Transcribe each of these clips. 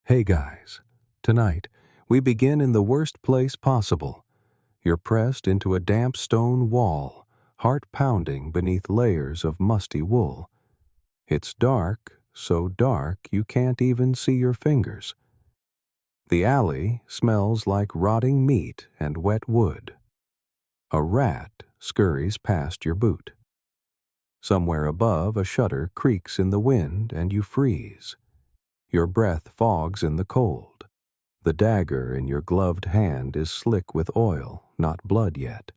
Hey guys, tonight we begin in the worst place possible. You're pressed into a damp stone wall, heart pounding beneath layers of musty wool. It's dark, so dark you can't even see your fingers. The alley smells like rotting meat and wet wood. A rat scurries past your boot. Somewhere above, a shutter creaks in the wind and you freeze. Your breath fogs in the cold. The dagger in your gloved hand is slick with oil, not blood yet.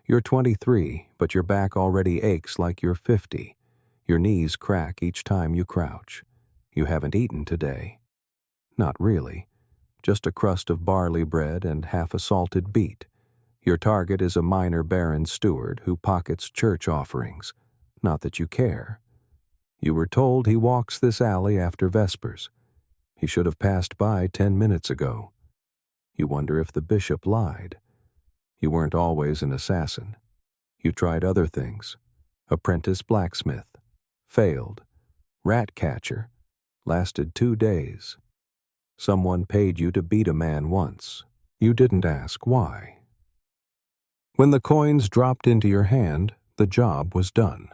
You're 23, but your back already aches like you're 50. Your knees crack each time you crouch. You haven't eaten today. Not really. Just a crust of barley bread and half a salted beet. Your target is a minor baron steward who pockets church offerings. Not that you care. You were told he walks this alley after Vespers. He should have passed by 10 minutes ago. You wonder if the bishop lied. You weren't always an assassin. You tried other things. Apprentice blacksmith. Failed. Rat catcher. Lasted 2 days. Someone paid you to beat a man once. You didn't ask why. When the coins dropped into your hand, the job was done.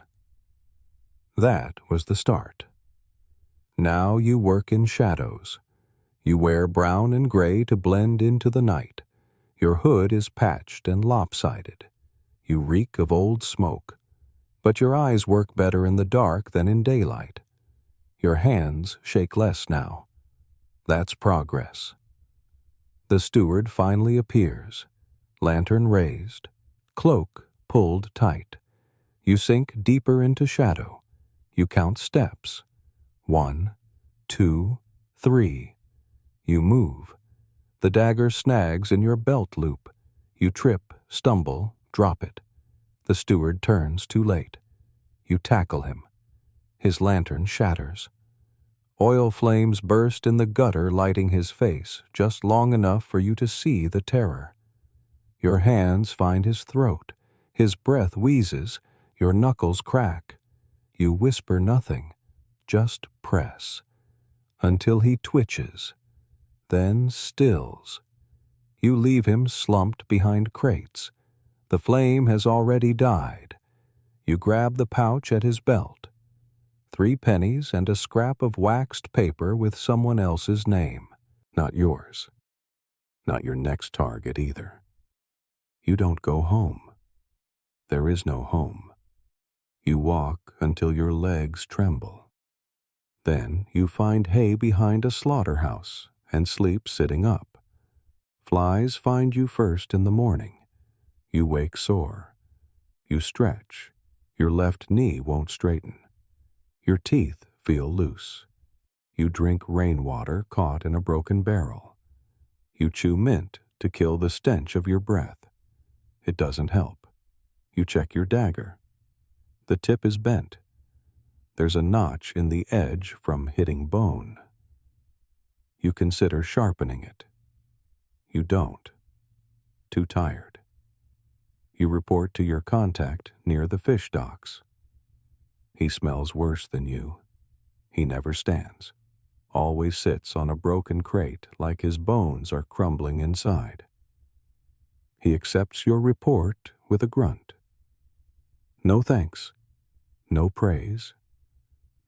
That was the start. Now you work in shadows. You wear brown and gray to blend into the night. Your hood is patched and lopsided. You reek of old smoke. But your eyes work better in the dark than in daylight. Your hands shake less now. That's progress. The steward finally appears. Lantern raised. Cloak pulled tight. You sink deeper into shadow. You count steps. 1, 2, 3. You move. The dagger snags in your belt loop. You trip, stumble, drop it. The steward turns too late. You tackle him. His lantern shatters. Oil flames burst in the gutter, lighting his face just long enough for you to see the terror. Your hands find his throat. His breath wheezes. Your knuckles crack. You whisper nothing. Just press. Until he twitches. Then stills. You leave him slumped behind crates. The flame has already died. You grab the pouch at his belt. 3 pennies and a scrap of waxed paper with someone else's name. Not yours. Not your next target either. You don't go home. There is no home. You walk until your legs tremble. Then you find hay behind a slaughterhouse and sleep sitting up. Flies find you first in the morning. You wake sore. You stretch. Your left knee won't straighten. Your teeth feel loose. You drink rainwater caught in a broken barrel. You chew mint to kill the stench of your breath. It doesn't help. You check your dagger. The tip is bent. There's a notch in the edge from hitting bone. You consider sharpening it. You don't. Too tired. You report to your contact near the fish docks. He smells worse than you. He never stands. Always sits on a broken crate like his bones are crumbling inside. He accepts your report with a grunt. No thanks. No praise.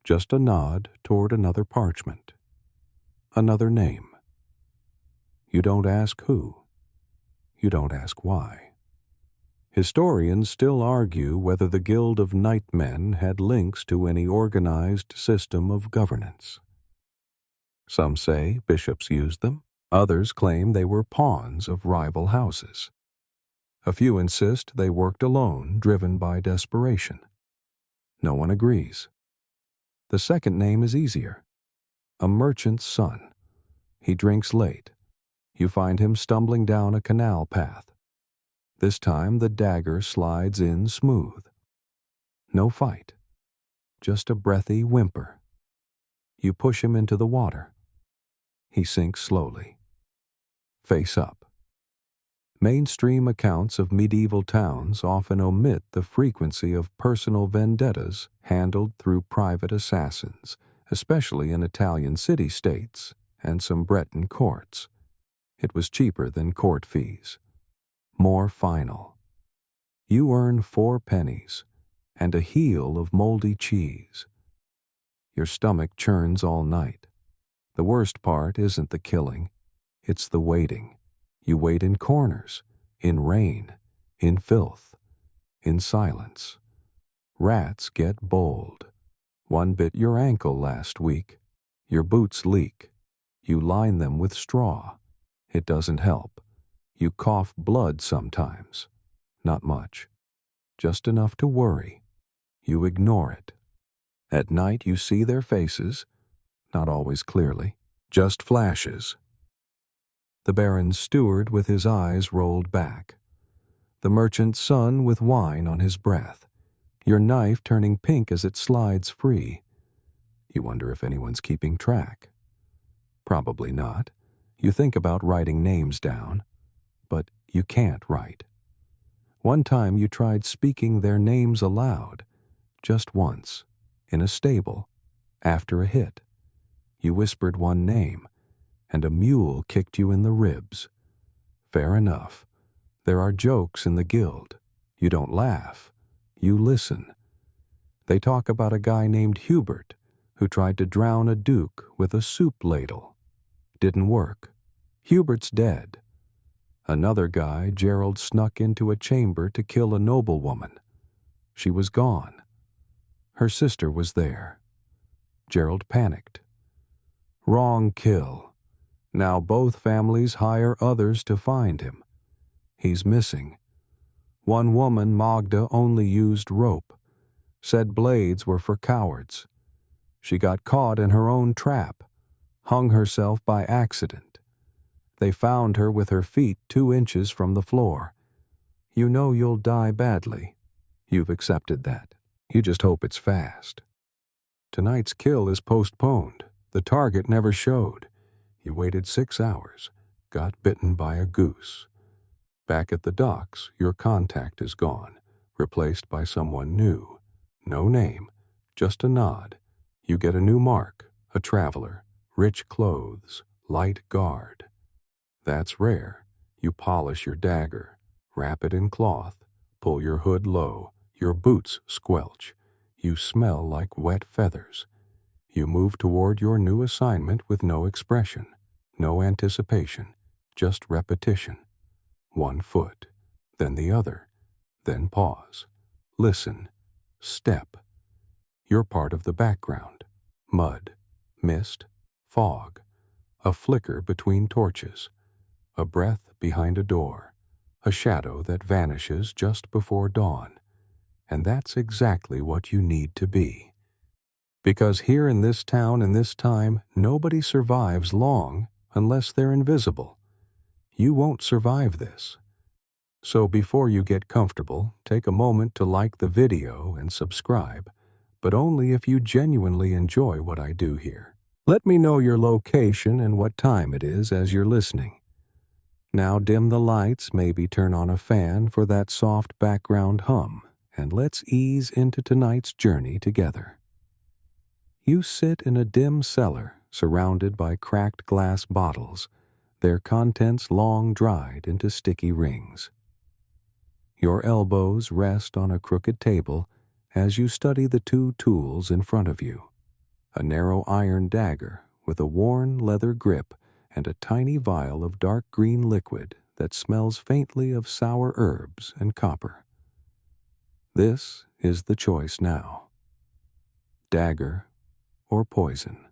Just a nod toward another parchment. Another name. You don't ask who. You don't ask why. Historians still argue whether the Guild of Nightmen had links to any organized system of governance. Some say bishops used them. Others claim they were pawns of rival houses. A few insist they worked alone, driven by desperation. No one agrees. The second name is easier. A merchant's son. He drinks late. You find him stumbling down a canal path. This time the dagger slides in smooth. No fight. Just a breathy whimper. You push him into the water. He sinks slowly. Face up. Mainstream accounts of medieval towns often omit the frequency of personal vendettas handled through private assassins, especially in Italian city-states, and some Breton quartz. It was cheaper than court fees. More final. You earn 4 pennies and a heel of moldy cheese. Your stomach churns all night. The worst part isn't the killing, it's the waiting. You wait in corners, in rain, in filth, in silence. Rats get bold. One bit your ankle last week. Your boots leak. You line them with straw. It doesn't help. You cough blood sometimes. Not much. Just enough to worry. You ignore it. At night you see their faces, not always clearly, just flashes. The Baron's steward with his eyes rolled back. The merchant's son with wine on his breath. Your knife turning pink as it slides free. You wonder if anyone's keeping track. Probably not. You think about writing names down, but you can't write. One time you tried speaking their names aloud, just once, in a stable, after a hit. You whispered one name, and a mule kicked you in the ribs. Fair enough. There are jokes in the guild. You don't laugh. You listen. They talk about a guy named Hubert who tried to drown a duke with a soup ladle. Didn't work. Hubert's dead. Another guy Gerald snuck into a chamber to kill a noblewoman. She was gone. Her sister was there. Gerald panicked. Wrong kill. Now both families hire others to find him. He's missing. One woman, Magda, only used rope. Said blades were for cowards. She got caught in her own trap. Hung herself by accident. They found her with her feet 2 inches from the floor. You know you'll die badly. You've accepted that. You just hope it's fast. Tonight's kill is postponed. The target never showed. You waited 6 hours. Got bitten by a goose. Back at the docks, your contact is gone, replaced by someone new. No name, just a nod. You get a new mark, a traveler, rich clothes, light guard. That's rare. You polish your dagger, wrap it in cloth, pull your hood low, your boots squelch. You smell like wet feathers. You move toward your new assignment with no expression, no anticipation, just repetition. 1 foot, then the other, then pause. Listen, step. You're part of the background. Mud, mist, fog, a flicker between torches, a breath behind a door, a shadow that vanishes just before dawn. And that's exactly what you need to be. Because here in this town in this time, nobody survives long unless they're invisible. You won't survive this. So before you get comfortable, take a moment to like the video and subscribe, but only if you genuinely enjoy what I do here. Let me know your location and what time it is as you're listening. Now dim the lights, maybe turn on a fan for that soft background hum, and let's ease into tonight's journey together. You sit in a dim cellar, surrounded by cracked glass bottles, their contents long dried into sticky rings. Your elbows rest on a crooked table as you study the 2 tools in front of you. A narrow iron dagger with a worn leather grip and a tiny vial of dark green liquid that smells faintly of sour herbs and copper. This is the choice now. Dagger or poison.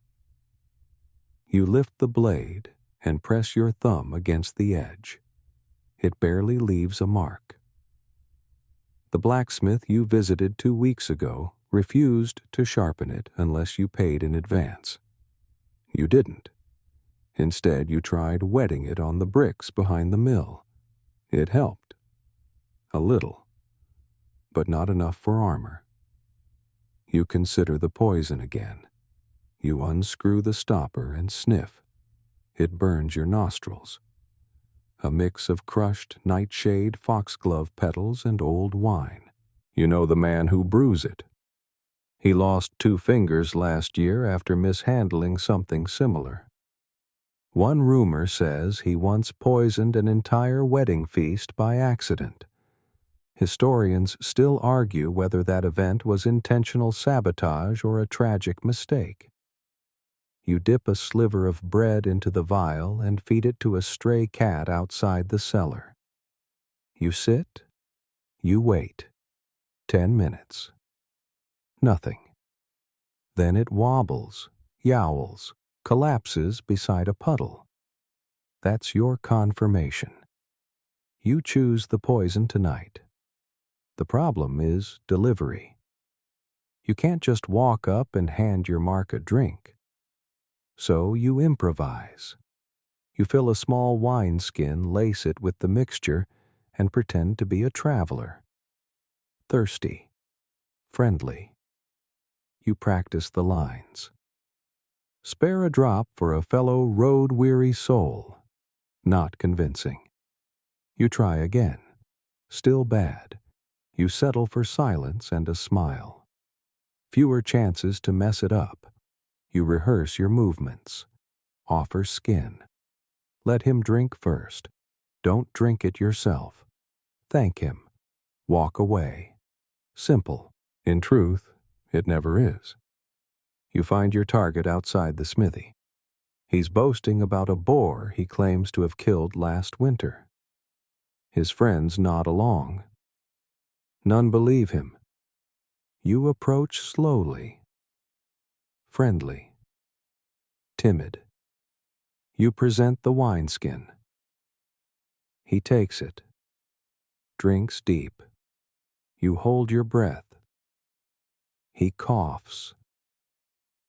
You lift the blade and press your thumb against the edge. It barely leaves a mark. The blacksmith you visited 2 weeks ago refused to sharpen it unless you paid in advance. You didn't. Instead, you tried wetting it on the bricks behind the mill. It helped. A little. But not enough for armor. You consider the poison again. You unscrew the stopper and sniff. It burns your nostrils. A mix of crushed nightshade, foxglove petals, and old wine. You know the man who brews it. He lost 2 fingers last year after mishandling something similar. One rumor says he once poisoned an entire wedding feast by accident. Historians still argue whether that event was intentional sabotage or a tragic mistake. You dip a sliver of bread into the vial and feed it to a stray cat outside the cellar. You sit, you wait. 10 minutes. Nothing. Then it wobbles, yowls, collapses beside a puddle. That's your confirmation. You choose the poison tonight. The problem is delivery. You can't just walk up and hand your mark a drink. So you improvise. You fill a small wineskin, lace it with the mixture, and pretend to be a traveler. Thirsty. Friendly. You practice the lines. Spare a drop for a fellow road-weary soul. Not convincing. You try again. Still bad. You settle for silence and a smile. Fewer chances to mess it up. You rehearse your movements. Offer skin. Let him drink first. Don't drink it yourself. Thank him. Walk away. Simple. In truth, it never is. You find your target outside the smithy. He's boasting about a boar he claims to have killed last winter. His friends nod along. None believe him. You approach slowly. Friendly. Timid. You present the wineskin. He takes it. Drinks deep. You hold your breath. He coughs.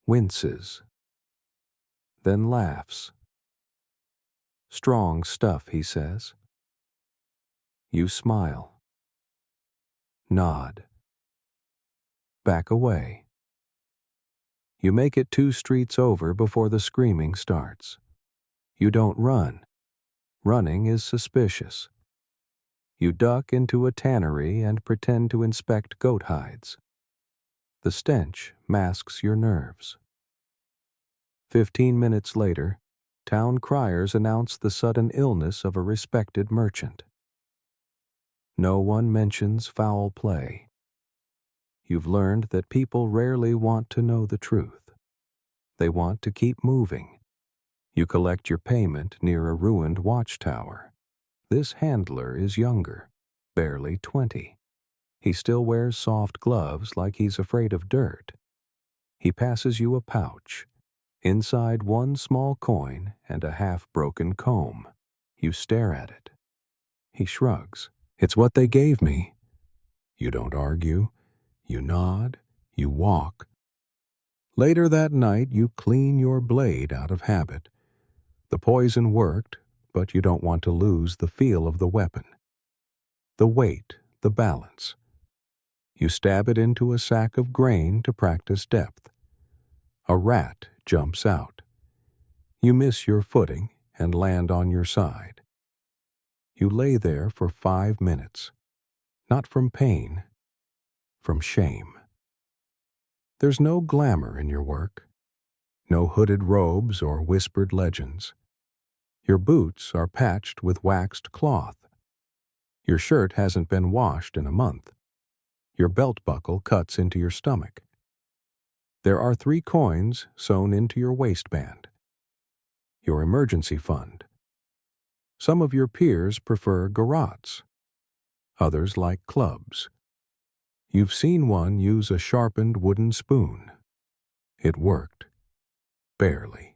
Winces. Then laughs. Strong stuff, he says. You smile. Nod. Back away. You make it 2 streets over before the screaming starts. You don't run. Running is suspicious. You duck into a tannery and pretend to inspect goat hides. The stench masks your nerves. 15 minutes later, town criers announce the sudden illness of a respected merchant. No one mentions foul play. You've learned that people rarely want to know the truth. They want to keep moving. You collect your payment near a ruined watchtower. This handler is younger, barely 20. He still wears soft gloves like he's afraid of dirt. He passes you a pouch. Inside, 1 small coin and a half-broken comb. You stare at it. He shrugs. It's what they gave me. You don't argue. You nod. You walk. Later that night, you clean your blade out of habit. The poison worked, but you don't want to lose the feel of the weapon. The weight, the balance. You stab it into a sack of grain to practice depth. A rat jumps out. You miss your footing and land on your side. You lay there for 5 minutes, not from pain, from shame. There's no glamour in your work, no hooded robes or whispered legends. Your boots are patched with waxed cloth. Your shirt hasn't been washed in a month. Your belt buckle cuts into your stomach. There are 3 coins sewn into your waistband. Your emergency fund. Some of your peers prefer garrots. Others like clubs. You've seen one use a sharpened wooden spoon. It worked. Barely.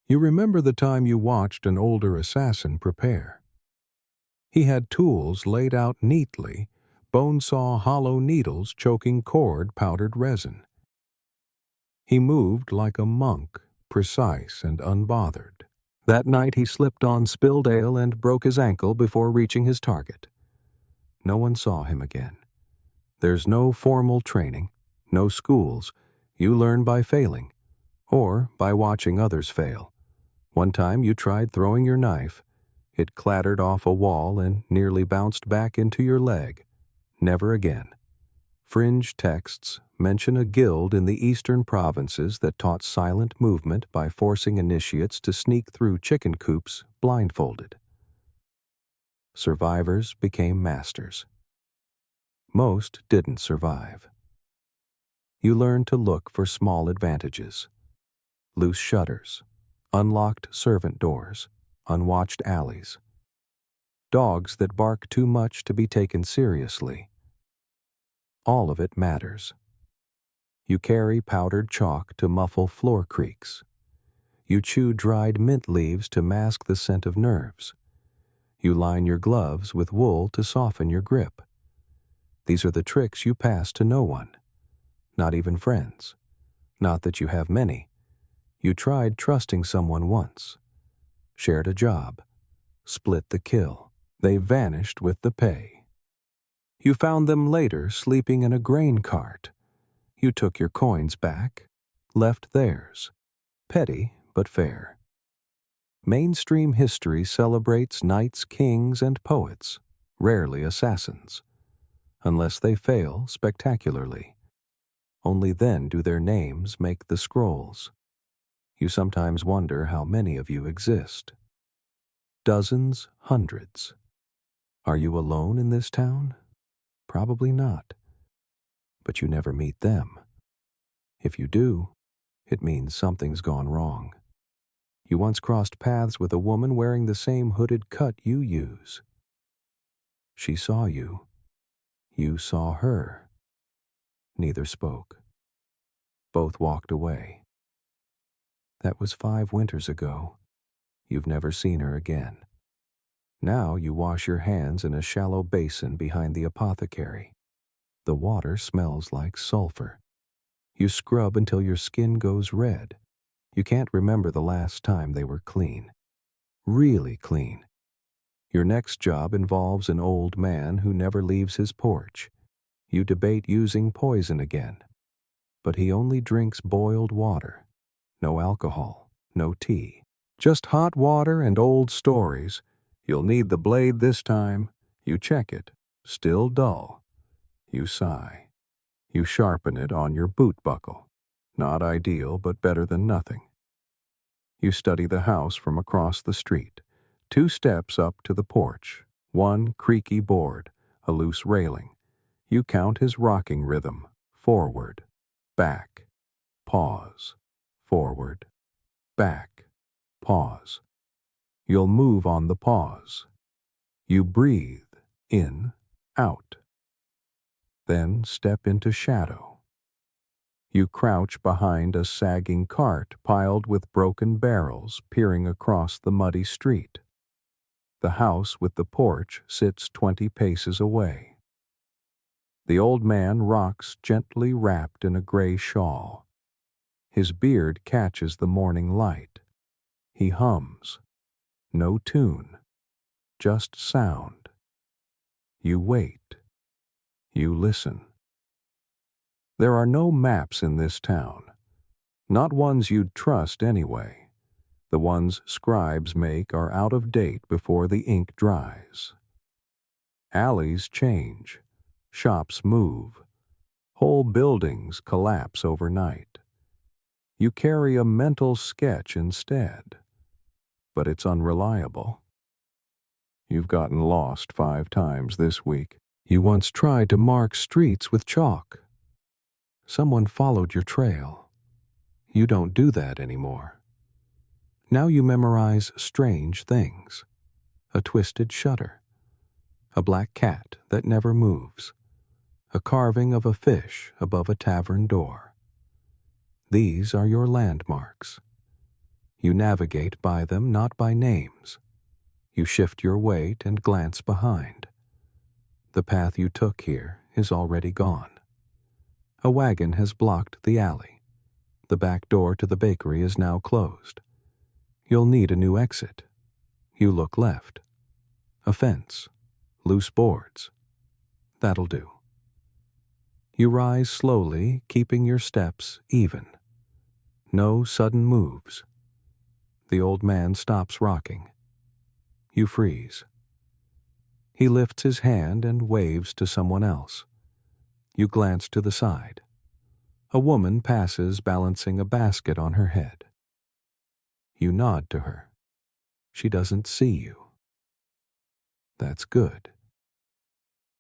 You remember the time you watched an older assassin prepare. He had tools laid out neatly, bone saw hollow needles choking cord powdered resin. He moved like a monk, precise and unbothered. That night he slipped on spilled ale and broke his ankle before reaching his target. No one saw him again. There's no formal training, no schools. You learn by failing, or by watching others fail. One time you tried throwing your knife. It clattered off a wall and nearly bounced back into your leg. Never again. Fringe texts mention a guild in the eastern provinces that taught silent movement by forcing initiates to sneak through chicken coops blindfolded. Survivors became masters. Most didn't survive. You learned to look for small advantages: loose shutters, unlocked servant doors, unwatched alleys, dogs that bark too much to be taken seriously. All of it matters. You carry powdered chalk to muffle floor creaks. You chew dried mint leaves to mask the scent of nerves. You line your gloves with wool to soften your grip. These are the tricks you pass to no one, not even friends. Not that you have many. You tried trusting someone once, shared a job, split the kill. They vanished with the pay. You found them later sleeping in a grain cart. You took your coins back, left theirs. Petty but fair. Mainstream history celebrates knights, kings, and poets, rarely assassins, unless they fail spectacularly. Only then do their names make the scrolls. You sometimes wonder how many of you exist. Dozens, hundreds. Are you alone in this town? Probably not. But you never meet them. If you do, it means something's gone wrong. You once crossed paths with a woman wearing the same hooded cut you use. She saw you. You saw her. Neither spoke. Both walked away. That was 5 winters ago. You've never seen her again. Now you wash your hands in a shallow basin behind the apothecary. The water smells like sulfur. You scrub until your skin goes red. You can't remember the last time they were clean. Really clean. Your next job involves an old man who never leaves his porch. You debate using poison again. But he only drinks boiled water. No alcohol, no tea. Just hot water and old stories. You'll need the blade this time. You check it. Still dull. You sigh. You sharpen it on your boot buckle. Not ideal, but better than nothing. You study the house from across the street. 2 steps up to the porch. 1 creaky board, a loose railing. You count his rocking rhythm. Forward, back, pause. Forward, back, pause. You'll move on the pause. You breathe, in, out. Then step into shadow. You crouch behind a sagging cart piled with broken barrels peering across the muddy street. The house with the porch sits 20 paces away. The old man rocks gently wrapped in a gray shawl. His beard catches the morning light. He hums. No tune, just sound. You wait. You listen. There are no maps in this town. Not ones you'd trust anyway. The ones scribes make are out of date before the ink dries. Alleys change. Shops move. Whole buildings collapse overnight. You carry a mental sketch instead, but it's unreliable. You've gotten lost 5 times this week. You once tried to mark streets with chalk. Someone followed your trail. You don't do that anymore. Now you memorize strange things. A twisted shutter. A black cat that never moves. A carving of a fish above a tavern door. These are your landmarks. You navigate by them, not by names. You shift your weight and glance behind. The path you took here is already gone. A wagon has blocked the alley. The back door to the bakery is now closed. You'll need a new exit. You look left. A fence. Loose boards. That'll do. You rise slowly, keeping your steps even. No sudden moves. The old man stops rocking. You freeze. He lifts his hand and waves to someone else. You glance to the side. A woman passes balancing a basket on her head. You nod to her. She doesn't see you. That's good.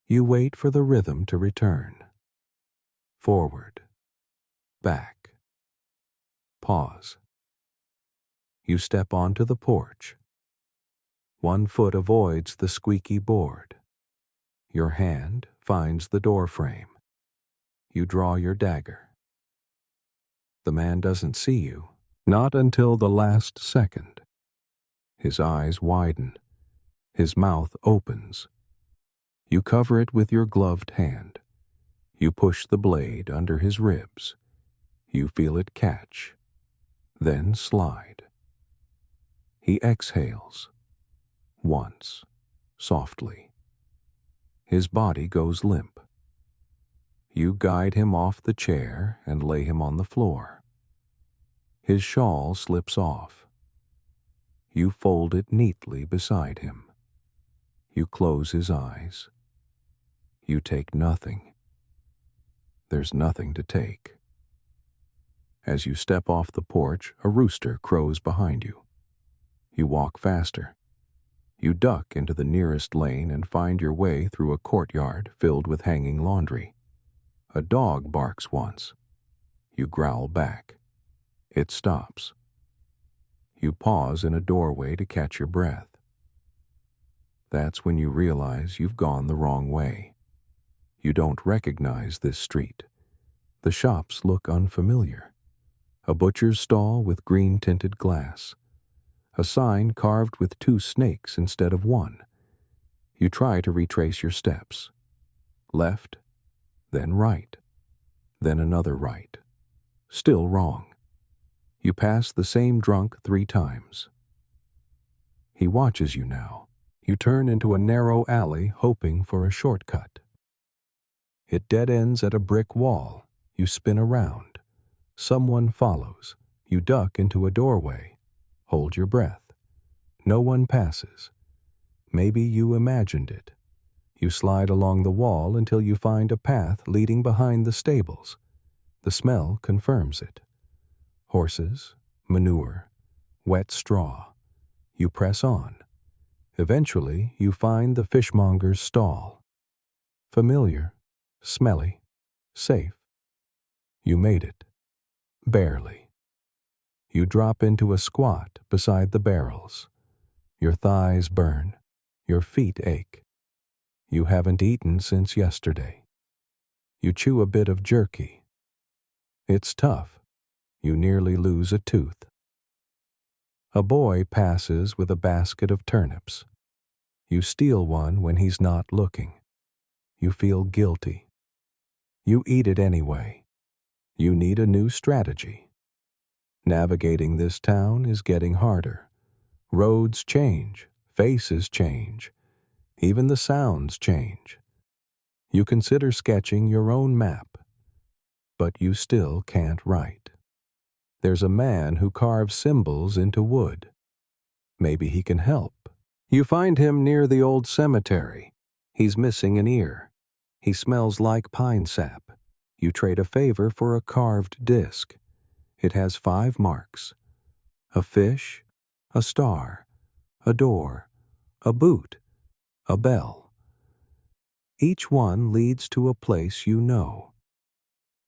You wait for the rhythm to return. Forward. Back. Pause. You step onto the porch. One foot avoids the squeaky board. Your hand finds the door frame. You draw your dagger. The man doesn't see you, not until the last second. His eyes widen. His mouth opens. You cover it with your gloved hand. You push the blade under his ribs. You feel it catch, then slide. He exhales. Once, softly. His body goes limp. You guide him off the chair and lay him on the floor. His shawl slips off. You fold it neatly beside him. You close his eyes. You take nothing. There's nothing to take. As you step off the porch, a rooster crows behind you. You walk faster. You duck into the nearest lane and find your way through a courtyard filled with hanging laundry. A dog barks once. You growl back. It stops. You pause in a doorway to catch your breath. That's when you realize you've gone the wrong way. You don't recognize this street. The shops look unfamiliar. A butcher's stall with green-tinted glass. A sign carved with 2 snakes instead of 1. You try to retrace your steps. Left, then right, then another right. Still wrong. You pass the same drunk 3 times. He watches you now. You turn into a narrow alley hoping for a shortcut. It dead ends at a brick wall. You spin around. Someone follows. You duck into a doorway. Hold your breath. No one passes. Maybe you imagined it. You slide along the wall until you find a path leading behind the stables. The smell confirms it. Horses, manure, wet straw. You press on. Eventually, you find the fishmonger's stall. Familiar, smelly, safe. You made it. Barely. You drop into a squat beside the barrels. Your thighs burn. Your feet ache. You haven't eaten since yesterday. You chew a bit of jerky. It's tough. You nearly lose a tooth. A boy passes with a basket of turnips. You steal one when he's not looking. You feel guilty. You eat it anyway. You need a new strategy. Navigating this town is getting harder. Roads change, faces change, even the sounds change. You consider sketching your own map, but you still can't write. There's a man who carves symbols into wood. Maybe he can help. You find him near the old cemetery. He's missing an ear. He smells like pine sap. You trade a favor for a carved disc. It has 5 marks. A fish, a star, a door, a boot, a bell. Each one leads to a place you know.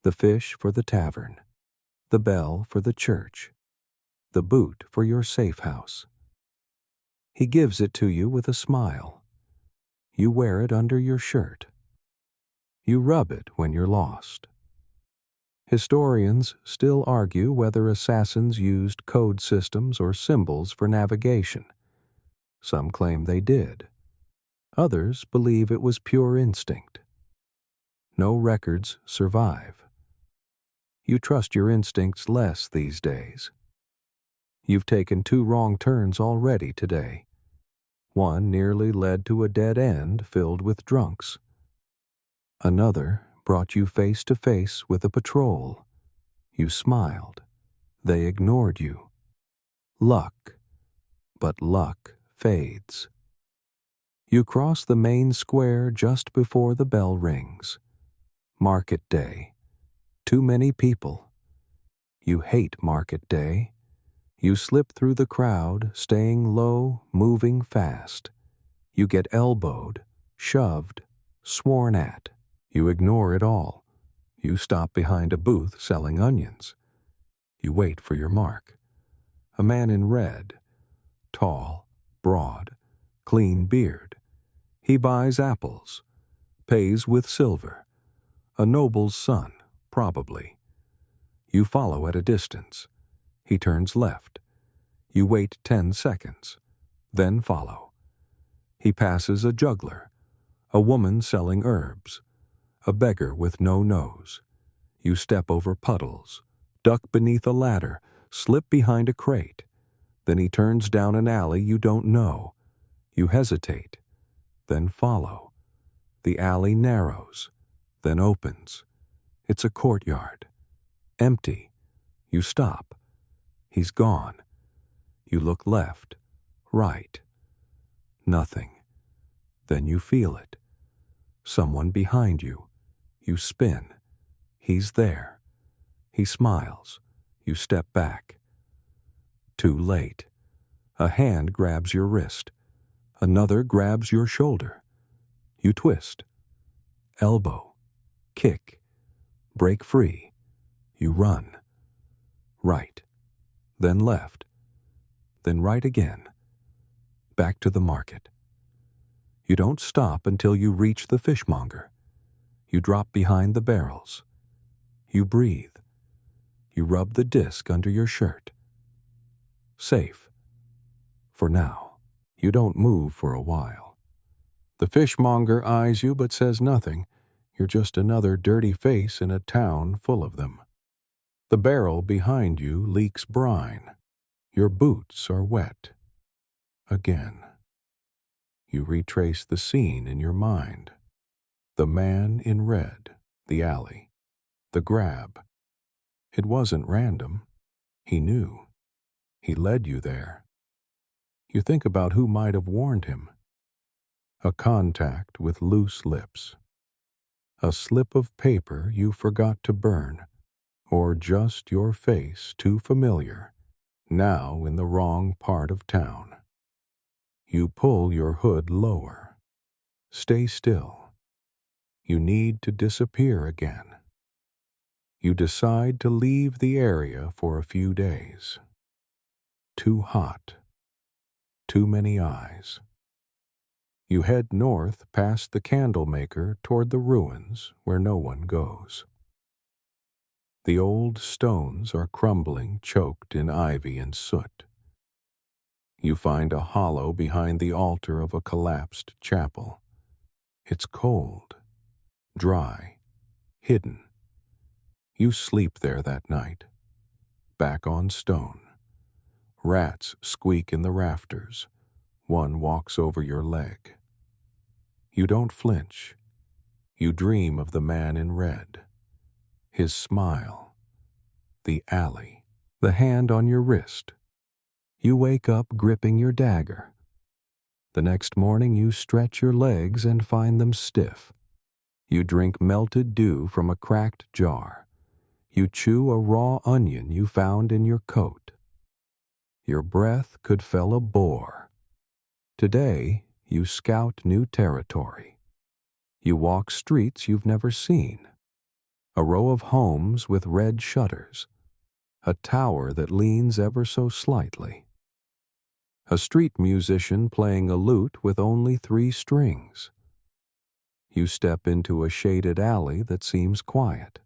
The fish for the tavern, the bell for the church, the boot for your safe house. He gives it to you with a smile. You wear it under your shirt. You rub it when you're lost. Historians still argue whether assassins used code systems or symbols for navigation. Some claim they did. Others believe it was pure instinct. No records survive. You trust your instincts less these days. You've taken 2 wrong turns already today. One nearly led to a dead end filled with drunks. Another brought you face to face with a patrol. You smiled. They ignored you. Luck. But luck fades. You cross the main square just before the bell rings. Market day. Too many people. You hate market day. You slip through the crowd, staying low, moving fast. You get elbowed, shoved, sworn at. You ignore it all. You stop behind a booth selling onions. You wait for your mark. A man in red, tall, broad, clean beard. He buys apples, pays with silver. A noble's son, probably. You follow at a distance. He turns left. You wait 10 seconds, then follow. He passes a juggler, a woman selling herbs, a beggar with no nose. You step over puddles, duck beneath a ladder, slip behind a crate. Then he turns down an alley you don't know. You hesitate, then follow. The alley narrows, then opens. It's a courtyard. Empty. You stop. He's gone. You look left, right. Nothing. Then you feel it. Someone behind you. You spin. He's there. He smiles. You step back. Too late. A hand grabs your wrist. Another grabs your shoulder. You twist. Elbow. Kick. Break free. You run. Right. Then left. Then right again. Back to the market. You don't stop until you reach the fishmonger. You drop behind the barrels. You breathe. You rub the disc under your shirt. Safe. For now. You don't move for a while. The fishmonger eyes you but says nothing. You're just another dirty face in a town full of them. The barrel behind you leaks brine. Your boots are wet. Again. You retrace the scene in your mind. The man in red, the alley, the grab. It wasn't random. He knew. He led you there. You think about who might have warned him. A contact with loose lips. A slip of paper you forgot to burn. Or just your face too familiar, now in the wrong part of town. You pull your hood lower. Stay still. You need to disappear again. You decide to leave the area for a few days. Too hot. Too many eyes. You head north past the candle maker toward the ruins where no one goes. The old stones are crumbling, choked in ivy and soot. You find a hollow behind the altar of a collapsed chapel. It's cold, dry, hidden. You sleep there that night, back on stone. Rats squeak in the rafters. One walks over your leg. You don't flinch. You dream of the man in red. His smile. The alley. The hand on your wrist. You wake up gripping your dagger. The next morning you stretch your legs and find them stiff. You drink melted dew from a cracked jar. You chew a raw onion you found in your coat. Your breath could fell a boar. Today, you scout new territory. You walk streets you've never seen. A row of homes with red shutters. A tower that leans ever so slightly. A street musician playing a lute with only 3 strings. You step into a shaded alley that seems quiet.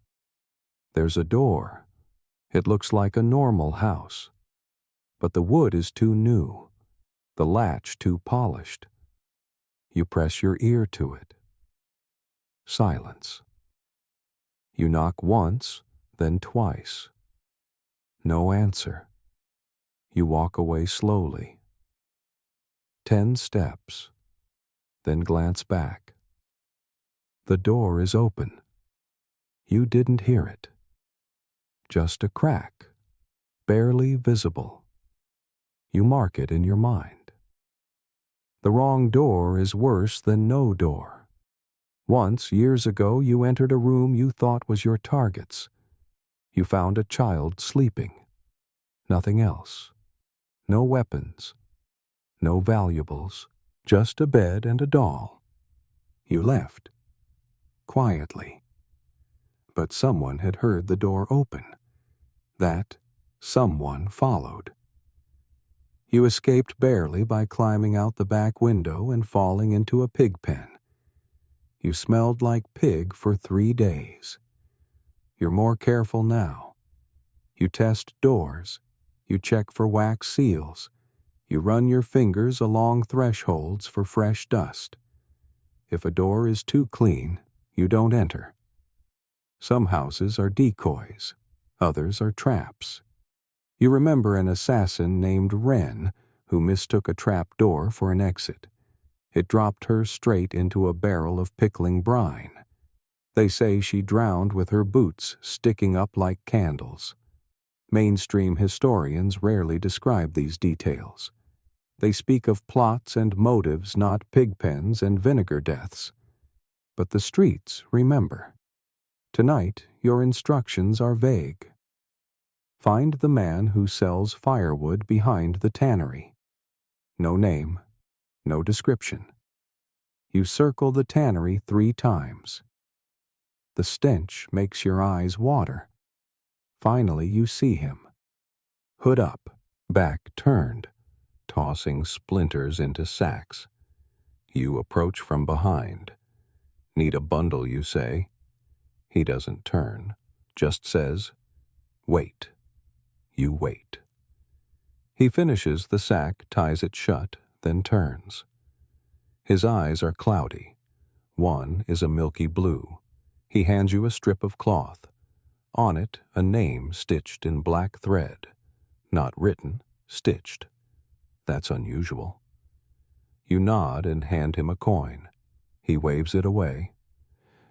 There's a door. It looks like a normal house. But the wood is too new, the latch too polished. You press your ear to it. Silence. You knock once, then twice. No answer. You walk away slowly. 10 steps, then glance back. The door is open. You didn't hear it. Just a crack, barely visible. You mark it in your mind. The wrong door is worse than no door. Once, years ago, you entered a room you thought was your target's. You found a child sleeping. Nothing else. No weapons. No valuables. Just a bed and a doll. You left. Quietly. But someone had heard the door open. That someone followed. You escaped barely by climbing out the back window and falling into a pig pen. You smelled like pig for 3 days. You're more careful now. You test doors. You check for wax seals. You run your fingers along thresholds for fresh dust. If a door is too clean, you don't enter. Some houses are decoys. Others are traps. You remember an assassin named Wren who mistook a trap door for an exit. It dropped her straight into a barrel of pickling brine. They say she drowned with her boots sticking up like candles. Mainstream historians rarely describe these details. They speak of plots and motives, not pig pens and vinegar deaths. But the streets remember. Tonight, your instructions are vague. Find the man who sells firewood behind the tannery. No name, no description. You circle the tannery 3 times. The stench makes your eyes water. Finally, you see him. Hood up, back turned, tossing splinters into sacks. You approach from behind. Need a bundle, you say. He doesn't turn, just says, "Wait." You wait. He finishes the sack, ties it shut, then turns. His eyes are cloudy. One is a milky blue. He hands you a strip of cloth. On it, a name stitched in black thread. Not written, stitched. That's unusual. You nod and hand him a coin. He waves it away.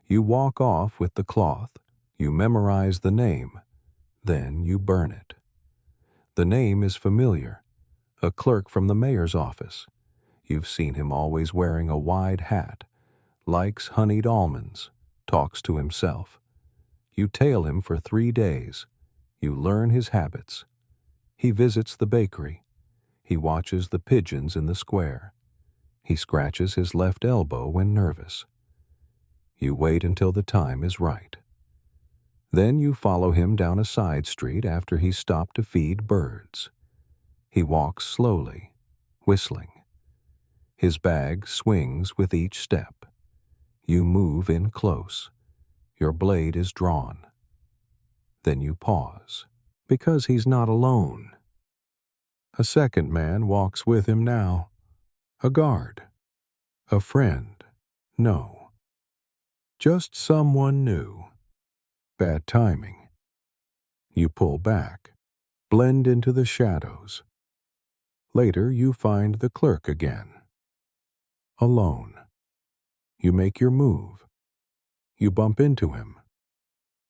You walk off with the cloth. You memorize the name. Then you burn it. The name is familiar. A clerk from the mayor's office. You've seen him always wearing a wide hat. Likes honeyed almonds. Talks to himself. You tail him for 3 days. You learn his habits. He visits the bakery. He watches the pigeons in the square. He scratches his left elbow when nervous. You wait until the time is right. Then you follow him down a side street after he's stopped to feed birds. He walks slowly, whistling. His bag swings with each step. You move in close. Your blade is drawn. Then you pause, because he's not alone. A second man walks with him now. A guard. A friend. No. Just someone new. Bad timing. You pull back, blend into the shadows. Later, you find the clerk again. Alone. You make your move. You bump into him.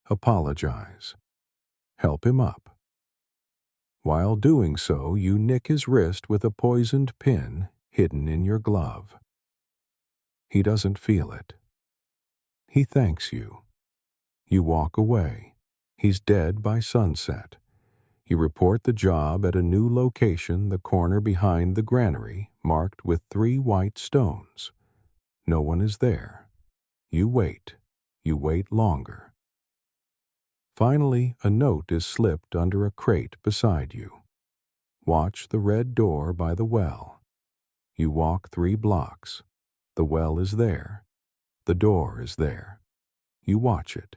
Apologize. Help him up. While doing so, you nick his wrist with a poisoned pin hidden in your glove. He doesn't feel it. He thanks you. You walk away. He's dead by sunset. You report the job at a new location, the corner behind the granary, marked with 3 white stones. No one is there. You wait. You wait longer. Finally, a note is slipped under a crate beside you. Watch the red door by the well. You walk 3 blocks. The well is there. The door is there. You watch it.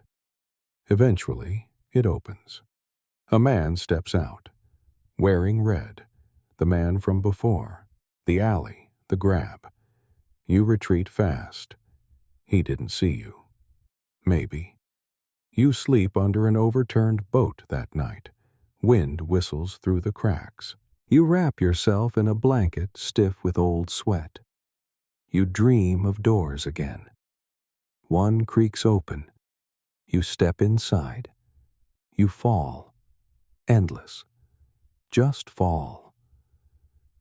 Eventually, it opens. A man steps out, wearing red, the man from before, the alley, the grab. You retreat fast. He didn't see you. Maybe. You sleep under an overturned boat that night. Wind whistles through the cracks. You wrap yourself in a blanket stiff with old sweat. You dream of doors again. One creaks open. You step inside. You fall. Endless. Just fall.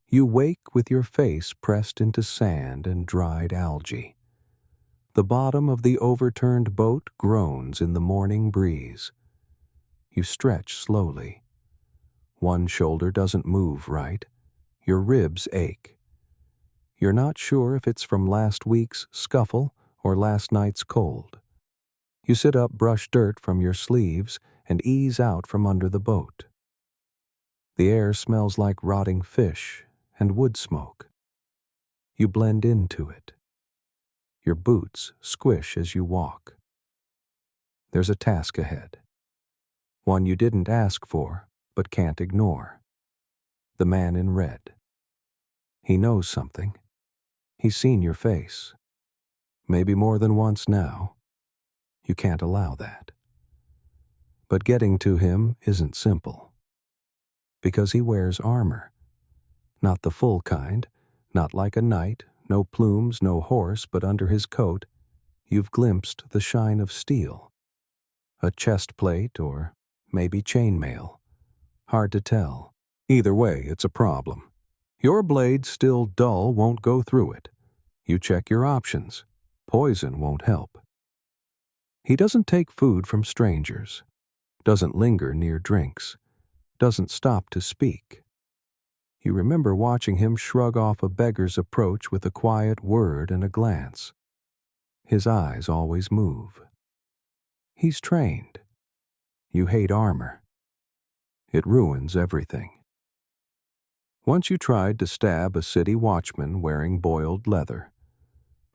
You wake with your face pressed into sand and dried algae. The bottom of the overturned boat groans in the morning breeze. You stretch slowly. One shoulder doesn't move right. Your ribs ache. You're not sure if it's from last week's scuffle or last night's cold. You sit up, brush dirt from your sleeves, and ease out from under the boat. The air smells like rotting fish and wood smoke. You blend into it. Your boots squish as you walk. There's a task ahead. One you didn't ask for, but can't ignore. The man in red. He knows something. He's seen your face. Maybe more than once now. You can't allow that. But getting to him isn't simple. Because he wears armor. Not the full kind, not like a knight, no plumes, no horse, but under his coat, you've glimpsed the shine of steel. A chest plate or maybe chainmail. Hard to tell. Either way, it's a problem. Your blade, still dull, won't go through it. You check your options. Poison won't help. He doesn't take food from strangers. Doesn't linger near drinks. Doesn't stop to speak. You remember watching him shrug off a beggar's approach with a quiet word and a glance. His eyes always move. He's trained. You hate armor. It ruins everything. Once you tried to stab a city watchman wearing boiled leather.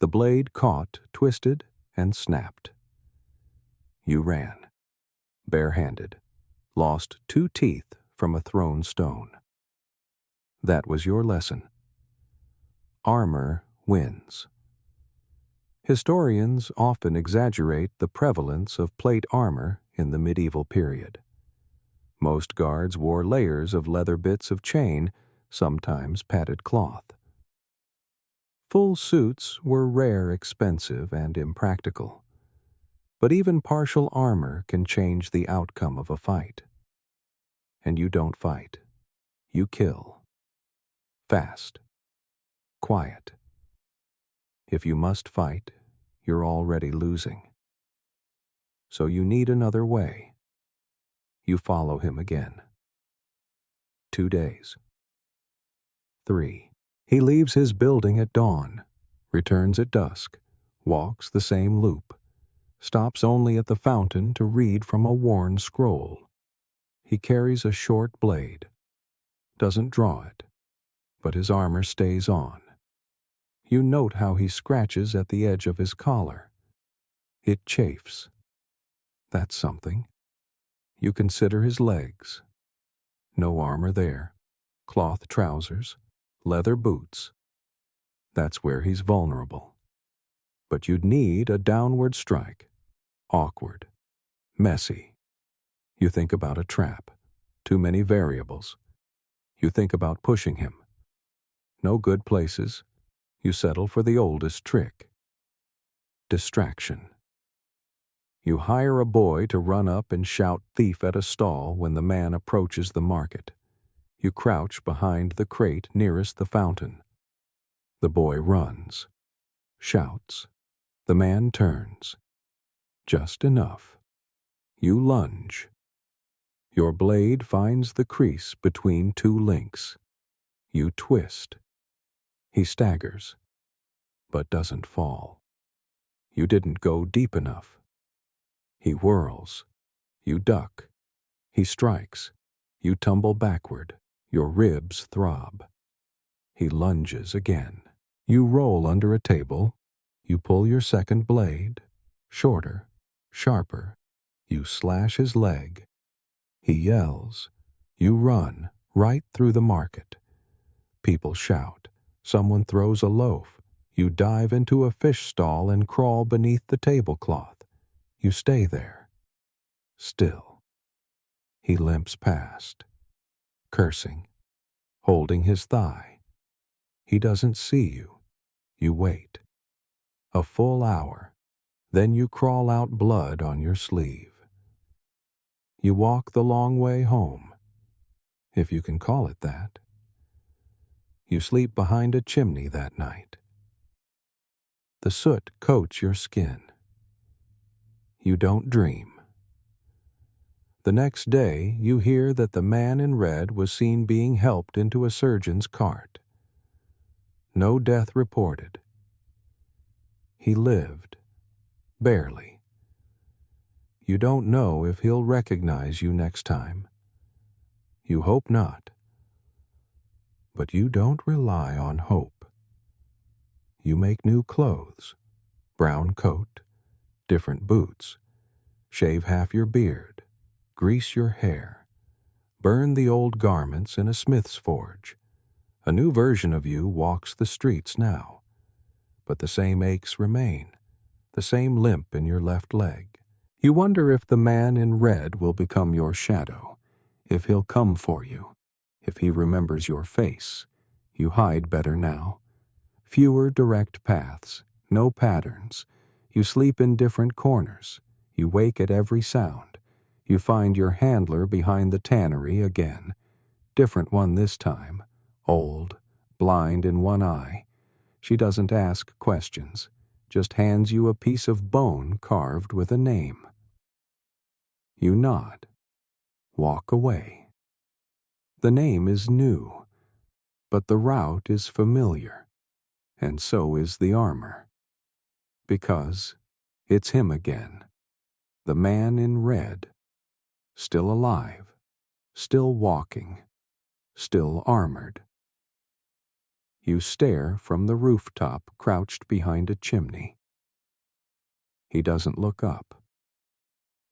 The blade caught, twisted, and snapped. You ran, barehanded, lost 2 teeth from a thrown stone. That was your lesson. Armor wins. Historians often exaggerate the prevalence of plate armor in the medieval period. Most guards wore layers of leather bits of chain, sometimes padded cloth. Full suits were rare, expensive, and impractical. But even partial armor can change the outcome of a fight. And you don't fight. You kill. Fast. Quiet. If you must fight, you're already losing. So you need another way. You follow him again. 2 days. 3. He leaves his building at dawn, returns at dusk, walks the same loop, stops only at the fountain to read from a worn scroll. He carries a short blade, doesn't draw it, but his armor stays on. You note how he scratches at the edge of his collar. It chafes. That's something. You consider his legs. No armor there. Cloth trousers. Leather boots. That's where he's vulnerable. But you'd need a downward strike. Awkward. Messy. You think about a trap. Too many variables. You think about pushing him. No good places. You settle for the oldest trick. Distraction. You hire a boy to run up and shout thief at a stall when the man approaches the market. You crouch behind the crate nearest the fountain. The boy runs, shouts. The man turns. Just enough. You lunge. Your blade finds the crease between 2 links. You twist. He staggers, but doesn't fall. You didn't go deep enough. He whirls. You duck. He strikes. You tumble backward. Your ribs throb. He lunges again. You roll under a table. You pull your second blade. Shorter, sharper. You slash his leg. He yells. You run right through the market. People shout. Someone throws a loaf. You dive into a fish stall and crawl beneath the tablecloth. You stay there. Still. He limps past. Cursing, holding his thigh. He doesn't see you. You wait. A full hour. Then you crawl out, blood on your sleeve. You walk the long way home, if you can call it that. You sleep behind a chimney that night. The soot coats your skin. You don't dream. The next day, you hear that the man in red was seen being helped into a surgeon's cart. No death reported. He lived. Barely. You don't know if he'll recognize you next time. You hope not. But you don't rely on hope. You make new clothes, brown coat, different boots, shave half your beard, grease your hair, burn the old garments in a smith's forge. A new version of you walks the streets now, but the same aches remain, the same limp in your left leg. You wonder if the man in red will become your shadow, if he'll come for you, if he remembers your face. You hide better now. Fewer direct paths, no patterns. You sleep in different corners. You wake at every sound. You find your handler behind the tannery again. Different one this time. Old, blind in one eye. She doesn't ask questions, just hands you a piece of bone carved with a name. You nod. Walk away. The name is new, but the route is familiar, and so is the armor. Because it's him again, the man in red, still alive, still walking, still armored. You stare from the rooftop crouched behind a chimney. He doesn't look up.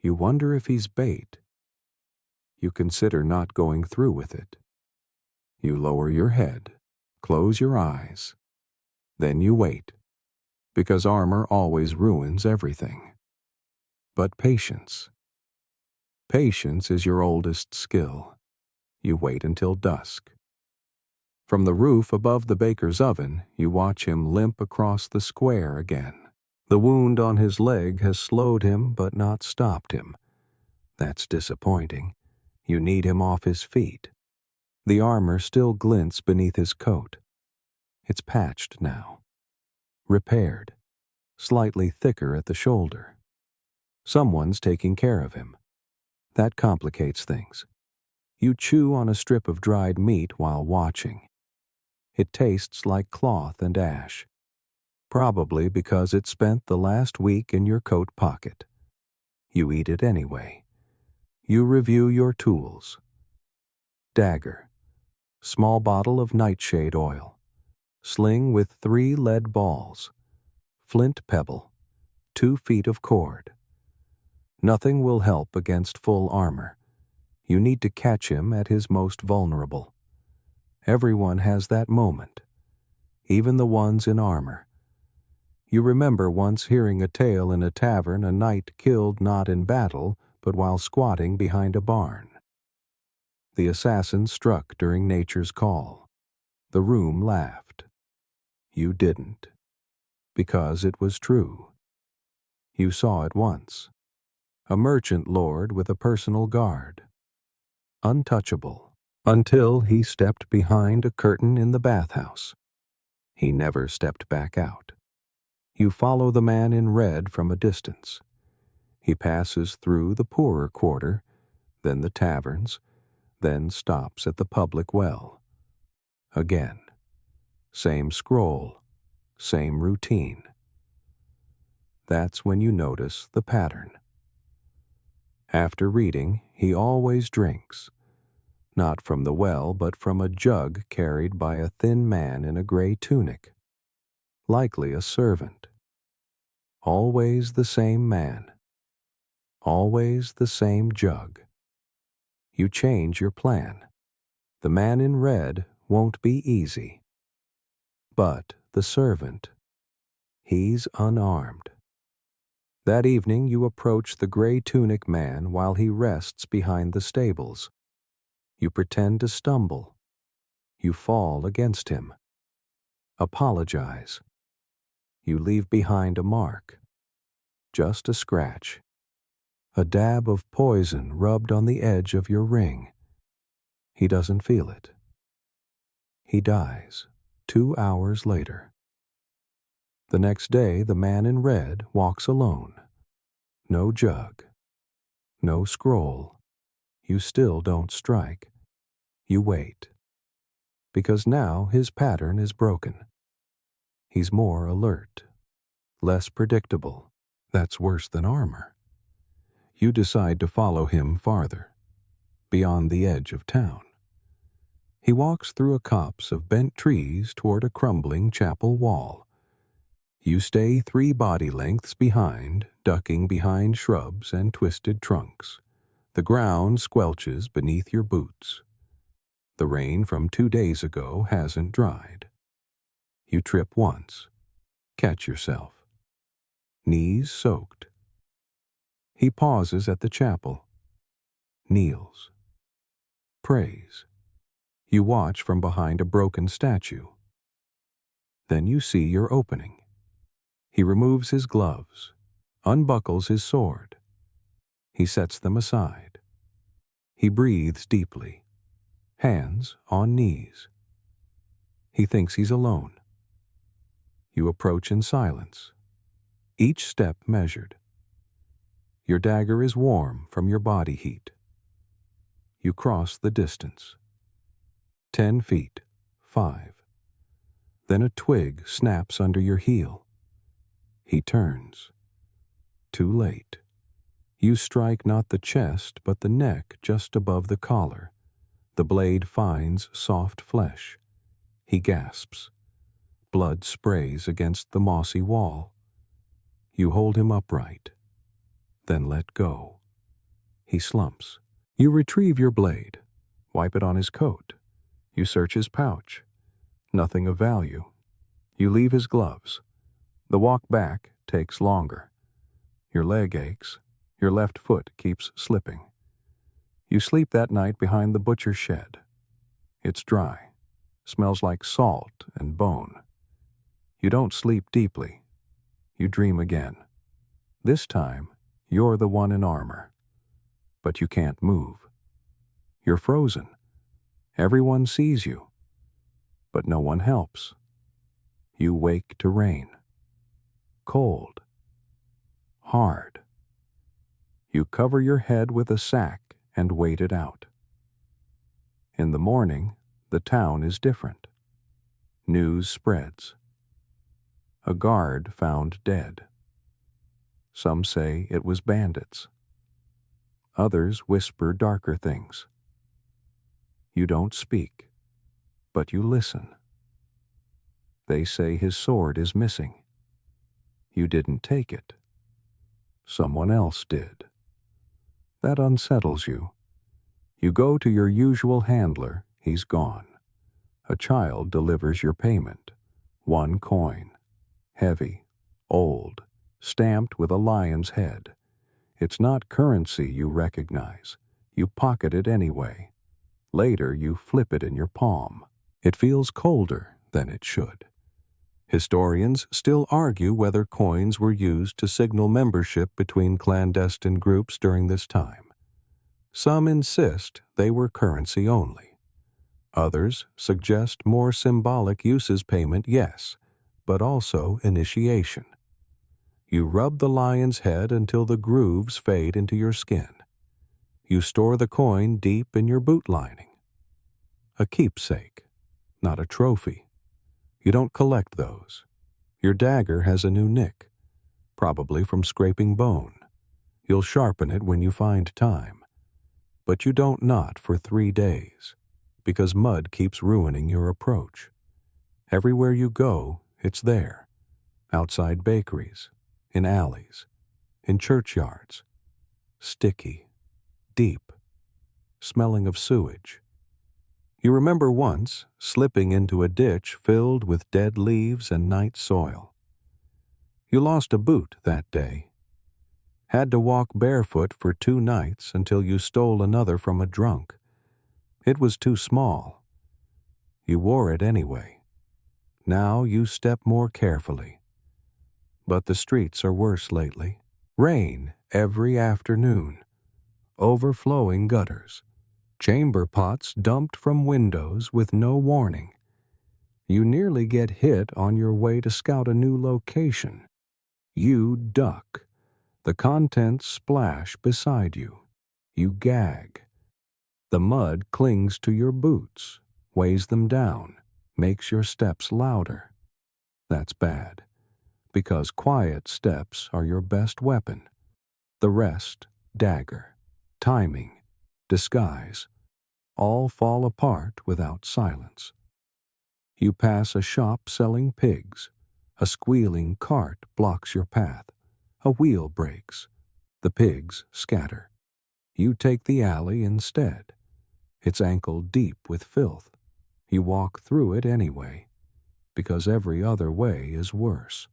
You wonder if he's bait. You consider not going through with it. You lower your head, close your eyes. Then you wait, because armor always ruins everything. But patience. Patience is your oldest skill. You wait until dusk. From the roof above the baker's oven, you watch him limp across the square again. The wound on his leg has slowed him but not stopped him. That's disappointing. You need him off his feet. The armor still glints beneath his coat. It's patched now. Repaired. Slightly thicker at the shoulder. Someone's taking care of him. That complicates things. You chew on a strip of dried meat while watching. It tastes like cloth and ash. Probably because it spent the last week in your coat pocket. You eat it anyway. You review your tools. Dagger. Small bottle of nightshade oil. Sling with 3 lead balls. Flint pebble. 2 feet of cord. Nothing will help against full armor. You need to catch him at his most vulnerable. Everyone has that moment. Even the ones in armor. You remember once hearing a tale in a tavern, a knight killed not in battle, but while squatting behind a barn. The assassin struck during nature's call. The room laughed. You didn't. Because it was true. You saw it once. A merchant lord with a personal guard. Untouchable. Until he stepped behind a curtain in the bathhouse. He never stepped back out. You follow the man in red from a distance. He passes through the poorer quarter, then the taverns, then stops at the public well. Again. Same scroll, same routine. That's when you notice the pattern. After reading, he always drinks. Not from the well, but from a jug carried by a thin man in a gray tunic. Likely a servant. Always the same man. Always the same jug. You change your plan. The man in red won't be easy. But the servant, he's unarmed. That evening you approach the gray tunic man while he rests behind the stables. You pretend to stumble. You fall against him. Apologize. You leave behind a mark. Just a scratch. A dab of poison rubbed on the edge of your ring. He doesn't feel it. He dies 2 hours later. The next day, the man in red walks alone. No jug. No scroll. You still don't strike. You wait. Because now his pattern is broken. He's more alert. Less predictable. That's worse than armor. You decide to follow him farther, beyond the edge of town. He walks through a copse of bent trees toward a crumbling chapel wall. You stay 3 body lengths behind, ducking behind shrubs and twisted trunks. The ground squelches beneath your boots. The rain from 2 days ago hasn't dried. You trip once. Catch yourself. Knees soaked. He pauses at the chapel. Kneels. Prays. You watch from behind a broken statue. Then you see your opening. He removes his gloves, unbuckles his sword. He sets them aside. He breathes deeply, hands on knees. He thinks he's alone. You approach in silence, each step measured. Your dagger is warm from your body heat. You cross the distance. 10 feet, 5. Then a twig snaps under your heel. He turns. Too late. You strike not the chest, but the neck just above the collar. The blade finds soft flesh. He gasps. Blood sprays against the mossy wall. You hold him upright, then let go. He slumps. You retrieve your blade, wipe it on his coat. You search his pouch. Nothing of value. You leave his gloves. The walk back takes longer. Your leg aches. Your left foot keeps slipping. You sleep that night behind the butcher's shed. It's dry. Smells like salt and bone. You don't sleep deeply. You dream again. This time, you're the one in armor. But you can't move. You're frozen. Everyone sees you. But no one helps. You wake to rain. Cold. Hard. You cover your head with a sack and wait it out. In the morning, the town is different. News spreads. A guard found dead. Some say it was bandits. Others whisper darker things. You don't speak, but you listen. They say his sword is missing. You didn't take it. Someone else did. That unsettles you. You go to your usual handler. He's gone. A child delivers your payment. 1 coin. Heavy, old, stamped with a lion's head. It's not currency you recognize. You pocket it anyway. Later, you flip it in your palm. It feels colder than it should. Historians still argue whether coins were used to signal membership between clandestine groups during this time. Some insist they were currency only. Others suggest more symbolic uses payment, yes, but also initiation. You rub the lion's head until the grooves fade into your skin. You store the coin deep in your boot lining. A keepsake, not a trophy. You don't collect those. Your dagger has a new nick, probably from scraping bone. You'll sharpen it when you find time. But you don't knot for 3 days, because mud keeps ruining your approach. Everywhere you go, it's there. Outside bakeries, in alleys, in churchyards. Sticky, deep, smelling of sewage. You remember once slipping into a ditch filled with dead leaves and night soil. You lost a boot that day. Had to walk barefoot for 2 nights until you stole another from a drunk. It was too small. You wore it anyway. Now you step more carefully. But the streets are worse lately. Rain every afternoon. Overflowing gutters. Chamber pots dumped from windows with no warning. You nearly get hit on your way to scout a new location. You duck. The contents splash beside you. You gag. The mud clings to your boots, weighs them down, makes your steps louder. That's bad, because quiet steps are your best weapon. The rest, dagger, timing, disguise, all fall apart without silence. You pass a shop selling pigs. A squealing cart blocks your path. A wheel breaks. The pigs scatter. You take the alley instead. It's ankle deep with filth. You walk through it anyway, because every other way is worse.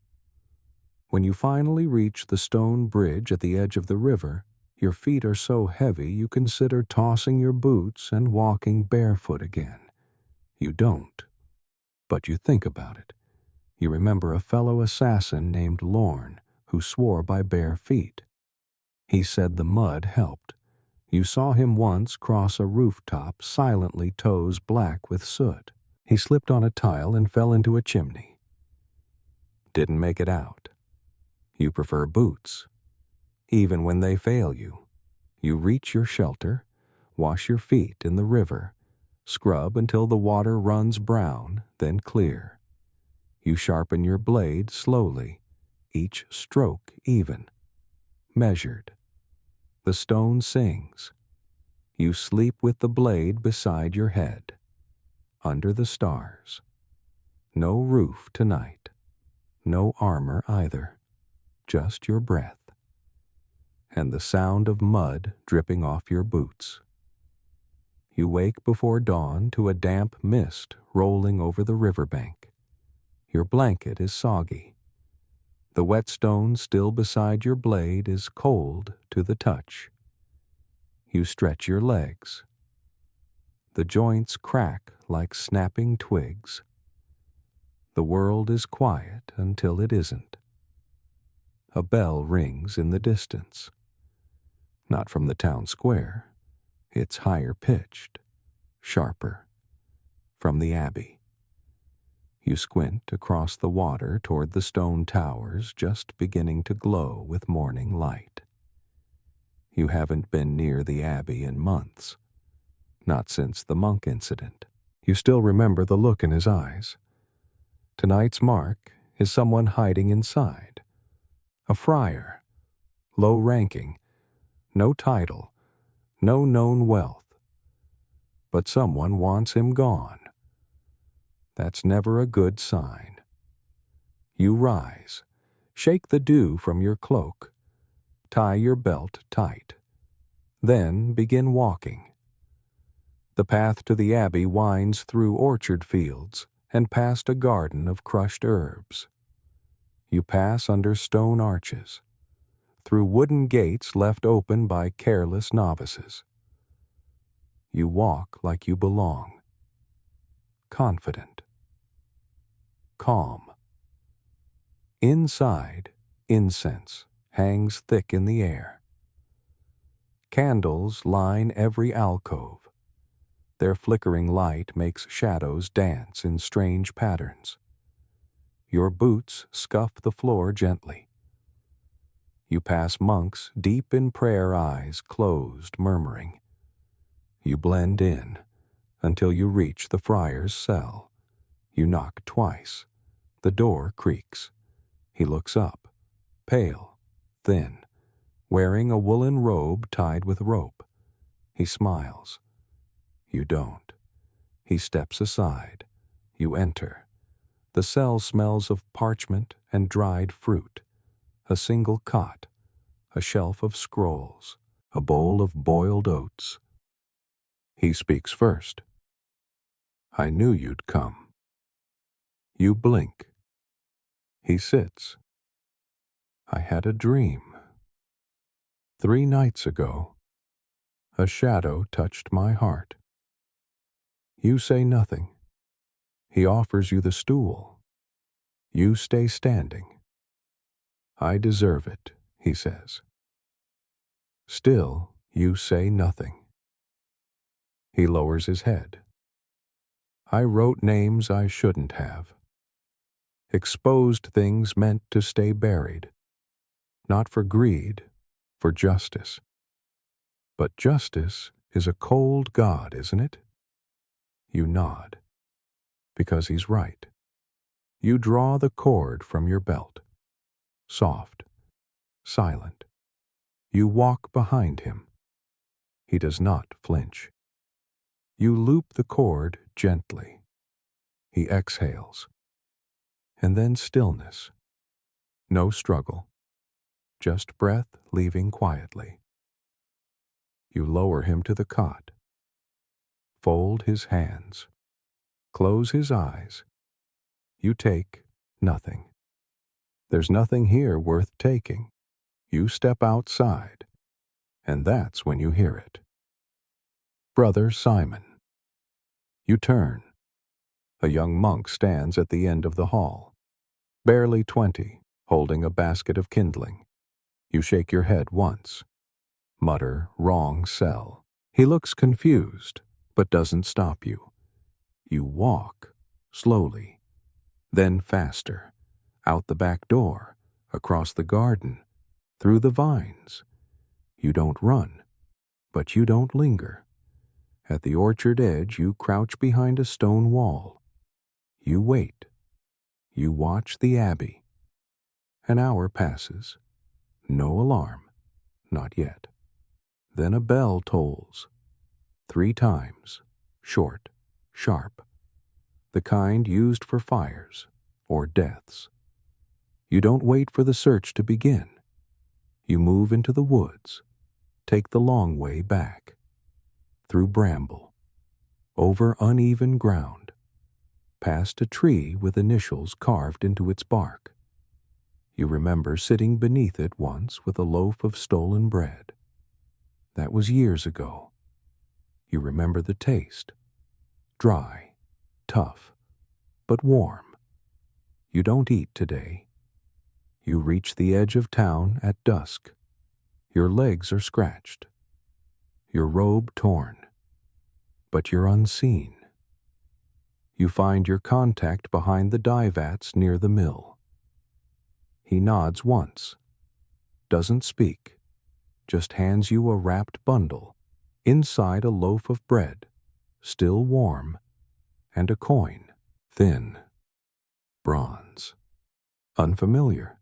When you finally reach the stone bridge at the edge of the river, your feet are so heavy you consider tossing your boots and walking barefoot again. You don't, but you think about it. You remember a fellow assassin named Lorne who swore by bare feet. He said the mud helped. You saw him once cross a rooftop, silently toes black with soot. He slipped on a tile and fell into a chimney. Didn't make it out. You prefer boots. Even when they fail you, you reach your shelter, wash your feet in the river, scrub until the water runs brown, then clear. You sharpen your blade slowly, each stroke even, measured. The stone sings. You sleep with the blade beside your head, under the stars. No roof tonight, no armor either, just your breath, and the sound of mud dripping off your boots. You wake before dawn to a damp mist rolling over the riverbank. Your blanket is soggy. The whetstone still beside your blade is cold to the touch. You stretch your legs. The joints crack like snapping twigs. The world is quiet until it isn't. A bell rings in the distance. Not from the town square. It's higher pitched, sharper. From the abbey. You squint across the water toward the stone towers just beginning to glow with morning light. You haven't been near the abbey in months. Not since the monk incident. You still remember the look in his eyes. Tonight's mark is someone hiding inside. A friar, low-ranking, no title, no known wealth. But someone wants him gone. That's never a good sign. You rise, shake the dew from your cloak, tie your belt tight, then begin walking. The path to the abbey winds through orchard fields and past a garden of crushed herbs. You pass under stone arches, through wooden gates left open by careless novices. You walk like you belong, confident, calm. Inside, incense hangs thick in the air. Candles line every alcove. Their flickering light makes shadows dance in strange patterns. Your boots scuff the floor gently. You pass monks deep in prayer, eyes closed, murmuring. You blend in until you reach the friar's cell. You knock twice. The door creaks. He looks up, pale, thin, wearing a woolen robe tied with rope. He smiles. You don't. He steps aside. You enter. The cell smells of parchment and dried fruit. A single cot, a shelf of scrolls, a bowl of boiled oats. He speaks first. I knew you'd come. You blink. He sits. I had a dream. 3 nights ago, a shadow touched my heart. You say nothing. He offers you the stool. You stay standing. I deserve it, he says. Still, you say nothing. He lowers his head. I wrote names I shouldn't have. Exposed things meant to stay buried. Not for greed, for justice. But justice is a cold God, isn't it? You nod, because he's right. You draw the cord from your belt. Soft, silent. You walk behind him. He does not flinch. You loop the cord gently. He exhales. And then stillness. No struggle. Just breath leaving quietly. You lower him to the cot. Fold his hands. Close his eyes. You take nothing. There's nothing here worth taking. You step outside, and that's when you hear it. Brother Simon. You turn. A young monk stands at the end of the hall. Barely 20, holding a basket of kindling. You shake your head once. Mutter, wrong cell. He looks confused, but doesn't stop you. You walk, slowly, then faster, out the back door, across the garden, through the vines. You don't run, but you don't linger. At the orchard edge, you crouch behind a stone wall. You wait. You watch the abbey. An hour passes. No alarm. Not yet. Then a bell tolls. 3 times. Short. Sharp. The kind used for fires or deaths. You don't wait for the search to begin. You move into the woods. Take the long way back. Through bramble. Over uneven ground. Past a tree with initials carved into its bark. You remember sitting beneath it once with a loaf of stolen bread. That was years ago. You remember the taste. Dry, tough, but warm. You don't eat today. You reach the edge of town at dusk. Your legs are scratched. Your robe torn. But you're unseen. You find your contact behind the dye vats near the mill. He nods once, doesn't speak, just hands you a wrapped bundle, inside a loaf of bread, still warm, and a coin, thin, bronze, unfamiliar.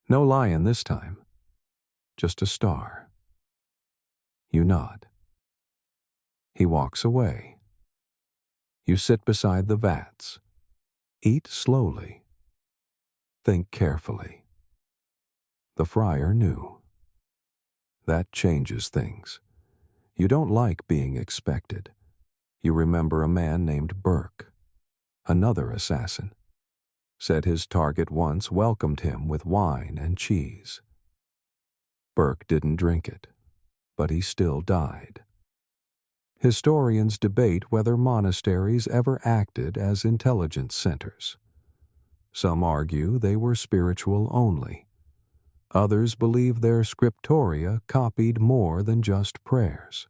No lion this time, just a star. You nod. He walks away. You sit beside the vats. Eat slowly. Think carefully. The friar knew. That changes things. You don't like being expected. You remember a man named Burke, another assassin. Said his target once welcomed him with wine and cheese. Burke didn't drink it, but he still died. Historians debate whether monasteries ever acted as intelligence centers. Some argue they were spiritual only. Others believe their scriptoria copied more than just prayers.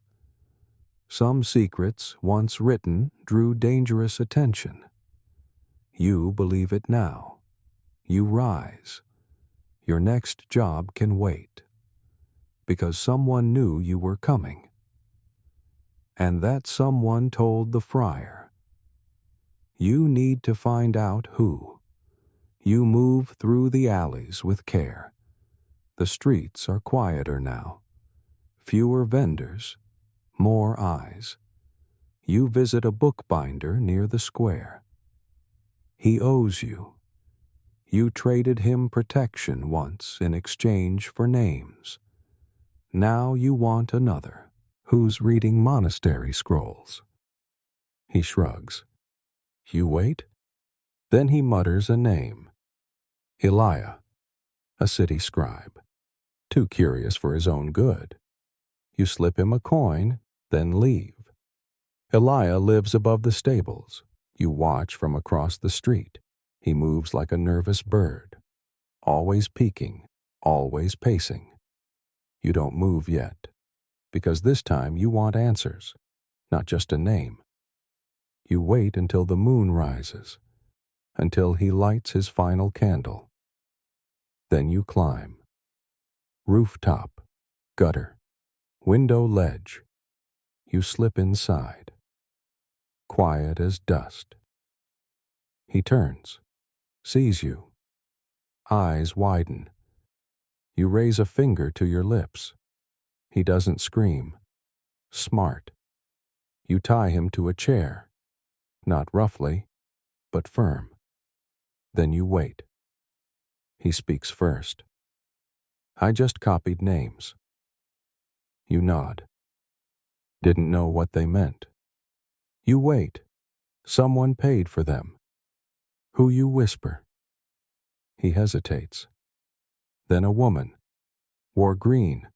Some secrets, once written, drew dangerous attention. You believe it now. You rise. Your next job can wait. Because someone knew you were coming. And that someone told the friar. You need to find out who. You move through the alleys with care. The streets are quieter now. Fewer vendors, more eyes. You visit a bookbinder near the square. He owes you. You traded him protection once in exchange for names. Now you want another. Who's reading monastery scrolls? He shrugs. You wait? Then he mutters a name. Eliah, a city scribe. Too curious for his own good. You slip him a coin, then leave. Eliah lives above the stables. You watch from across the street. He moves like a nervous bird. Always peeking, always pacing. You don't move yet. Because this time you want answers, not just a name. You wait until the moon rises, until he lights his final candle. Then you climb. Rooftop, gutter, window ledge. You slip inside. Quiet as dust. He turns, sees you. Eyes widen. You raise a finger to your lips. He doesn't scream. Smart. You tie him to a chair. Not roughly, but firm. Then you wait. He speaks first. I just copied names. You nod. Didn't know what they meant. You wait. Someone paid for them. Who you whisper. He hesitates. Then a woman. Wore green.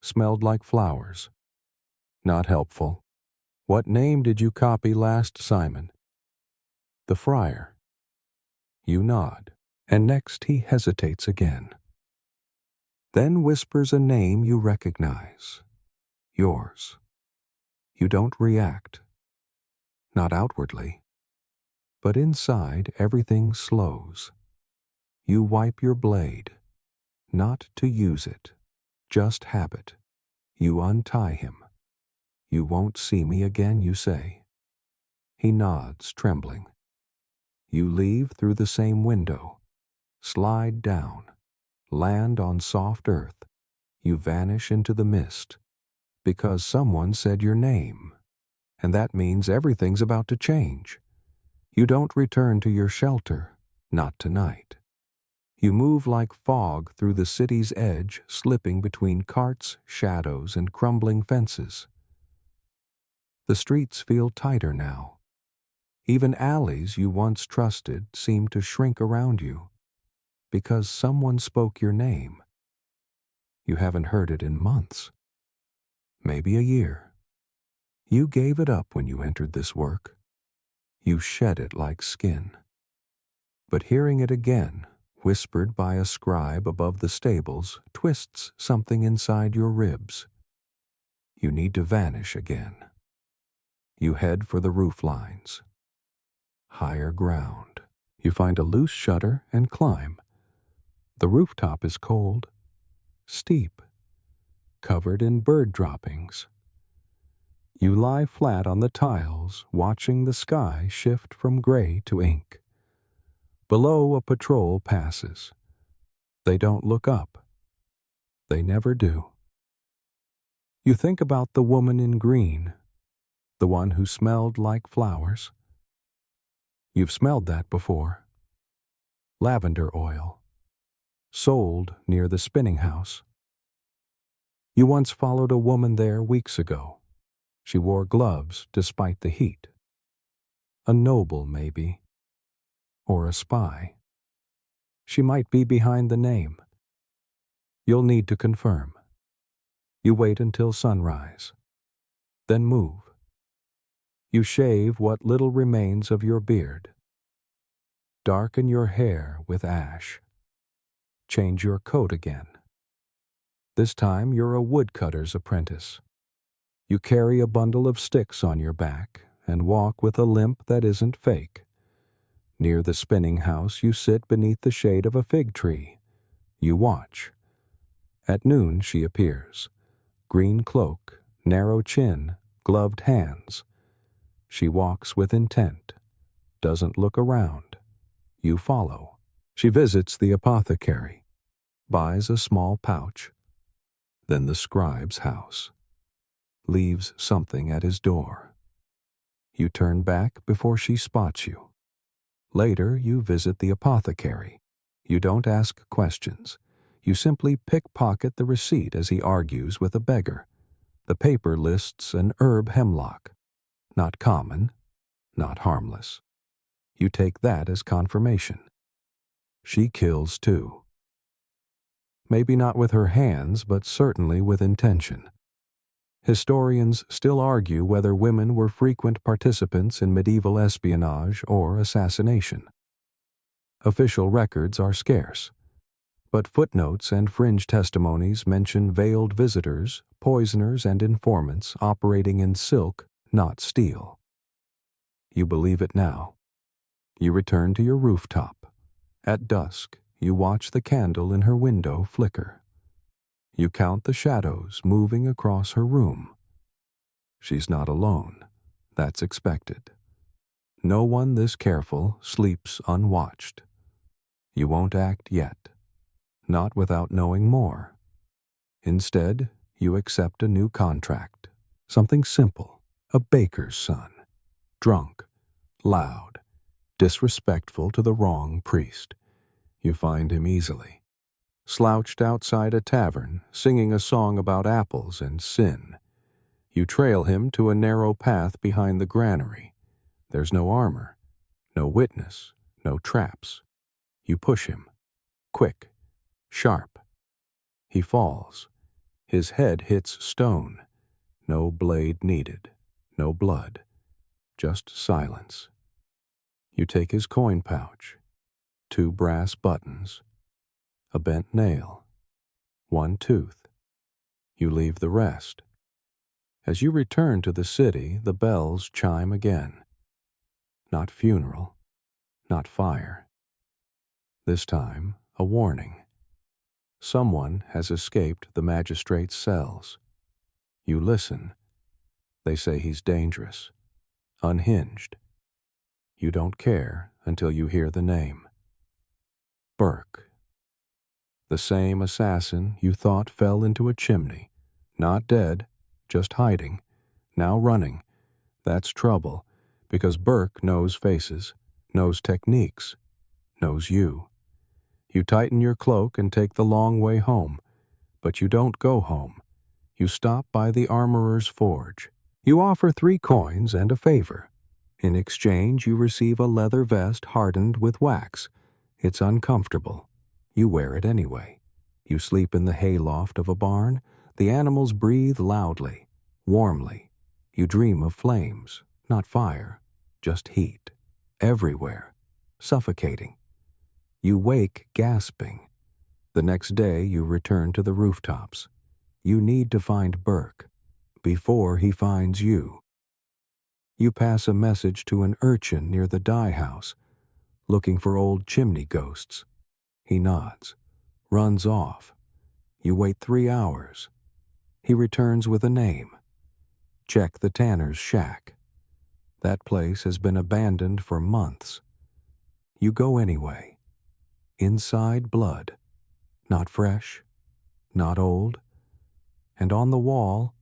Smelled like flowers. Not helpful. What name did you copy last, Simon? The friar. You nod, and next he hesitates again. Then whispers a name you recognize. Yours. You don't react. Not outwardly. But inside everything slows. You wipe your blade. Not to use it. Just habit. You untie him. You won't see me again, you say. He nods, trembling. You leave through the same window. Slide down. Land on soft earth. You vanish into the mist. Because someone said your name. And that means everything's about to change. You don't return to your shelter, not tonight. You move like fog through the city's edge, slipping between carts, shadows, and crumbling fences. The streets feel tighter now. Even alleys you once trusted seem to shrink around you, because someone spoke your name. You haven't heard it in months. Maybe a year. You gave it up when you entered this work. You shed it like skin. But hearing it again, whispered by a scribe above the stables, twists something inside your ribs. You need to vanish again. You head for the roof lines. Higher ground. You find a loose shutter and climb. The rooftop is cold, steep, covered in bird droppings. You lie flat on the tiles, watching the sky shift from gray to ink. Below, a patrol passes. They don't look up. They never do. You think about the woman in green, the one who smelled like flowers. You've smelled that before. Lavender oil. Sold near the spinning house. You once followed a woman there weeks ago. She wore gloves despite the heat. A noble, maybe. Or a spy. She might be behind the name. You'll need to confirm. You wait until sunrise. Then move. You shave what little remains of your beard. Darken your hair with ash. Change your coat again. This time you're a woodcutter's apprentice. You carry a bundle of sticks on your back and walk with a limp that isn't fake. Near the spinning house you sit beneath the shade of a fig tree. You watch. At noon she appears. Green cloak, narrow chin, gloved hands. She walks with intent. Doesn't look around. You follow. She visits the apothecary. Buys a small pouch. Then the scribe's house. Leaves something at his door. You turn back before she spots you. Later, you visit the apothecary. You don't ask questions. You simply pickpocket the receipt as he argues with a beggar. The paper lists an herb hemlock. Not common, not harmless. You take that as confirmation. She kills too. Maybe not with her hands, but certainly with intention. Historians still argue whether women were frequent participants in medieval espionage or assassination. Official records are scarce, but footnotes and fringe testimonies mention veiled visitors, poisoners, and informants operating in silk, not steel. You believe it now. You return to your rooftop. At dusk, you watch the candle in her window flicker. You count the shadows moving across her room. She's not alone. That's expected. No one this careful sleeps unwatched. You won't act yet, not without knowing more. Instead, you accept a new contract. Something simple, a baker's son. Drunk, loud, disrespectful to the wrong priest. You find him easily. Slouched outside a tavern, singing a song about apples and sin. You trail him to a narrow path behind the granary. There's no armor, no witness, no traps. You push him. Quick, sharp. He falls. His head hits stone. No blade needed, no blood, just silence. You take his coin pouch, 2 brass buttons, a bent nail, 1 tooth. You leave the rest. As you return to the city, the bells chime again. Not funeral, not fire. This time, a warning. Someone has escaped the magistrate's cells. You listen. They say he's dangerous, unhinged. You don't care until you hear the name. Burke. The same assassin you thought fell into a chimney. Not dead, just hiding. Now running. That's trouble, because Burke knows faces, knows techniques, knows you. You tighten your cloak and take the long way home. But you don't go home. You stop by the armorer's forge. You offer 3 coins and a favor. In exchange, you receive a leather vest hardened with wax. It's uncomfortable. You wear it anyway. You sleep in the hayloft of a barn. The animals breathe loudly, warmly. You dream of flames, not fire, just heat. Everywhere. Suffocating. You wake gasping. The next day, you return to the rooftops. You need to find Burke before he finds you. You pass a message to an urchin near the dye house, looking for old chimney ghosts. He nods, runs off. You wait 3 hours. He returns with a name. Check the tanner's shack. That place has been abandoned for months. You go anyway. Inside blood, not fresh, not old, and on the wall,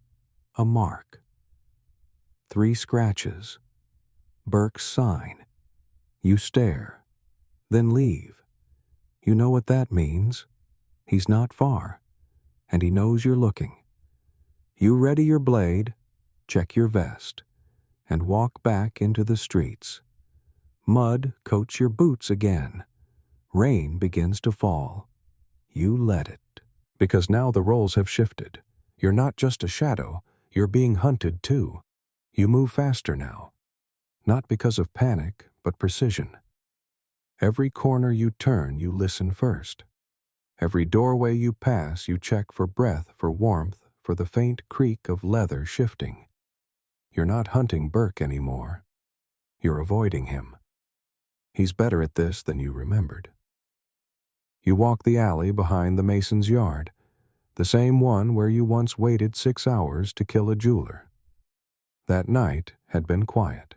a mark. 3 scratches. Burke's sign. You stare, then leave. You know what that means. He's not far, and he knows you're looking. You ready your blade, check your vest, and walk back into the streets. Mud coats your boots again. Rain begins to fall. You let it. Because now the roles have shifted. You're not just a shadow, you're being hunted too. You move faster now. Not because of panic, but precision. Every corner you turn, you listen first. Every doorway you pass, you check for breath, for warmth, for the faint creak of leather shifting. You're not hunting Burke anymore. You're avoiding him. He's better at this than you remembered. You walk the alley behind the mason's yard, the same one where you once waited 6 hours to kill a jeweler. That night had been quiet.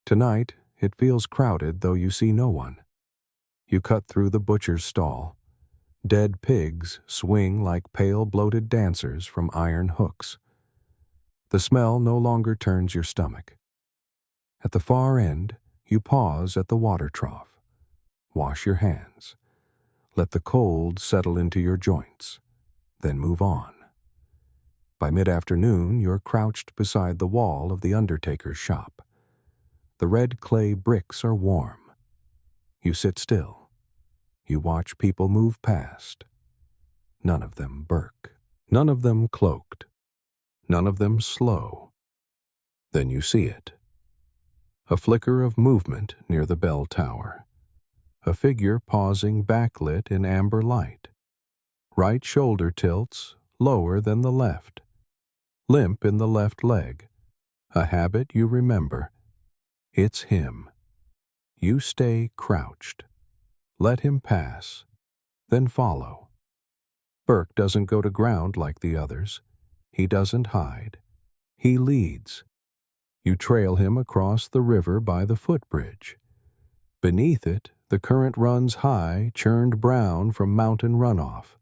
Tonight, it feels crowded, though you see no one. You cut through the butcher's stall. Dead pigs swing like pale bloated dancers from iron hooks. The smell no longer turns your stomach. At the far end, you pause at the water trough. Wash your hands. Let the cold settle into your joints. Then move on. By mid-afternoon, you're crouched beside the wall of the undertaker's shop. The red clay bricks are warm. You sit still. You watch people move past. None of them Burke. None of them cloaked. None of them slow. Then you see it. A flicker of movement near the bell tower. A figure pausing backlit in amber light. Right shoulder tilts lower than the left. Limp in the left leg. A habit you remember. It's him. You stay crouched. Let him pass, then follow. Burke doesn't go to ground like the others. He doesn't hide. He leads. You trail him across the river by the footbridge. Beneath it, the current runs high, churned brown from mountain runoff.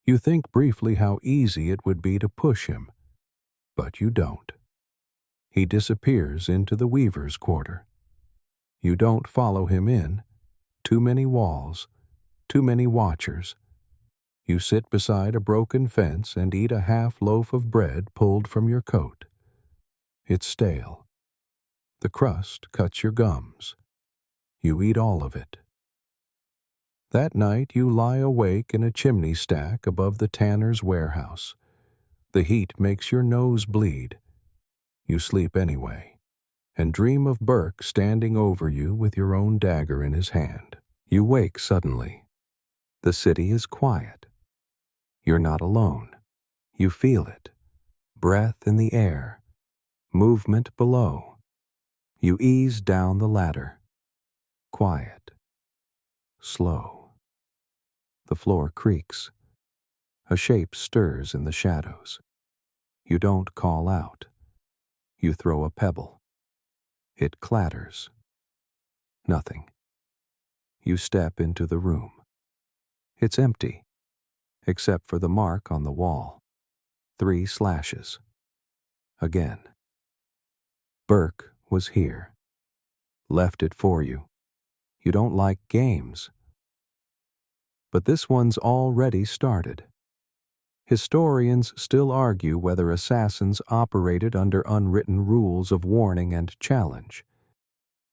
You think briefly how easy it would be to push him, but you don't. He disappears into the weaver's quarter. You don't follow him in. Too many walls, too many watchers. You sit beside a broken fence and eat a half loaf of bread pulled from your coat. It's stale. The crust cuts your gums. You eat all of it. That night you lie awake in a chimney stack above the tanner's warehouse. The heat makes your nose bleed. You sleep anyway, and dream of Burke standing over you with your own dagger in his hand. You wake suddenly. The city is quiet. You're not alone. You feel it. Breath in the air. Movement below. You ease down the ladder. Quiet. Slow. The floor creaks. A shape stirs in the shadows. You don't call out. You throw a pebble. It clatters. Nothing. You step into the room. It's empty, except for the mark on the wall. 3 slashes. Again. Burke was here. Left it for you. You don't like games. But this one's already started. Historians still argue whether assassins operated under unwritten rules of warning and challenge.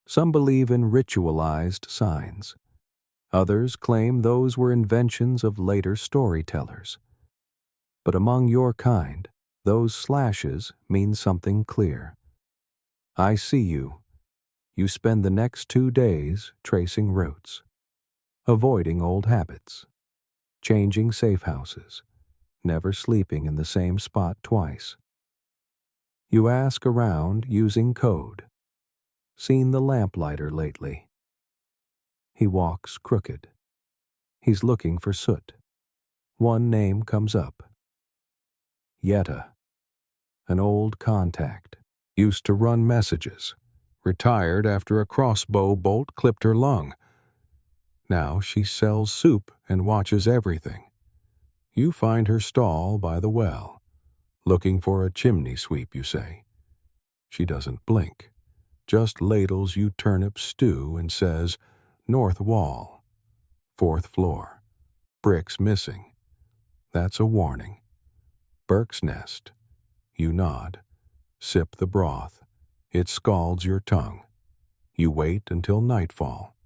Some believe in ritualized signs. Others claim those were inventions of later storytellers. But among your kind, those slashes mean something clear. I see you. You spend the next 2 days tracing routes, avoiding old habits, changing safe houses, never sleeping in the same spot twice. You ask around using code. Seen the lamplighter lately? He walks crooked. He's looking for soot. One name comes up. Yetta, an old contact, used to run messages, retired after a crossbow bolt clipped her lung. Now she sells soup and watches everything. You find her stall by the well, looking for a chimney sweep, you say. She doesn't blink, just ladles you turnip stew and says, "North wall, 4th floor, bricks missing." That's a warning. Burke's nest. You nod, sip the broth. It scalds your tongue. You wait until nightfall,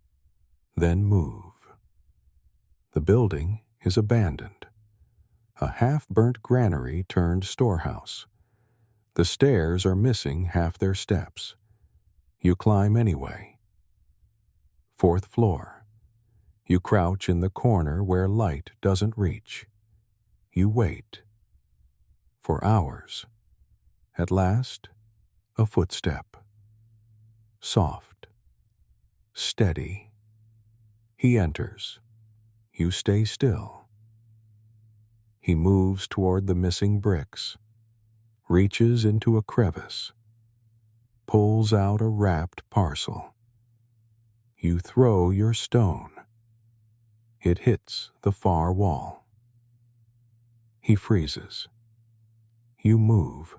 then move. The building is abandoned. A half-burnt granary turned storehouse. The stairs are missing half their steps. You climb anyway. 4th floor. You crouch in the corner where light doesn't reach. You wait. For hours. At last, a footstep. Soft. Steady. He enters. You stay still. He moves toward the missing bricks, reaches into a crevice, pulls out a wrapped parcel. You throw your stone. It hits the far wall. He freezes. You move.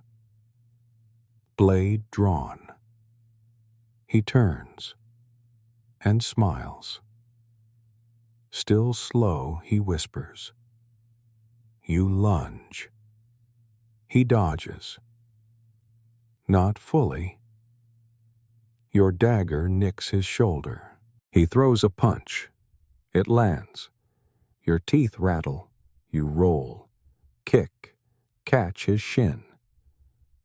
Blade drawn. He turns and smiles. Still slow, he whispers. You lunge. He dodges. Not fully. Your dagger nicks his shoulder. He throws a punch. It lands. Your teeth rattle. You roll. Kick. Catch his shin.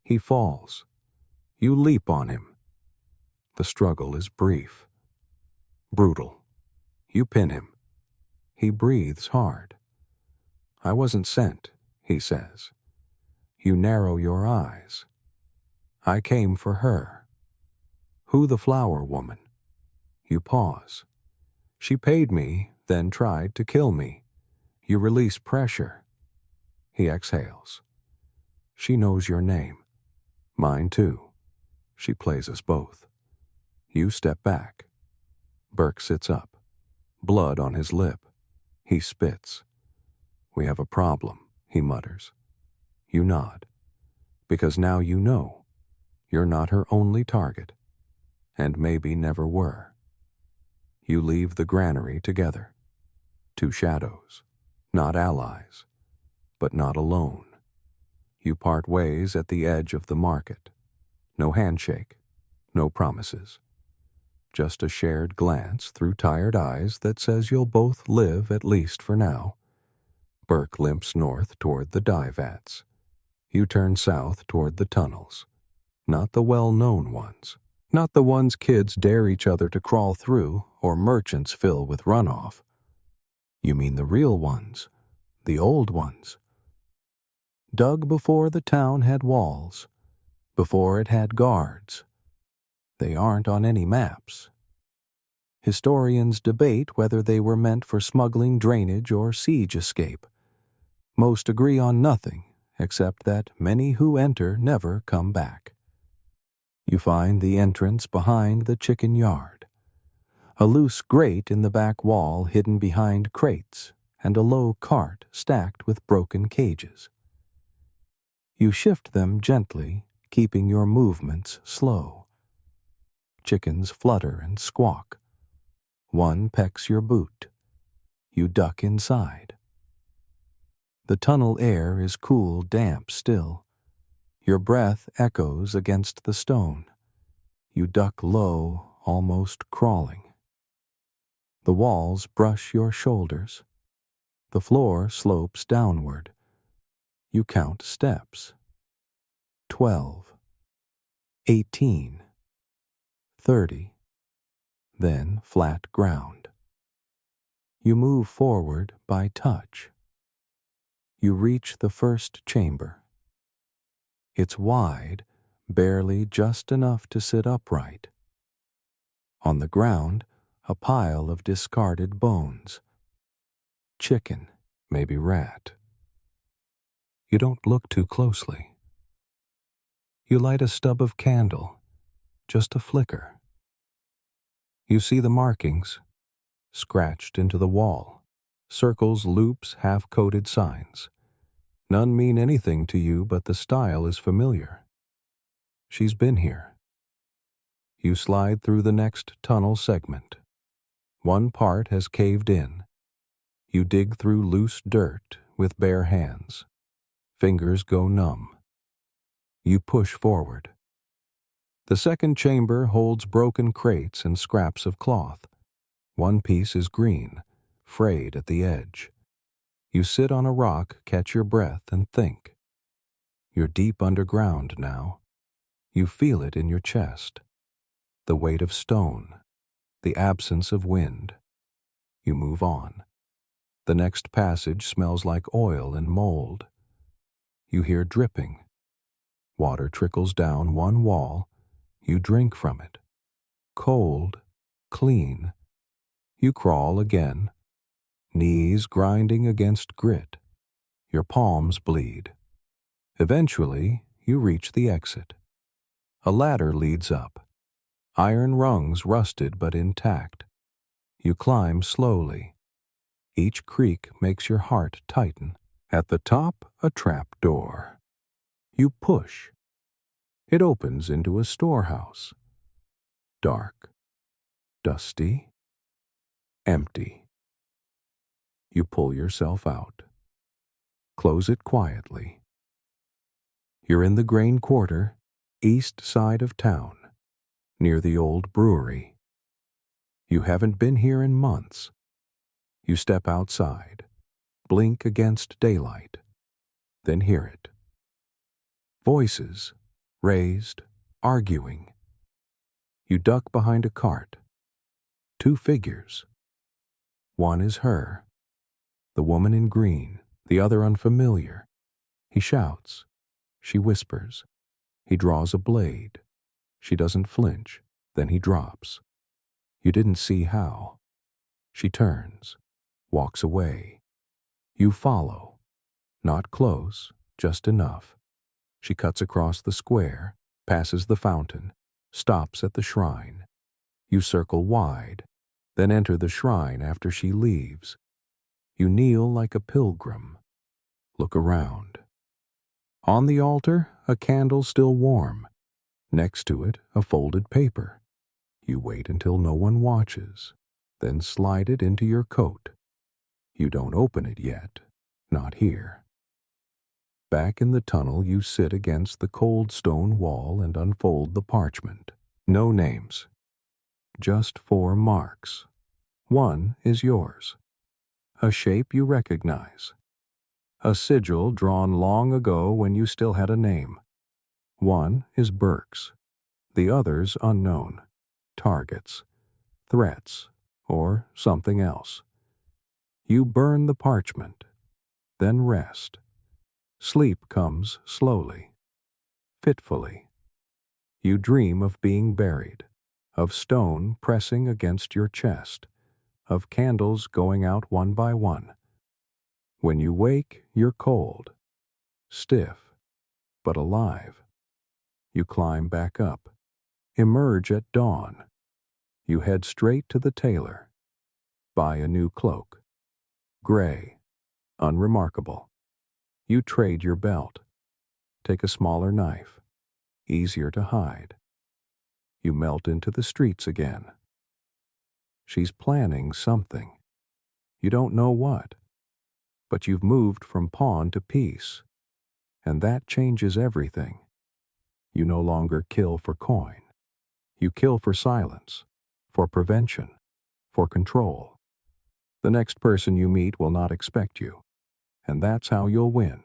He falls. You leap on him. The struggle is brief. Brutal. You pin him. He breathes hard. I wasn't sent, he says. You narrow your eyes. I came for her. Who the flower woman? You pause. She paid me, then tried to kill me. You release pressure. He exhales. She knows your name. Mine too. She plays us both. You step back. Burke sits up. Blood on his lip. He spits. We have a problem, he mutters. You nod. Because now you know. You're not her only target. And maybe never were. You leave the granary together. Two shadows. Not allies. But not alone. You part ways at the edge of the market. No handshake. No promises. Just a shared glance through tired eyes that says you'll both live at least for now. Burke limps north toward the dye vats. You turn south toward the tunnels. Not the well-known ones. Not the ones kids dare each other to crawl through or merchants fill with runoff. You mean the real ones. The old ones. Dug before the town had walls. Before it had guards. They aren't on any maps. Historians debate whether they were meant for smuggling, drainage, or siege escape. Most agree on nothing, except that many who enter never come back. You find the entrance behind the chicken yard. A loose grate in the back wall hidden behind crates, and a low cart stacked with broken cages. You shift them gently, keeping your movements slow. Chickens flutter and squawk. One pecks your boot. You duck inside. The tunnel air is cool, damp still. Your breath echoes against the stone. You duck low, almost crawling. The walls brush your shoulders. The floor slopes downward. You count steps. 12. 18. 30. Then flat ground. You move forward by touch. You reach the first chamber. It's wide, barely just enough to sit upright. On the ground, a pile of discarded bones. Chicken, maybe rat. You don't look too closely. You light a stub of candle, just a flicker. You see the markings, scratched into the wall, circles, loops, half-coated signs. None mean anything to you, but the style is familiar. She's been here. You slide through the next tunnel segment. One part has caved in. You dig through loose dirt with bare hands. Fingers go numb. You push forward. The second chamber holds broken crates and scraps of cloth. One piece is green, frayed at the edge. You sit on a rock, catch your breath, and think. You're deep underground now. You feel it in your chest. The weight of stone. The absence of wind. You move on. The next passage smells like oil and mold. You hear dripping. Water trickles down one wall. You drink from it. Cold, clean. You crawl again. Knees grinding against grit. Your palms bleed. Eventually, you reach the exit. A ladder leads up. Iron rungs rusted but intact. You climb slowly. Each creak makes your heart tighten. At the top, a trap door. You push. It opens into a storehouse. Dark. Dusty. Empty. You pull yourself out. Close it quietly. You're in the grain quarter, east side of town, near the old brewery. You haven't been here in months. You step outside, blink against daylight, then hear it. Voices, raised, arguing. You duck behind a cart. Two figures. One is her, the woman in green, the other unfamiliar. He shouts. She whispers. He draws a blade. She doesn't flinch. Then he drops. You didn't see how. She turns, walks away. You follow. Not close, just enough. She cuts across the square, passes the fountain, stops at the shrine. You circle wide, then enter the shrine after she leaves. You kneel like a pilgrim. Look around. On the altar, a candle still warm. Next to it, a folded paper. You wait until no one watches, then slide it into your coat. You don't open it yet, not here. Back in the tunnel, you sit against the cold stone wall and unfold the parchment. No names, just 4 marks. One is yours. A shape you recognize. A sigil drawn long ago when you still had a name. One is Burke's. The others unknown. Targets, threats, or something else. You burn the parchment, then rest. Sleep comes slowly, fitfully. You dream of being buried, of stone pressing against your chest, of candles going out one by one. When you wake, you're cold, stiff, but alive. You climb back up, emerge at dawn. You head straight to the tailor. Buy a new cloak. Gray, unremarkable. You trade your belt. Take a smaller knife, easier to hide. You melt into the streets again. She's planning something. You don't know what, but you've moved from pawn to piece, and that changes everything. You no longer kill for coin. You kill for silence, for prevention, for control. The next person you meet will not expect you, and that's how you'll win.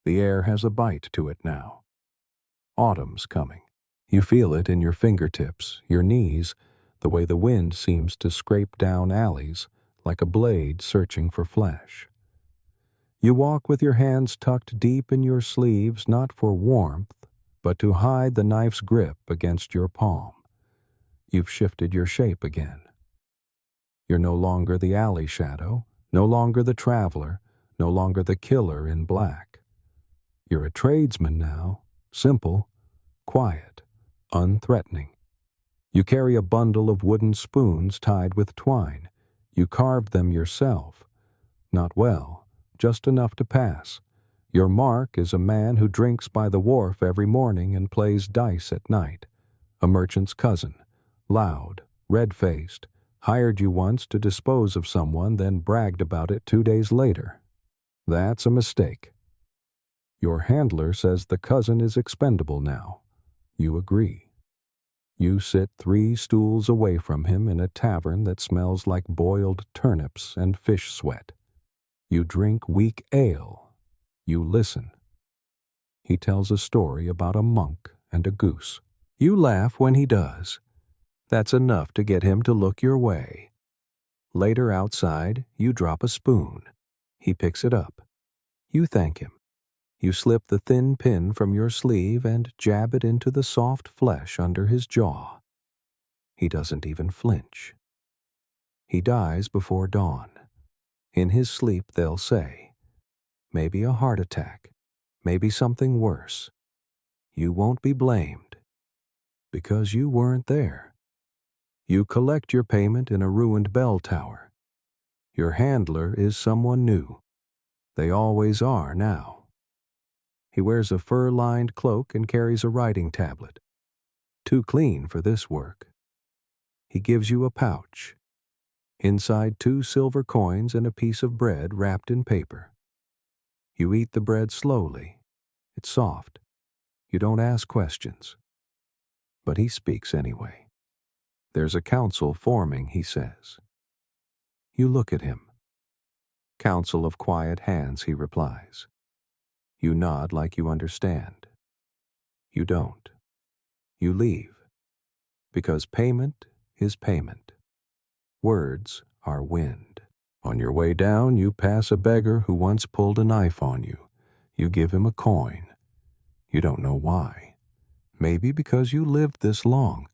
The air has a bite to it now. Autumn's coming. You feel it in your fingertips, your knees, the way the wind seems to scrape down alleys like a blade searching for flesh. You walk with your hands tucked deep in your sleeves, not for warmth, but to hide the knife's grip against your palm. You've shifted your shape again. You're no longer the alley shadow, no longer the traveler, no longer the killer in black. You're a tradesman now, simple, quiet, unthreatening. You carry a bundle of wooden spoons tied with twine. You carved them yourself. Not well, just enough to pass. Your mark is a man who drinks by the wharf every morning and plays dice at night. A merchant's cousin, loud, red-faced, hired you once to dispose of someone, then bragged about it 2 days later. That's a mistake. Your handler says the cousin is expendable now. You agree. You sit 3 stools away from him in a tavern that smells like boiled turnips and fish sweat. You drink weak ale. You listen. He tells a story about a monk and a goose. You laugh when he does. That's enough to get him to look your way. Later outside, you drop a spoon. He picks it up. You thank him. You slip the thin pin from your sleeve and jab it into the soft flesh under his jaw. He doesn't even flinch. He dies before dawn. In his sleep, they'll say, maybe a heart attack, maybe something worse. You won't be blamed, because you weren't there. You collect your payment in a ruined bell tower. Your handler is someone new. They always are now. He wears a fur-lined cloak and carries a writing tablet. Too clean for this work. He gives you a pouch. Inside 2 silver coins and a piece of bread wrapped in paper. You eat the bread slowly. It's soft. You don't ask questions. But he speaks anyway. There's a council forming, he says. You look at him. Council of quiet hands, he replies. You nod like you understand. You don't. You leave. Because payment is payment. Words are wind. On your way down, you pass a beggar who once pulled a knife on you. You give him a coin. You don't know why. Maybe because you lived this long.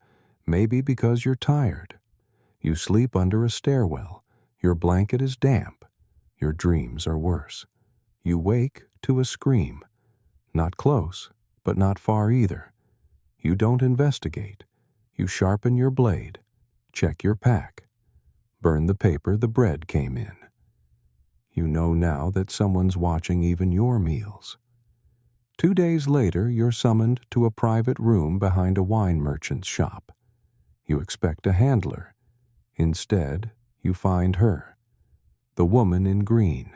Maybe because you're tired. You sleep under a stairwell. Your blanket is damp. Your dreams are worse. You wake to a scream. Not close, but not far either. You don't investigate. You sharpen your blade. Check your pack. Burn the paper the bread came in. You know now that someone's watching even your meals. 2 days later, you're summoned to a private room behind a wine merchant's shop. You expect a handler. Instead, you find her. The woman in green.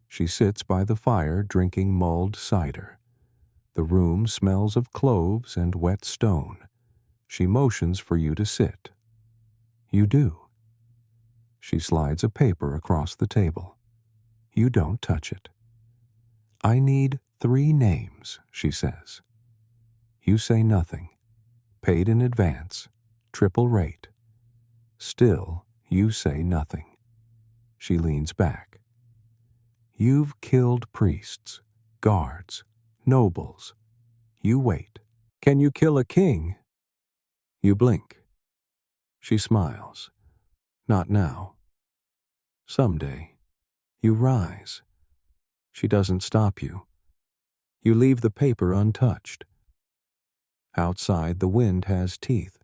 She sits by the fire drinking mulled cider. The room smells of cloves and wet stone. She motions for you to sit. You do. She slides a paper across the table. You don't touch it. I need 3 names, she says. You say nothing. Paid in advance. Triple rate. Still, you say nothing. She leans back. You've killed priests, guards, nobles. You wait. Can you kill a king? You blink. She smiles. Not now. Someday. You rise. She doesn't stop you. You leave the paper untouched. Outside, the wind has teeth.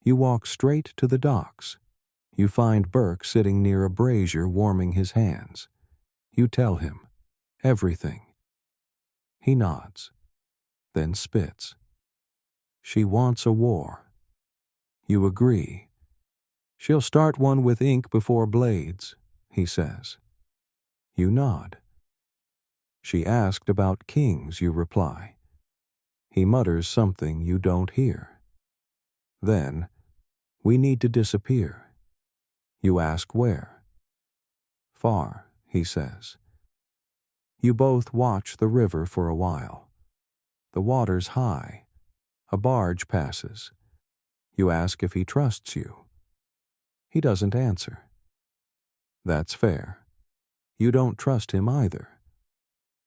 You walk straight to the docks. You find Burke sitting near a brazier warming his hands. You tell him everything. He nods, then spits. She wants a war. You agree. She'll start one with ink before blades, he says. You nod. She asked about kings, you reply. He mutters something you don't hear. Then, we need to disappear. You ask where. Far, he says. You both watch the river for a while. The water's high. A barge passes. You ask if he trusts you. He doesn't answer. That's fair. You don't trust him either.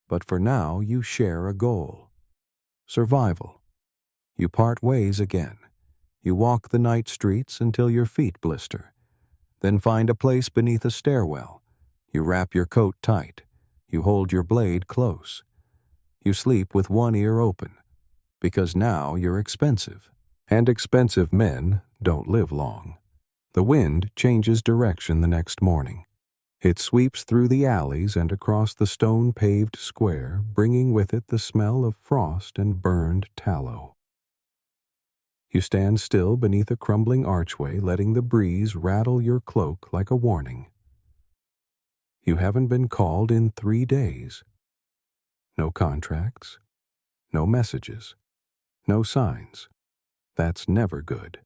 But for now, you share a goal. Survival. You part ways again. You walk the night streets until your feet blister. Then find a place beneath a stairwell. You wrap your coat tight. You hold your blade close. You sleep with one ear open, because now you're expensive. And expensive men don't live long. The wind changes direction the next morning. It sweeps through the alleys and across the stone-paved square, bringing with it the smell of frost and burned tallow. You stand still beneath a crumbling archway, letting the breeze rattle your cloak like a warning. You haven't been called in 3 days. No contracts, no messages, no signs. That's never good.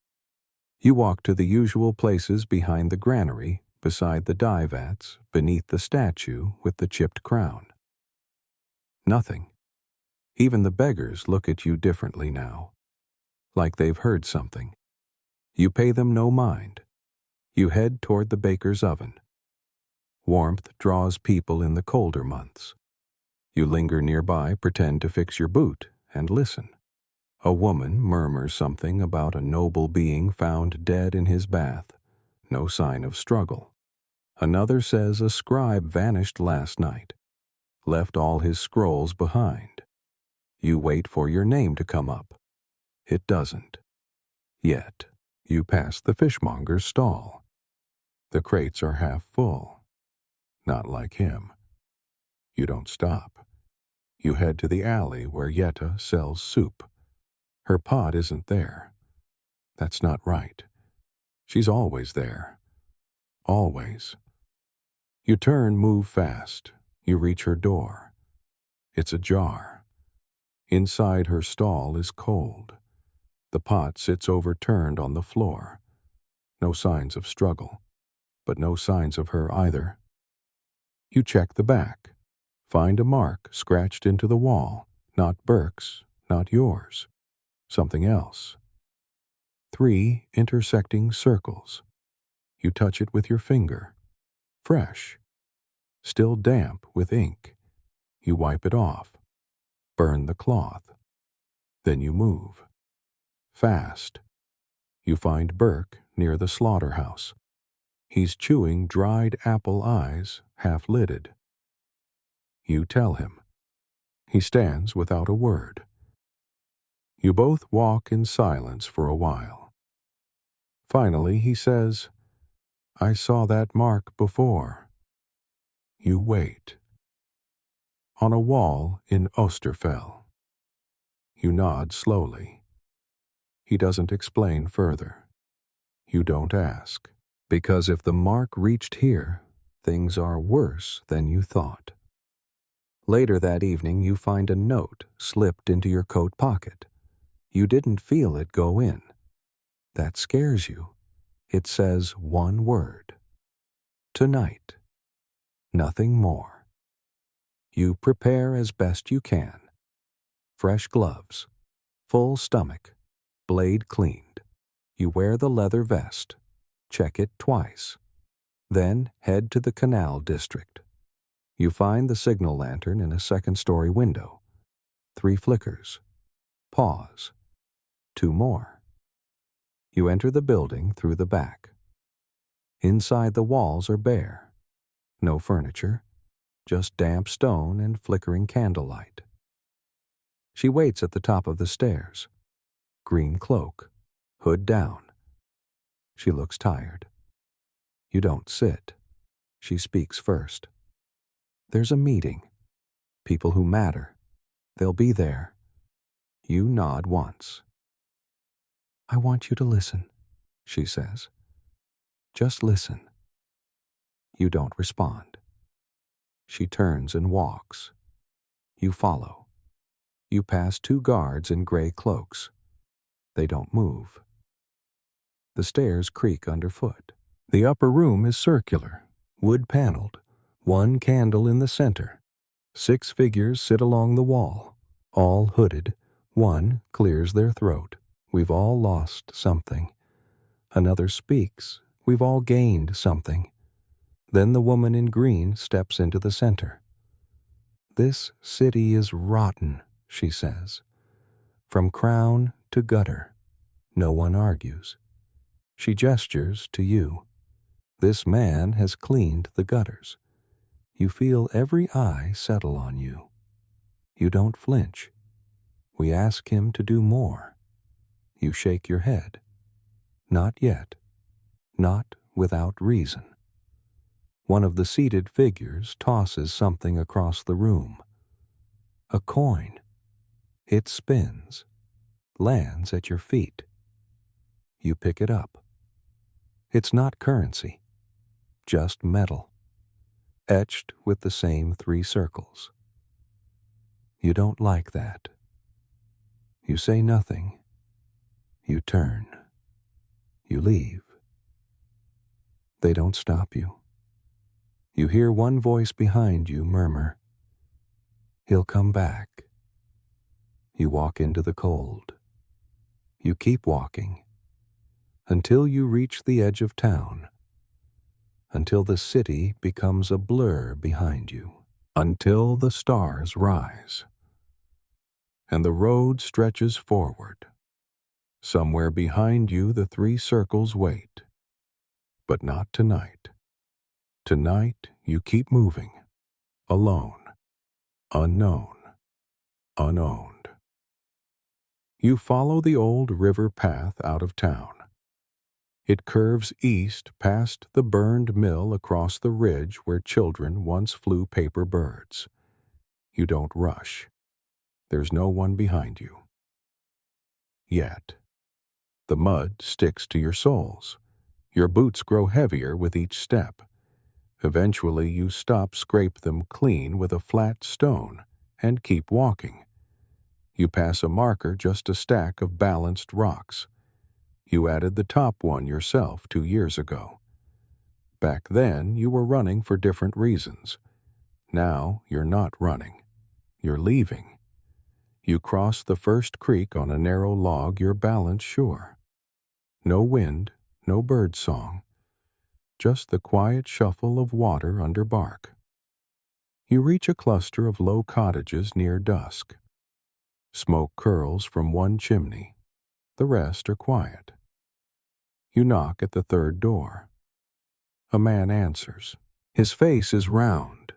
You walk to the usual places behind the granary, beside the dye vats, beneath the statue with the chipped crown. Nothing. Even the beggars look at you differently now, like they've heard something. You pay them no mind. You head toward the baker's oven. Warmth draws people in the colder months. You linger nearby, pretend to fix your boot, and listen. A woman murmurs something about a noble being found dead in his bath. No sign of struggle. Another says a scribe vanished last night, left all his scrolls behind. You wait for your name to come up. It doesn't. Yet, you pass the fishmonger's stall. The crates are half full. Not like him. You don't stop. You head to the alley where Yetta sells soup. Her pot isn't there. That's not right. She's always there. Always. You turn, move fast. You reach her door. It's ajar. Inside her stall is cold. The pot sits overturned on the floor. No signs of struggle, but no signs of her either. You check the back. Find a mark scratched into the wall. Not Burke's, not yours. Something else. 3 intersecting circles. You touch it with your finger. Fresh. Still damp with ink. You wipe it off. Burn the cloth. Then you move. Fast. You find Burke near the slaughterhouse. He's chewing dried apple eyes, half-lidded. You tell him. He stands without a word. You both walk in silence for a while. Finally, he says, "I saw that mark before." You wait. On a wall in Osterfell. You nod slowly. He doesn't explain further. You don't ask, because if the mark reached here, things are worse than you thought. Later that evening, you find a note slipped into your coat pocket. You didn't feel it go in. That scares you. It says one word. Tonight. Nothing more. You prepare as best you can. Fresh gloves. Full stomach. Blade cleaned. You wear the leather vest. Check it twice. Then head to the canal district. You find the signal lantern in a second-story window. 3 flickers. Pause. 2 more. You enter the building through the back. Inside, the walls are bare. No furniture, just damp stone and flickering candlelight. She waits at the top of the stairs. Green cloak, hood down. She looks tired. You don't sit. She speaks first. There's a meeting. People who matter. They'll be there. You nod once. "I want you to listen," she says. "Just listen." You don't respond. She turns and walks. You follow. You pass 2 guards in gray cloaks. They don't move. The stairs creak underfoot. The upper room is circular, wood-paneled, 1 candle in the center. 6 figures sit along the wall, all hooded. One clears their throat. "We've all lost something." Another speaks. "We've all gained something." Then the woman in green steps into the center. "This city is rotten," she says. "From crown to gutter." No one argues. She gestures to you. This man has cleaned the gutters. You feel every eye settle on you. You don't flinch. We ask him to do more. You shake your head. Not yet. Not without reason. One of the seated figures tosses something across the room. A coin. It spins, lands at your feet. You pick it up. It's not currency, just metal, etched with the same 3 circles. You don't like that. You say nothing. You turn. You leave. They don't stop you. You hear one voice behind you murmur, "He'll come back." You walk into the cold. You keep walking until you reach the edge of town, until the city becomes a blur behind you, until the stars rise, and the road stretches forward. Somewhere behind you the 3 circles wait, but not tonight. Tonight you keep moving, alone, unknown, unowned. You follow the old river path out of town. It curves east past the burned mill across the ridge where children once flew paper birds. You don't rush. There's no one behind you. Yet. The mud sticks to your soles. Your boots grow heavier with each step. Eventually you scrape them clean with a flat stone, and keep walking. You pass a marker just a stack of balanced rocks. You added the top one yourself 2 years ago. Back then you were running for different reasons. Now you're not running. You're leaving. You cross the first creek on a narrow log, your balance sure. No wind, no bird song. Just the quiet shuffle of water under bark. You reach a cluster of low cottages near dusk. Smoke curls from one chimney. The rest are quiet. You knock at the third door. A man answers. His face is round,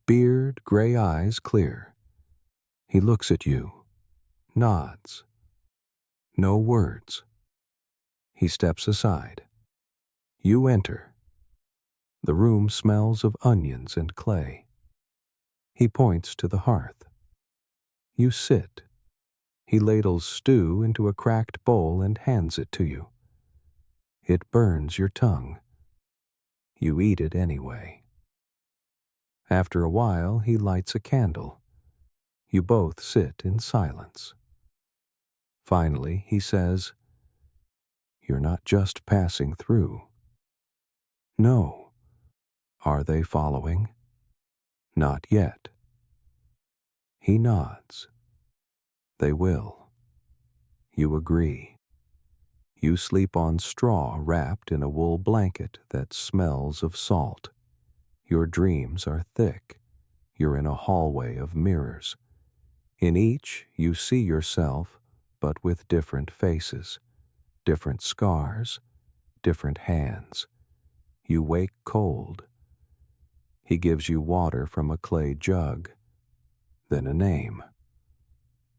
beard, gray eyes clear. He looks at you, nods. No words. He steps aside. You enter. The room smells of onions and clay. He points to the hearth. You sit. He ladles stew into a cracked bowl and hands it to you. It burns your tongue. You eat it anyway. After a while, he lights a candle. You both sit in silence. Finally, he says, "You're not just passing through." No. Are they following? Not yet. He nods. They will. You agree. You sleep on straw wrapped in a wool blanket that smells of salt. Your dreams are thick. You're in a hallway of mirrors. In each, you see yourself, but with different faces, different scars, different hands. You wake cold. He gives you water from a clay jug, then a name.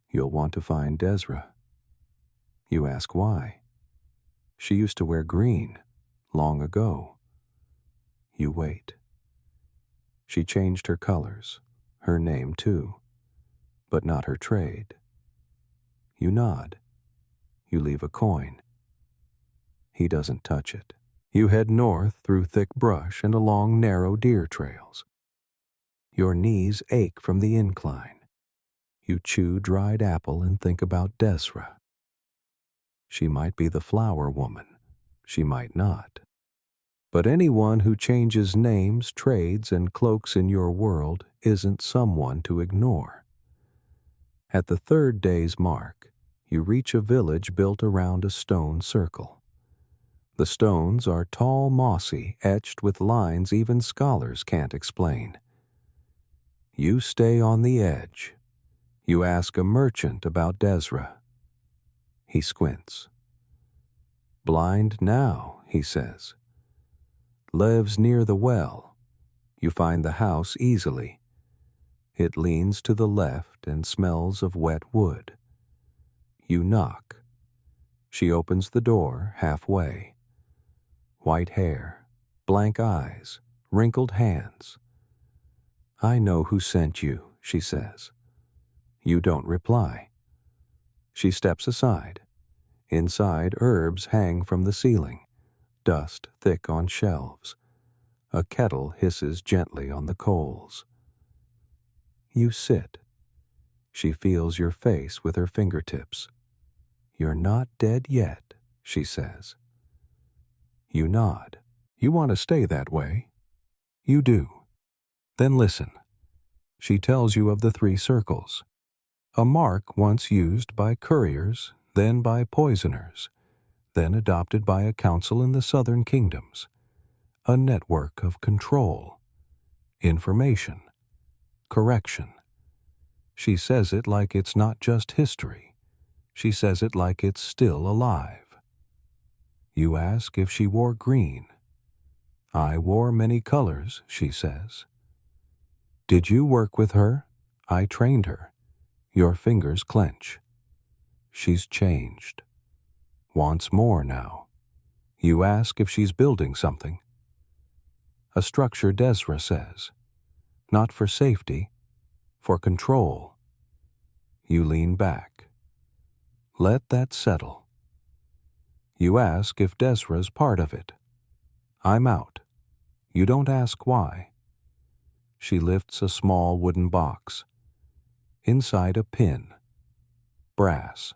You'll want to find Desra. You ask why. She used to wear green, long ago. You wait. She changed her colors, her name too, but not her trade. You nod. You leave a coin. He doesn't touch it. You head north through thick brush and along narrow deer trails. Your knees ache from the incline. You chew dried apple and think about Desra. She might be the flower woman. She might not. But anyone who changes names, trades, and cloaks in your world isn't someone to ignore. At the third day's mark, you reach a village built around a stone circle. The stones are tall, mossy, etched with lines even scholars can't explain. You stay on the edge. You ask a merchant about Desra. He squints. Blind now, he says. Lives near the well. You find the house easily. It leans to the left and smells of wet wood. You knock. She opens the door halfway. White hair, blank eyes, wrinkled hands. I know who sent you, she says. You don't reply. She steps aside. Inside, herbs hang from the ceiling, dust thick on shelves. A kettle hisses gently on the coals. You sit. She feels your face with her fingertips. You're not dead yet, she says. You nod. You want to stay that way? You do. Then listen. She tells you of the 3 circles. A mark once used by couriers, then by poisoners, then adopted by a council in the southern kingdoms. A network of control, information, correction. She says it like it's not just history. She says it like it's still alive. You ask if she wore green. I wore many colors, she says. Did you work with her? I trained her. Your fingers clench. She's changed. Wants more now. You ask if she's building something. A structure, Desra says. Not for safety, for control. You lean back. Let that settle. You ask if Desra's part of it. I'm out. You don't ask why. She lifts a small wooden box. Inside a pin. Brass.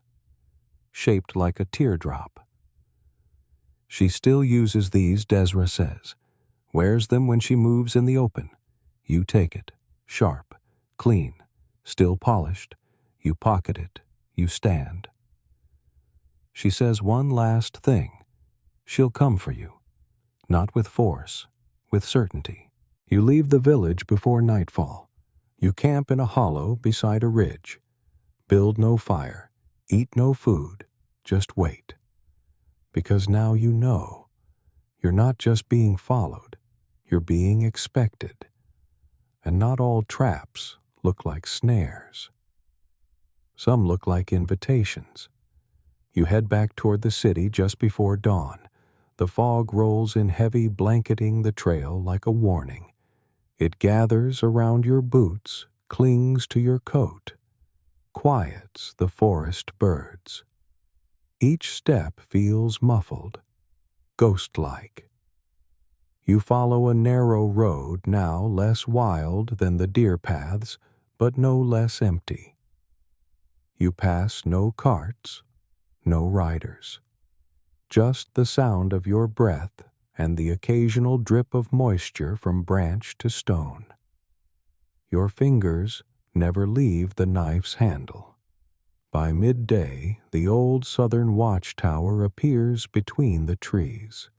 Shaped like a teardrop. She still uses these, Desra says. Wears them when she moves in the open. You take it. Sharp. Clean. Still polished. You pocket it. You stand. She says one last thing. She'll come for you. Not with force, with certainty. You leave the village before nightfall. You camp in a hollow beside a ridge. Build no fire. Eat no food. Just wait. because now you know you're not just being followed, you're being expected. And not all traps look like snares. Some look like invitations. You head back toward the city just before dawn. The fog rolls in heavy, blanketing the trail like a warning. It gathers around your boots, clings to your coat, quiets the forest birds. Each step feels muffled, ghost-like. You follow a narrow road now less wild than the deer paths, but no less empty. You pass no carts, no riders. Just the sound of your breath and the occasional drip of moisture from branch to stone. Your fingers never leave the knife's handle. By midday, the old southern watchtower appears between the trees.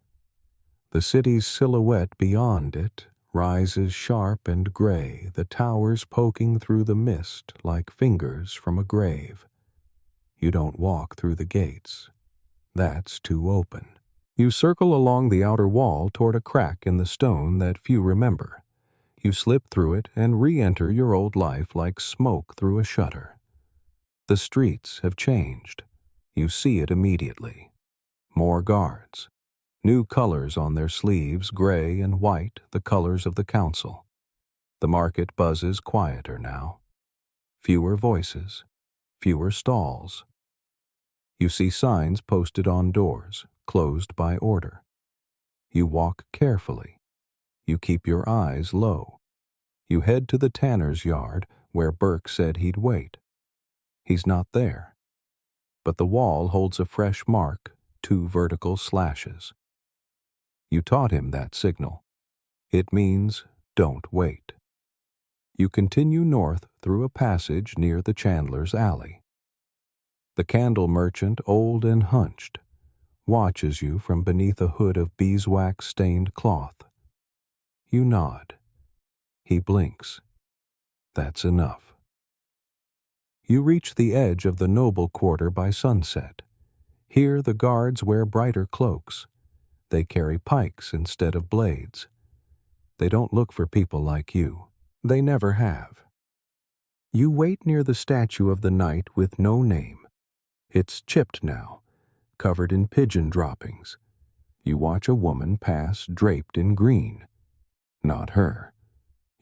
The city's silhouette beyond it rises sharp and gray, the towers poking through the mist like fingers from a grave. You don't walk through the gates. That's too open. You circle along the outer wall toward a crack in the stone that few remember. You slip through it and re-enter your old life like smoke through a shutter. The streets have changed. You see it immediately. More guards. New colors on their sleeves, gray and white, the colors of the council. The market buzzes quieter now. Fewer voices. Fewer stalls. You see signs posted on doors, closed by order. You walk carefully. You keep your eyes low. You head to the tanner's yard where Burke said he'd wait. He's not there. But the wall holds a fresh mark, 2 vertical slashes. You taught him that signal. It means don't wait. You continue north through a passage near the chandler's alley. The candle merchant, old and hunched, watches you from beneath a hood of beeswax-stained cloth. You nod. He blinks. That's enough. You reach the edge of the noble quarter by sunset. Here the guards wear brighter cloaks. They carry pikes instead of blades. They don't look for people like you. They never have. You wait near the statue of the knight with no name. It's chipped now, covered in pigeon droppings. You watch a woman pass draped in green. Not her.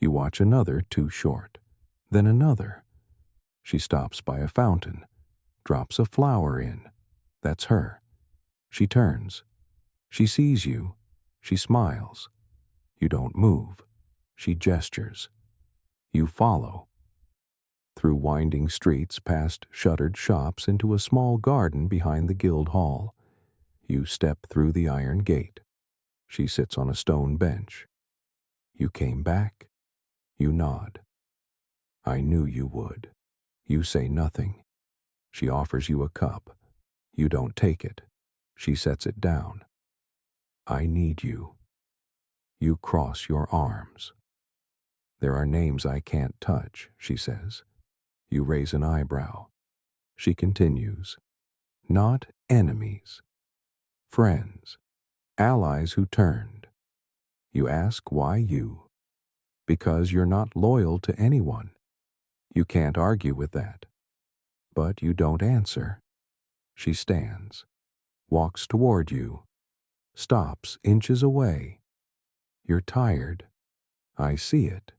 You watch another too short. Then another. She stops by a fountain, drops a flower in. That's her. She turns. She sees you. She smiles. You don't move. She gestures. You follow. Through winding streets, past shuttered shops, into a small garden behind the guild hall. You step through the iron gate. She sits on a stone bench. You came back. You nod. I knew you would. You say nothing. She offers you a cup. You don't take it. She sets it down. I need you. You cross your arms. There are names I can't touch, she says. You raise an eyebrow. She continues. Not enemies. Friends. Allies who turned. You ask why you. Because you're not loyal to anyone. You can't argue with that. But you don't answer. She stands. Walks toward you. Stops inches away. You're tired. I see it.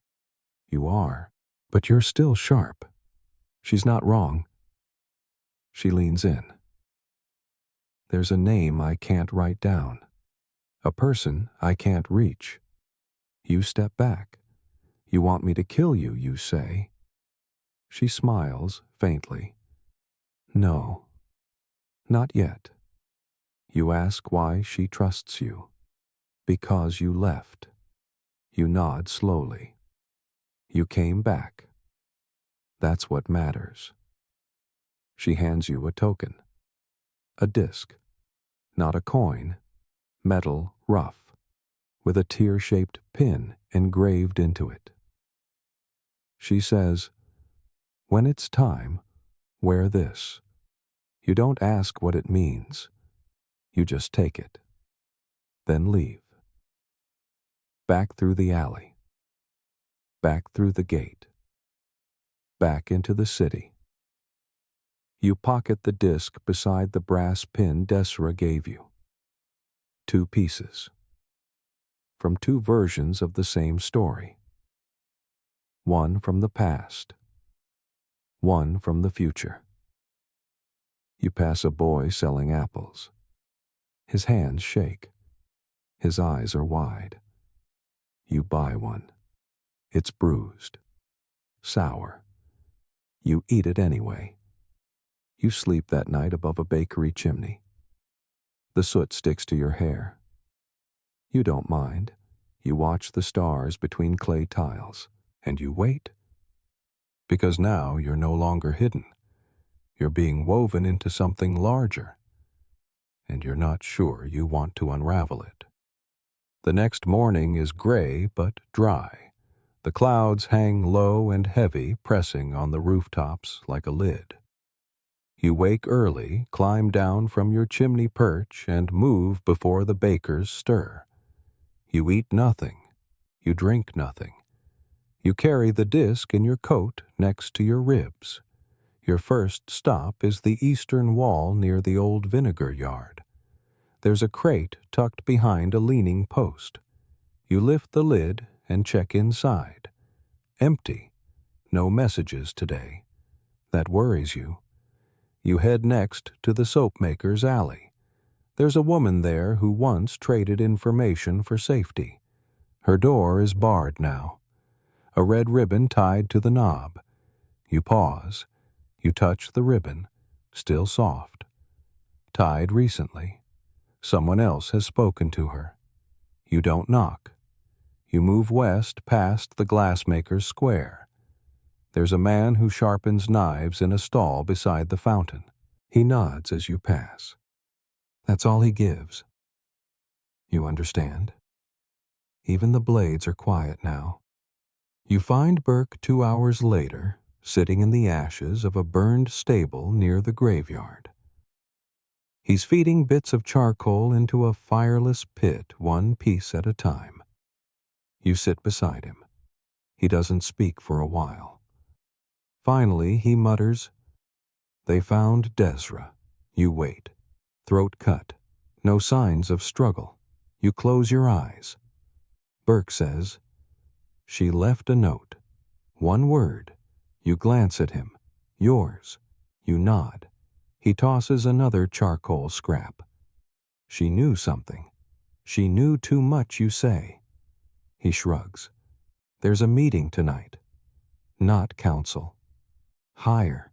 You are. But you're still sharp. She's not wrong. She leans in. There's a name I can't write down. A person I can't reach. You step back. You want me to kill you, you say. She smiles faintly. No. Not yet. You ask why she trusts you. Because you left. You nod slowly. You came back. That's what matters. She hands you a token. A disc. Not a coin. Metal rough. With a tear-shaped pin engraved into it. She says, when it's time, wear this. You don't ask what it means. You just take it, then leave. Back through the alley, back through the gate, back into the city. You pocket the disc beside the brass pin Desra gave you. 2 pieces, from 2 versions of the same story. One from the past, one from the future. You pass a boy selling apples. His hands shake. His eyes are wide. You buy one. It's bruised, sour. You eat it anyway. You sleep that night above a bakery chimney. The soot sticks to your hair. You don't mind. You watch the stars between clay tiles, and you wait. Because now you're no longer hidden. You're being woven into something larger, and you're not sure you want to unravel it. The next morning is gray but dry. The clouds hang low and heavy, pressing on the rooftops like a lid. You wake early, climb down from your chimney perch, and move before the bakers stir. You eat nothing. You drink nothing. You carry the disc in your coat next to your ribs. Your first stop is the eastern wall near the old vinegar yard. There's a crate tucked behind a leaning post. You lift the lid and check inside. Empty. No messages today. That worries you. You head next to the soapmaker's alley. There's a woman there who once traded information for safety. Her door is barred now. A red ribbon tied to the knob. You pause. You touch the ribbon, still soft. Tied recently. Someone else has spoken to her. You don't knock. You move west past the glassmaker's square. There's a man who sharpens knives in a stall beside the fountain. He nods as you pass. That's all he gives. You understand? Even the blades are quiet now. You find Burke 2 hours later, sitting in the ashes of a burned stable near the graveyard. He's feeding bits of charcoal into a fireless pit, 1 piece at a time. You sit beside him. He doesn't speak for a while. Finally, he mutters, "They found Desra." You wait. Throat cut. No signs of struggle. You close your eyes. Burke says, "She left a note." 1 word. You glance at him. "Yours." You nod. He tosses another charcoal scrap. "She knew something. She knew too much, you say." He shrugs. "There's a meeting tonight." "Not council." "Higher."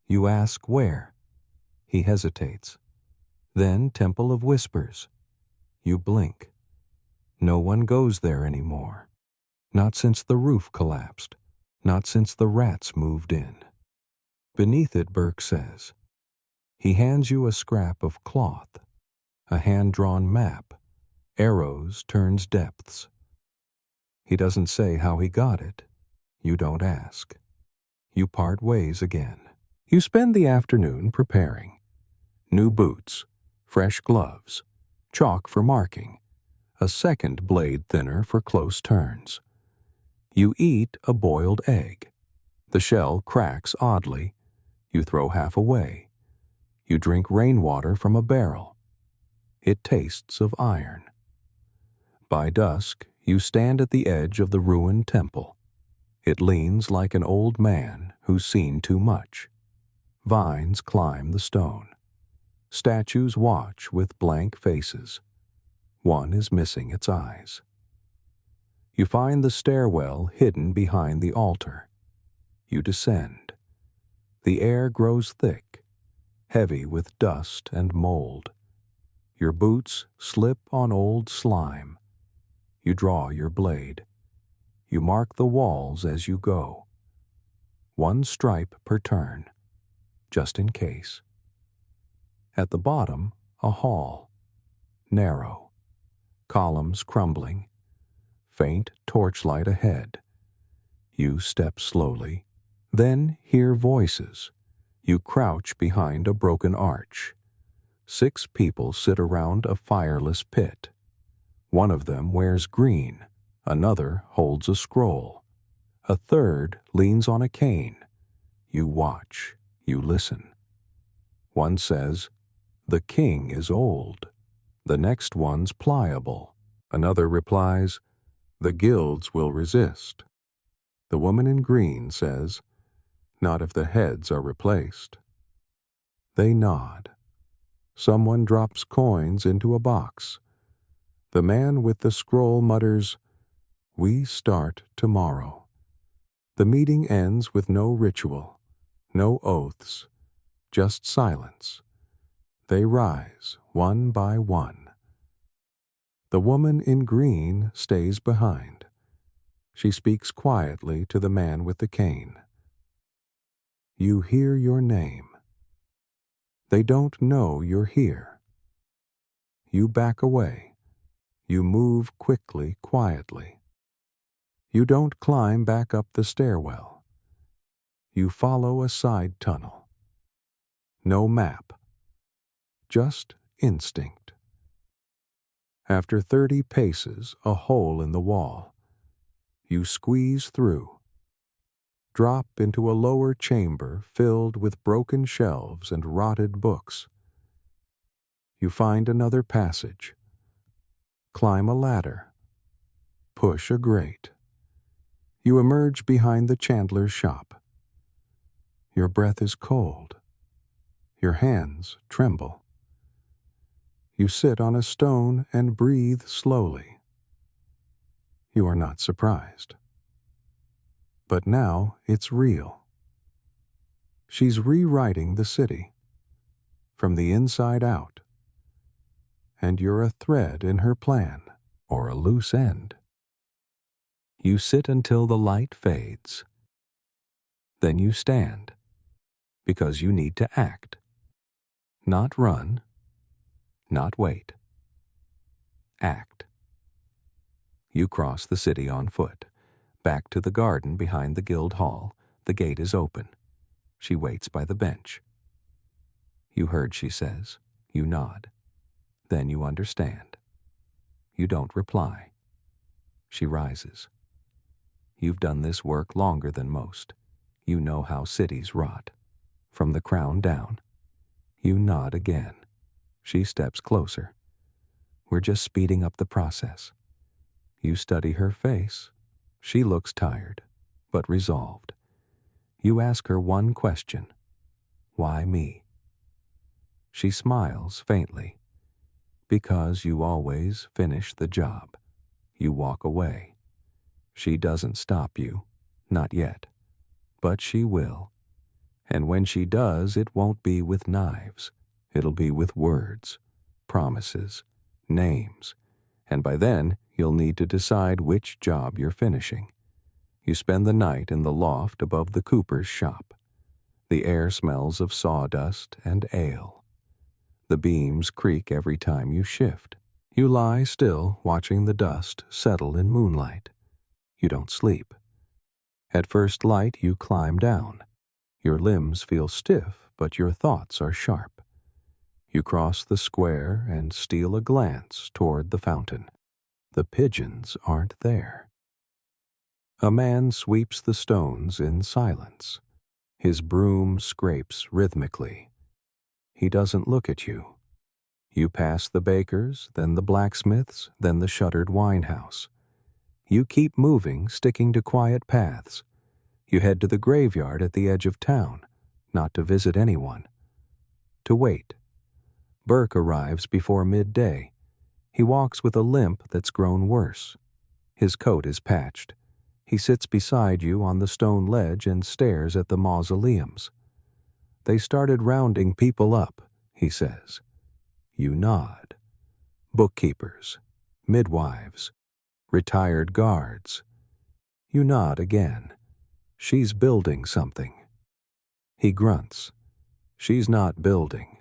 You ask where. He hesitates. "Then Temple of Whispers." You blink. No one goes there anymore. Not since the roof collapsed. Not since the rats moved in. Beneath it, Burke says. He hands you a scrap of cloth, a hand-drawn map, arrows turns depths. He doesn't say how he got it. You don't ask. You part ways again. You spend the afternoon preparing. New boots, fresh gloves, chalk for marking, a second blade thinner for close turns. You eat a boiled egg. The shell cracks oddly. You throw half away. You drink rainwater from a barrel. It tastes of iron. By dusk, you stand at the edge of the ruined temple. It leans like an old man who's seen too much. Vines climb the stone. Statues watch with blank faces. One is missing its eyes. You find the stairwell hidden behind the altar. You descend. The air grows thick, heavy with dust and mold. Your boots slip on old slime. You draw your blade. You mark the walls as you go. 1 stripe per turn, just in case. At the bottom, a hall, narrow, columns crumbling, faint torchlight ahead. You step slowly, then hear voices. You crouch behind a broken arch. 6 people sit around a fireless pit. One of them wears green, another holds a scroll. A third leans on a cane. You watch, you listen. One says, "The king is old." The next one's pliable. Another replies, "The guilds will resist." The woman in green says, "Not if the heads are replaced." They nod. Someone drops coins into a box. The man with the scroll mutters, "We start tomorrow." The meeting ends with no ritual, no oaths, just silence. They rise one by one. The woman in green stays behind. She speaks quietly to the man with the cane. You hear your name. They don't know you're here. You back away. You move quickly, quietly. You don't climb back up the stairwell. You follow a side tunnel. No map. Just instinct. After 30 paces, a hole in the wall. You squeeze through. Drop into a lower chamber filled with broken shelves and rotted books. You find another passage. Climb a ladder. Push a grate. You emerge behind the chandler's shop. Your breath is cold. Your hands tremble. You sit on a stone and breathe slowly. You are not surprised. But now it's real. She's rewriting the city, from the inside out. And you're a thread in her plan, or a loose end. You sit until the light fades. Then you stand, because you need to act. Not run, not wait. Act. You cross the city on foot. Back to the garden behind the guild hall. The gate is open. She waits by the bench. You heard, she says. You nod. Then you understand. You don't reply. She rises. You've done this work longer than most. You know how cities rot. From the crown down. You nod again. She steps closer. We're just speeding up the process. You study her face. She looks tired, but resolved. You ask her one question. Why me? She smiles faintly. Because you always finish the job. You walk away. She doesn't stop you. Not yet. But she will. And when she does, it won't be with knives. It'll be with words, promises, names. And by then, you'll need to decide which job you're finishing. You spend the night in the loft above the cooper's shop. The air smells of sawdust and ale. The beams creak every time you shift. You lie still, watching the dust settle in moonlight. You don't sleep. At first light, you climb down. Your limbs feel stiff, but your thoughts are sharp. You cross the square and steal a glance toward the fountain. The pigeons aren't there. A man sweeps the stones in silence. His broom scrapes rhythmically. He doesn't look at you. You pass the bakers, then the blacksmiths, then the shuttered wine house. You keep moving, sticking to quiet paths. You head to the graveyard at the edge of town, not to visit anyone. To wait. Burke arrives before midday. He walks with a limp that's grown worse. His coat is patched. He sits beside you on the stone ledge and stares at the mausoleums. They started rounding people up, he says. You nod. Bookkeepers, midwives, retired guards. You nod again. She's building something. He grunts. She's not building.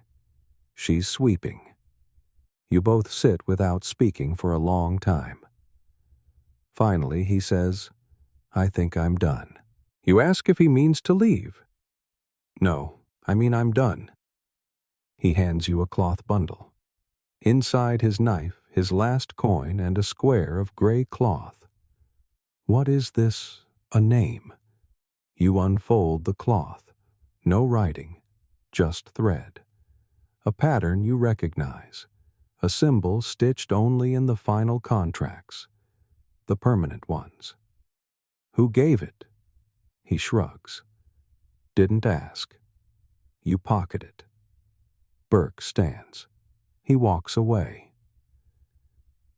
She's sweeping. You both sit without speaking for a long time. Finally, he says, I think I'm done. You ask if he means to leave. No, I mean I'm done. He hands you a cloth bundle. Inside his knife, his last coin, and a square of gray cloth. What is this? A name. You unfold the cloth. No writing, just thread. A pattern you recognize. A symbol stitched only in the final contracts. The permanent ones. Who gave it? He shrugs. Didn't ask. You pocket it. Burke stands. He walks away.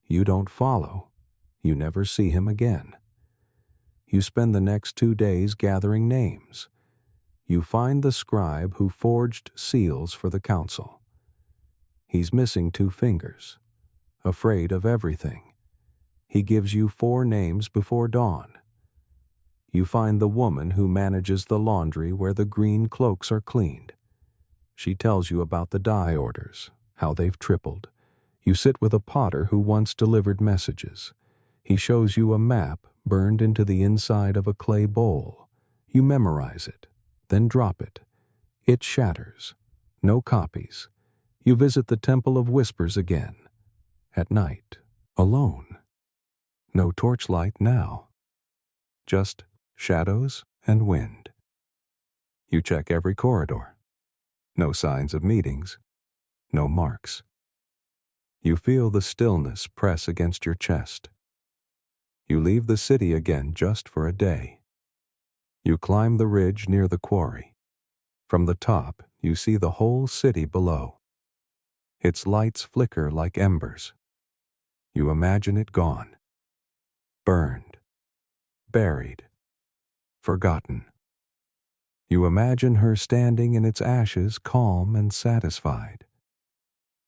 You don't follow. You never see him again. You spend the next 2 days gathering names. You find the scribe who forged seals for the council. He's missing 2 fingers. Afraid of everything. He gives you 4 names before dawn. You find the woman who manages the laundry where the green cloaks are cleaned. She tells you about the dye orders, how they've tripled. You sit with a potter who once delivered messages. He shows you a map burned into the inside of a clay bowl. You memorize it, then drop it. It shatters. No copies. You visit the Temple of Whispers again. At night, alone. No torchlight now. Just shadows and wind. You check every corridor. No signs of meetings. No marks. You feel the stillness press against your chest. You leave the city again just for a day. You climb the ridge near the quarry. From the top, you see the whole city below. Its lights flicker like embers. You imagine it gone. Burned. Buried. Forgotten. You imagine her standing in its ashes, calm and satisfied.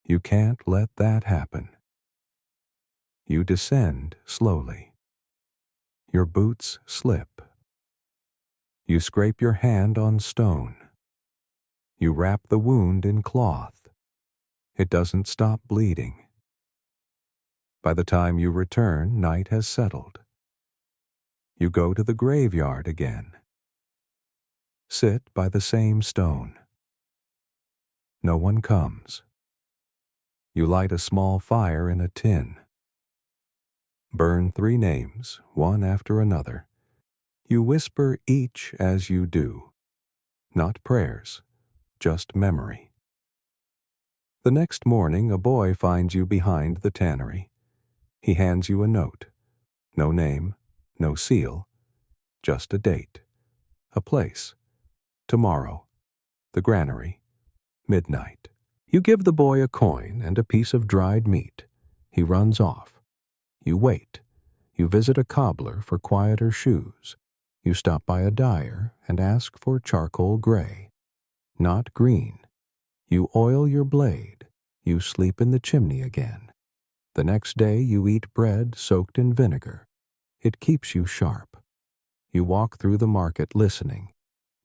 You can't let that happen. You descend slowly. Your boots slip. You scrape your hand on stone. You wrap the wound in cloth. It doesn't stop bleeding. By the time you return, night has settled. You go to the graveyard again. Sit by the same stone. No one comes. You light a small fire in a tin. Burn 3 names, one after another. You whisper each as you do. Not prayers, just memory. The next morning, a boy finds you behind the tannery. He hands you a note. No name, no seal, just a date, a place. Tomorrow, the granary, midnight. You give the boy a coin and a piece of dried meat. He runs off. You wait. You visit a cobbler for quieter shoes. You stop by a dyer and ask for charcoal gray, not green. You oil your blade. You sleep in the chimney again. The next day you eat bread soaked in vinegar. It keeps you sharp. You walk through the market listening.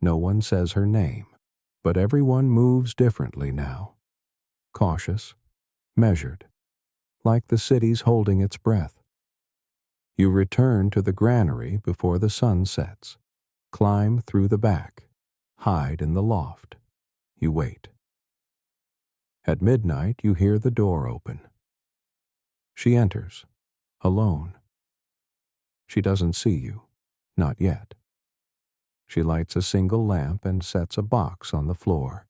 No one says her name, but everyone moves differently now. Cautious, measured, like the city's holding its breath. You return to the granary before the sun sets, climb through the back, hide in the loft. You wait. At midnight you hear the door open. She enters, alone. She doesn't see you, not yet. She lights a single lamp and sets a box on the floor.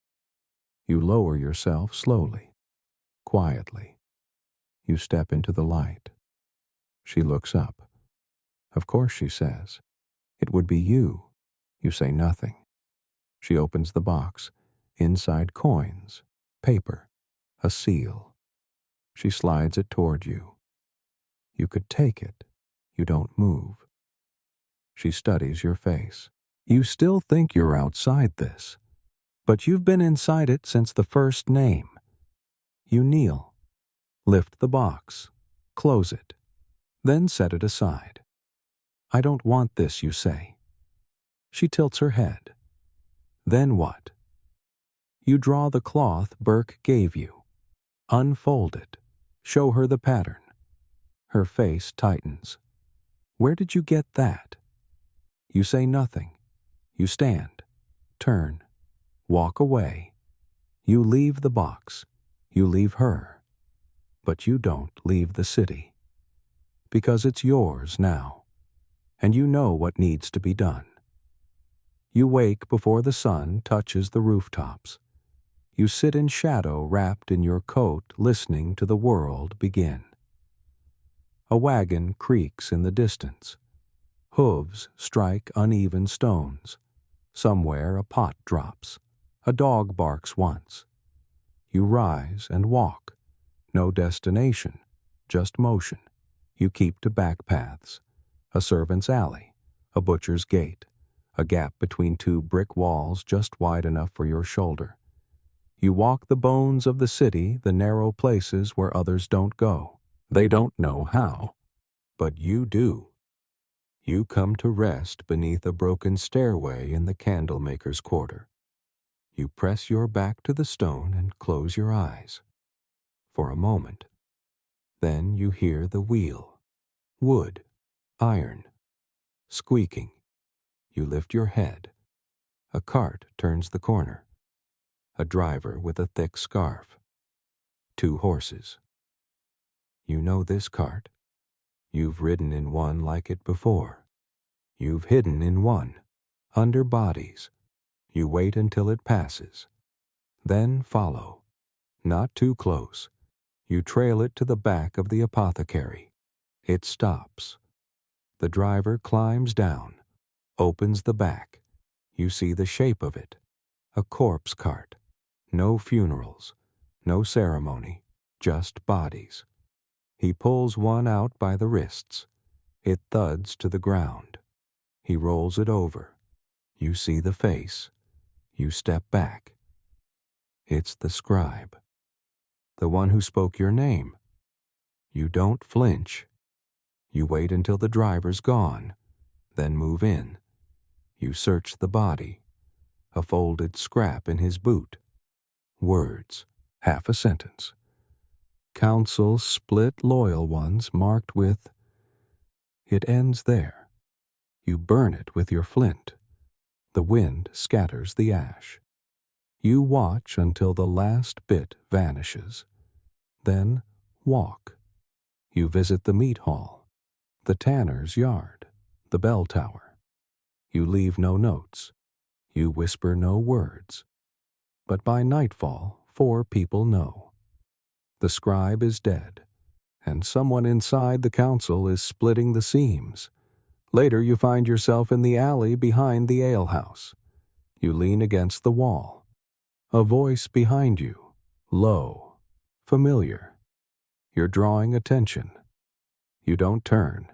You lower yourself slowly, quietly. You step into the light. She looks up. Of course, she says. It would be you. You say nothing. She opens the box. Inside coins, paper, a seal. She slides it toward you. You could take it. You don't move. She studies your face. You still think you're outside this, but you've been inside it since the first name. You kneel, lift the box, close it, then set it aside. I don't want this, you say. She tilts her head. Then what? You draw the cloth Burke gave you. Unfold it. Show her the pattern. Her face tightens. Where did you get that? You say nothing. You stand, turn, walk away. You leave the box. You leave her. But you don't leave the city. Because it's yours now, and you know what needs to be done. You wake before the sun touches the rooftops. You sit in shadow wrapped in your coat, listening to the world begin. A wagon creaks in the distance. Hooves strike uneven stones. Somewhere a pot drops. A dog barks once. You rise and walk. No destination, just motion. You keep to back paths. A servant's alley, a butcher's gate, a gap between two brick walls just wide enough for your shoulder. You walk the bones of the city, the narrow places where others don't go. They don't know how, but you do. You come to rest beneath a broken stairway in the candlemaker's quarter. You press your back to the stone and close your eyes. For a moment. Then you hear the wheel. Wood. Iron. Squeaking. You lift your head. A cart turns the corner. A driver with a thick scarf. 2 horses. You know this cart. You've ridden in one like it before. You've hidden in one, under bodies. You wait until it passes. Then follow. Not too close. You trail it to the back of the apothecary. It stops. The driver climbs down, opens the back. You see the shape of it. A corpse cart. No funerals. No ceremony. Just bodies. He pulls one out by the wrists. It thuds to the ground. He rolls it over. You see the face. You step back. It's the scribe. The one who spoke your name. You don't flinch. You wait until the driver's gone, then move in. You search the body. A folded scrap in his boot. Words. Half a sentence. Counsel split loyal ones marked with. It ends there. You burn it with your flint. The wind scatters the ash. You watch until the last bit vanishes. Then walk. You visit the meat hall, the tanner's yard, the bell tower. You leave no notes. You whisper no words. But by nightfall, 4 people know. The scribe is dead, and someone inside the council is splitting the seams. Later you find yourself in the alley behind the alehouse. You lean against the wall. A voice behind you, low, familiar. You're drawing attention. You don't turn.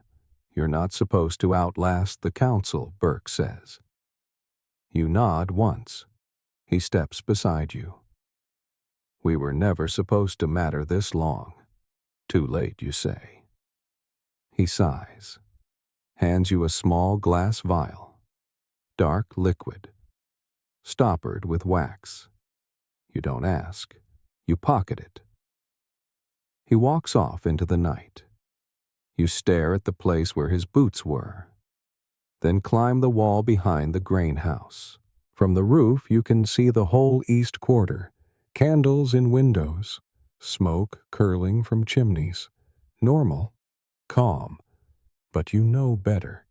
You're not supposed to outlast the council, Burke says. You nod once. He steps beside you. We were never supposed to matter this long. Too late, you say. He sighs. Hands you a small glass vial. Dark liquid. Stoppered with wax. You don't ask. You pocket it. He walks off into the night. You stare at the place where his boots were. Then climb the wall behind the grain house. From the roof you can see the whole east quarter. Candles in windows. Smoke curling from chimneys. Normal. Calm. But you know better.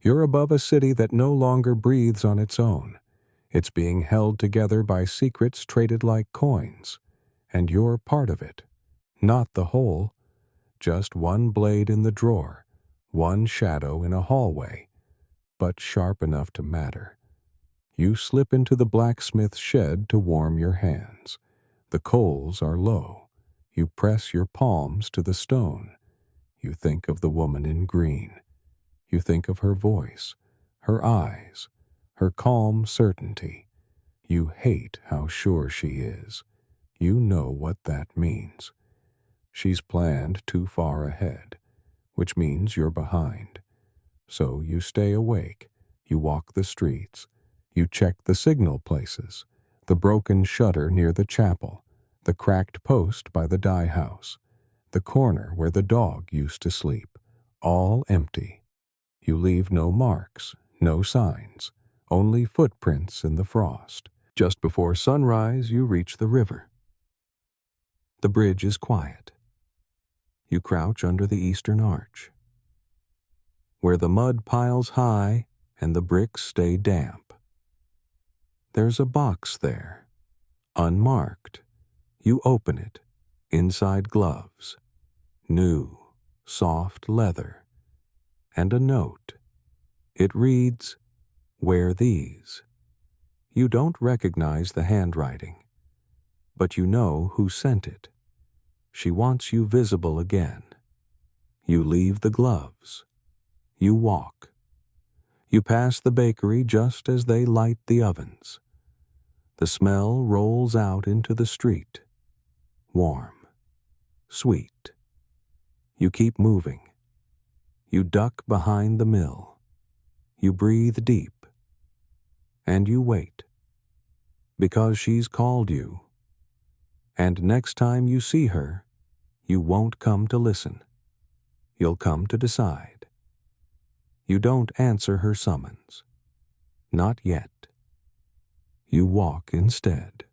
You're above a city that no longer breathes on its own. It's being held together by secrets traded like coins. And you're part of it. Not the whole. Just one blade in the drawer. One shadow in a hallway. But sharp enough to matter. You slip into the blacksmith's shed to warm your hands. The coals are low. You press your palms to the stone. You think of the woman in green. You think of her voice, her eyes, her calm certainty. You hate how sure she is. You know what that means. She's planned too far ahead, which means you're behind. So you stay awake. You walk the streets. You check the signal places, the broken shutter near the chapel, the cracked post by the dye house, the corner where the dog used to sleep, all empty. You leave no marks, no signs, only footprints in the frost. Just before sunrise, you reach the river. The bridge is quiet. You crouch under the eastern arch, where the mud piles high and the bricks stay damp. There's a box there, unmarked. You open it, inside gloves, new, soft leather, and a note. It reads, "Wear these." You don't recognize the handwriting, but you know who sent it. She wants you visible again. You leave the gloves. You walk. You pass the bakery just as they light the ovens. The smell rolls out into the street. Warm. Sweet. You keep moving. You duck behind the mill. You breathe deep. And you wait. Because she's called you. And next time you see her, you won't come to listen. You'll come to decide. You don't answer her summons. Not yet. You walk instead.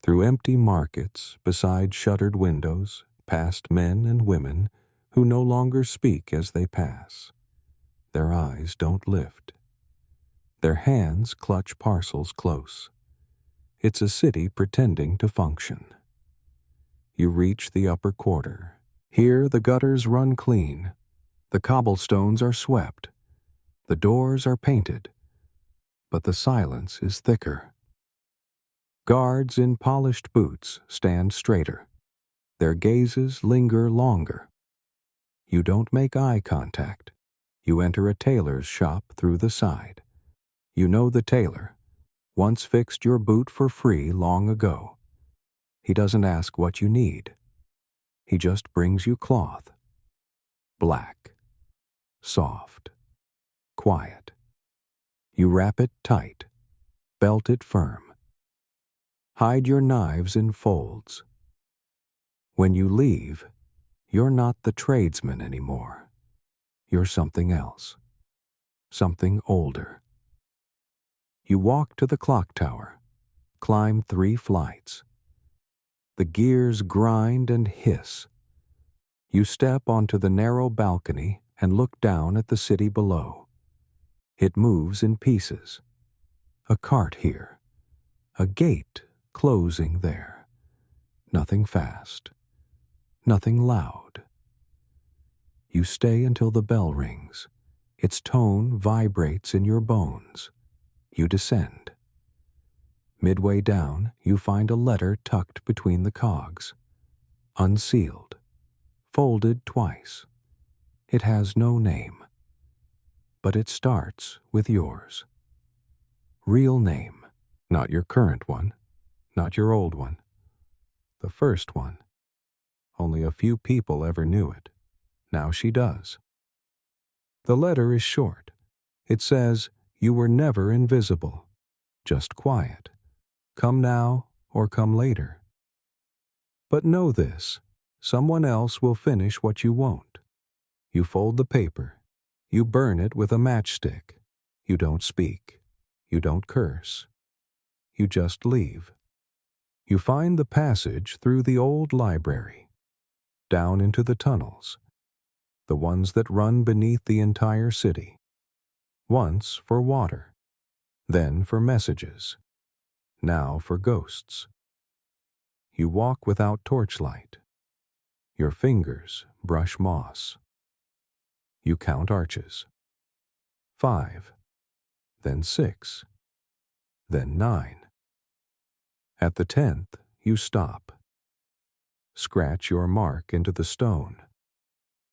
Through empty markets, beside shuttered windows, past men and women who no longer speak as they pass. Their eyes don't lift. Their hands clutch parcels close. It's a city pretending to function. You reach the upper quarter. Here the gutters run clean. The cobblestones are swept. The doors are painted. But the silence is thicker. Guards in polished boots stand straighter. Their gazes linger longer. You don't make eye contact. You enter a tailor's shop through the side. You know the tailor. Once fixed your boot for free long ago. He doesn't ask what you need. He just brings you cloth. Black. Soft. Quiet. You wrap it tight. Belt it firm. Hide your knives in folds. When you leave, you're not the tradesman anymore. You're something else. Something older. You walk to the clock tower, climb 3 flights. The gears grind and hiss. You step onto the narrow balcony and look down at the city below. It moves in pieces. A cart here. A gate closing there. Nothing fast. Nothing loud. You stay until the bell rings. Its tone vibrates in your bones. You descend. Midway down, you find a letter tucked between the cogs. Unsealed. Folded twice. It has no name. But it starts with yours. Real name. Not your current one. Not your old one. The first one. Only a few people ever knew it. Now she does. The letter is short. It says, "You were never invisible. Just quiet. Come now or come later." But know this, someone else will finish what you won't. You fold the paper. You burn it with a matchstick. You don't speak. You don't curse. You just leave. You find the passage through the old library, down into the tunnels, the ones that run beneath the entire city. Once for water, then for messages, now for ghosts. You walk without torchlight. Your fingers brush moss. You count arches. 5, then 6, then 9. At the 10th, you stop. Scratch your mark into the stone.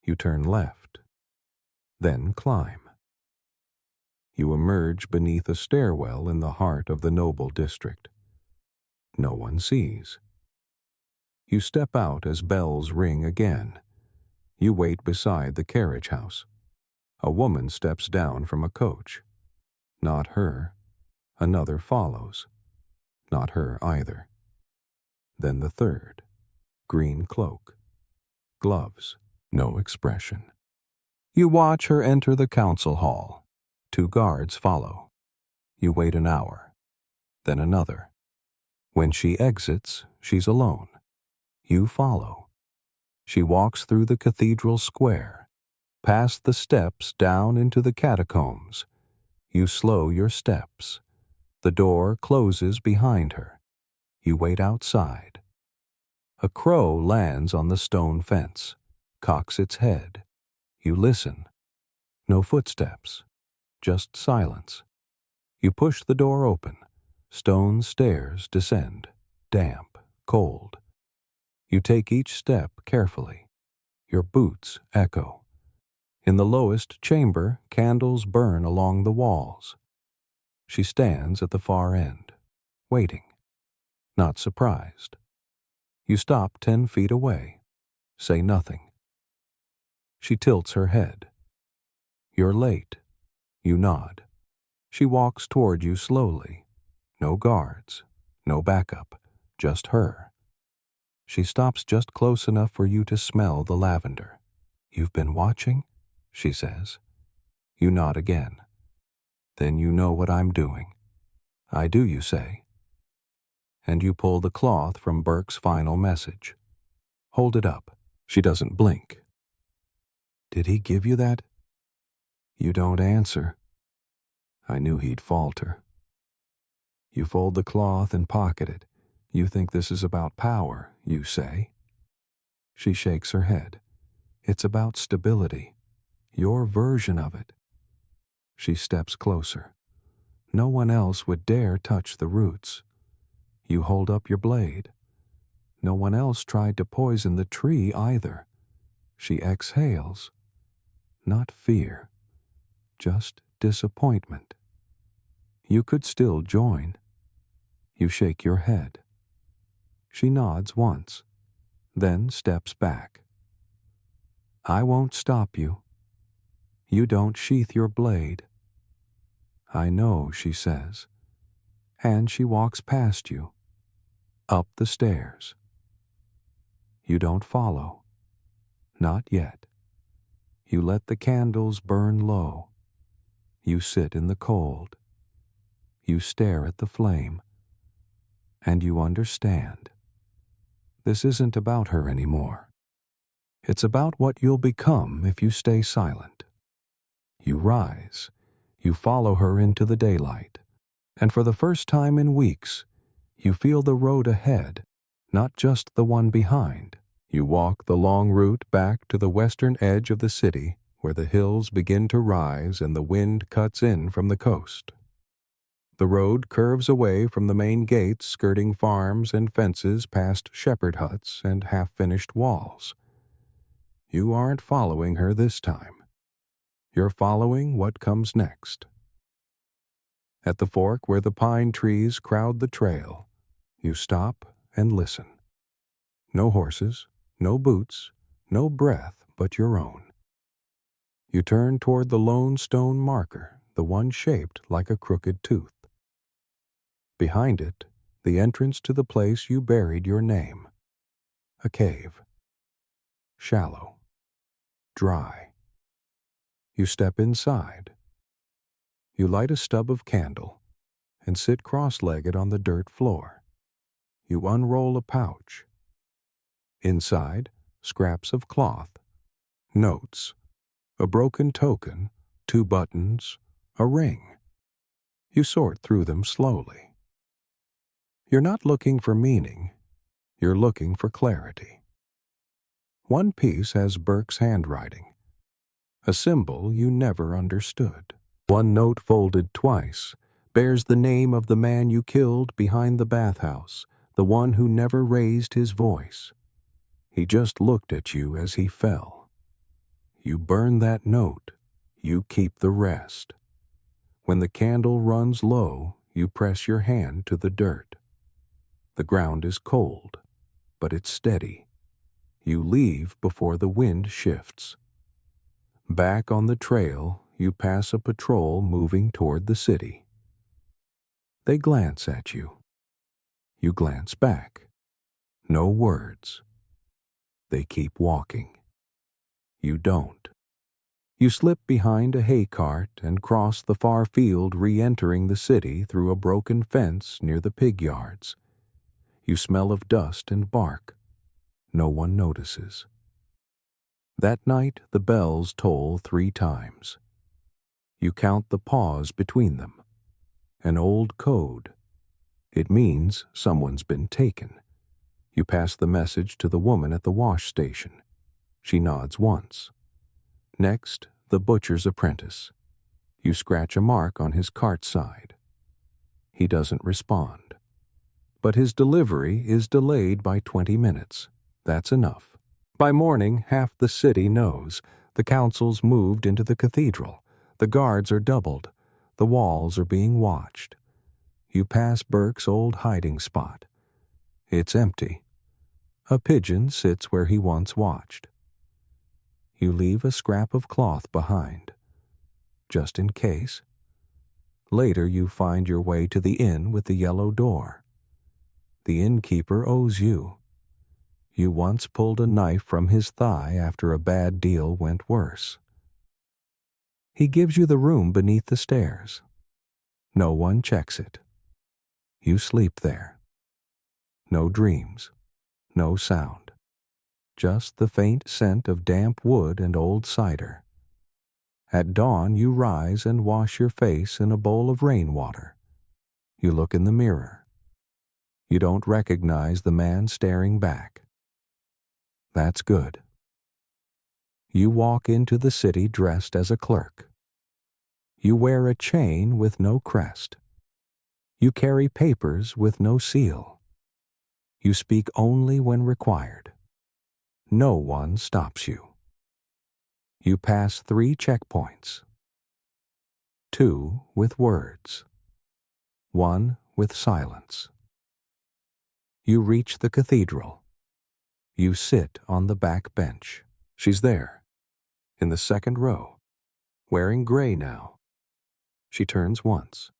You turn left, then climb. You emerge beneath a stairwell in the heart of the noble district. No one sees. You step out as bells ring again. You wait beside the carriage house. A woman steps down from a coach. Not her. Another follows. Not her either. Then the third. Green cloak. Gloves. No expression. You watch her enter the council hall. 2 guards follow. You wait an hour. then another. When she exits, she's alone. You follow. She walks through the cathedral square, past the steps down into the catacombs. You slow your steps. The door closes behind her. You wait outside. A crow lands on the stone fence, cocks its head. You listen. No footsteps, just silence. You push the door open. Stone stairs descend, damp, cold. You take each step carefully. Your boots echo. In the lowest chamber, candles burn along the walls. She stands at the far end, waiting, not surprised. You stop 10 feet away, say nothing. She tilts her head. You're late. You nod. She walks toward you slowly. No guards, no backup, just her. She stops just close enough for you to smell the lavender. You've been watching? She says. You nod again. Then you know what I'm doing. I do, you say. And you pull the cloth from Burke's final message. Hold it up. She doesn't blink. Did he give you that? You don't answer. I knew he'd falter. You fold the cloth and pocket it. You think this is about power, you say. She shakes her head. It's about stability. Your version of it. She steps closer. No one else would dare touch the roots. You hold up your blade. No one else tried to poison the tree either. She exhales. Not fear, just disappointment. You could still join. You shake your head. She nods once, then steps back. I won't stop you. You don't sheath your blade. I know, she says, and she walks past you, up the stairs. You don't follow. Not yet. You let the candles burn low. You sit in the cold. You stare at the flame. And you understand. This isn't about her anymore. It's about what you'll become if you stay silent. You rise. You follow her into the daylight. And for the first time in weeks, you feel the road ahead, not just the one behind. You walk the long route back to the western edge of the city, where the hills begin to rise and the wind cuts in from the coast. The road curves away from the main gates, skirting farms and fences past shepherd huts and half-finished walls. You aren't following her this time. You're following what comes next. At the fork where the pine trees crowd the trail, you stop and listen. No horses, no boots, no breath but your own. You turn toward the lone stone marker, the one shaped like a crooked tooth. Behind it, the entrance to the place you buried your name. A cave. Shallow. Dry. You step inside. You light a stub of candle and sit cross-legged on the dirt floor. You unroll a pouch. Inside, scraps of cloth, notes, a broken token, 2 buttons, a ring. You sort through them slowly. You're not looking for meaning. You're looking for clarity. One piece has Burke's handwriting, a symbol you never understood. One note folded twice bears the name of the man you killed behind the bathhouse, the one who never raised his voice. He just looked at you as he fell. You burn that note. You keep the rest. When the candle runs low, you press your hand to the dirt. The ground is cold, but it's steady. You leave before the wind shifts. Back on the trail, you pass a patrol moving toward the city. They glance at you. You glance back. No words. They keep walking. You don't. You slip behind a hay cart and cross the far field, re-entering the city through a broken fence near the pig yards. You smell of dust and bark. No one notices. That night the bells toll 3 times. You count the pause between them. An old code. It means someone's been taken. You pass the message to the woman at the wash station. She nods once. Next, the butcher's apprentice. You scratch a mark on his cart side. He doesn't respond. But his delivery is delayed by 20 minutes. That's enough. By morning, half the city knows. The council's moved into the cathedral. The guards are doubled. The walls are being watched. You pass Burke's old hiding spot. It's empty. A pigeon sits where he once watched. You leave a scrap of cloth behind, just in case. Later you find your way to the inn with the yellow door. The innkeeper owes you. You once pulled a knife from his thigh after a bad deal went worse. He gives you the room beneath the stairs. No one checks it. You sleep there. No dreams, no sound. Just the faint scent of damp wood and old cider. At dawn you rise and wash your face in a bowl of rainwater. You look in the mirror. You don't recognize the man staring back. That's good. You walk into the city dressed as a clerk. You wear a chain with no crest. You carry papers with no seal. You speak only when required. No one stops you. You pass 3 checkpoints. 2 with words. 1 with silence. You reach the cathedral. You sit on the back bench. She's there, in the 2nd row, wearing gray now. She turns once,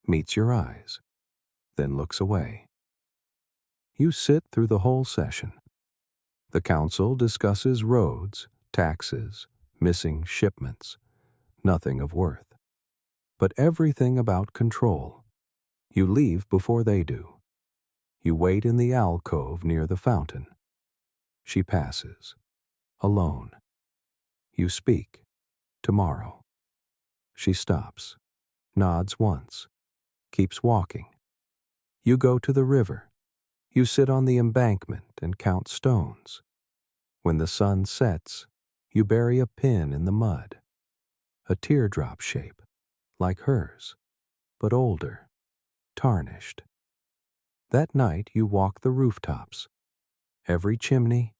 meets your eyes, then looks away. You sit through the whole session. The council discusses roads, taxes, missing shipments, nothing of worth, but everything about control. You leave before they do. You wait in the alcove near the fountain. She passes, alone. You speak, tomorrow. She stops, nods once, keeps walking. You go to the river. You sit on the embankment and count stones. When the sun sets, you bury a pin in the mud, a teardrop shape, like hers, but older, tarnished. That night you walk the rooftops, every chimney,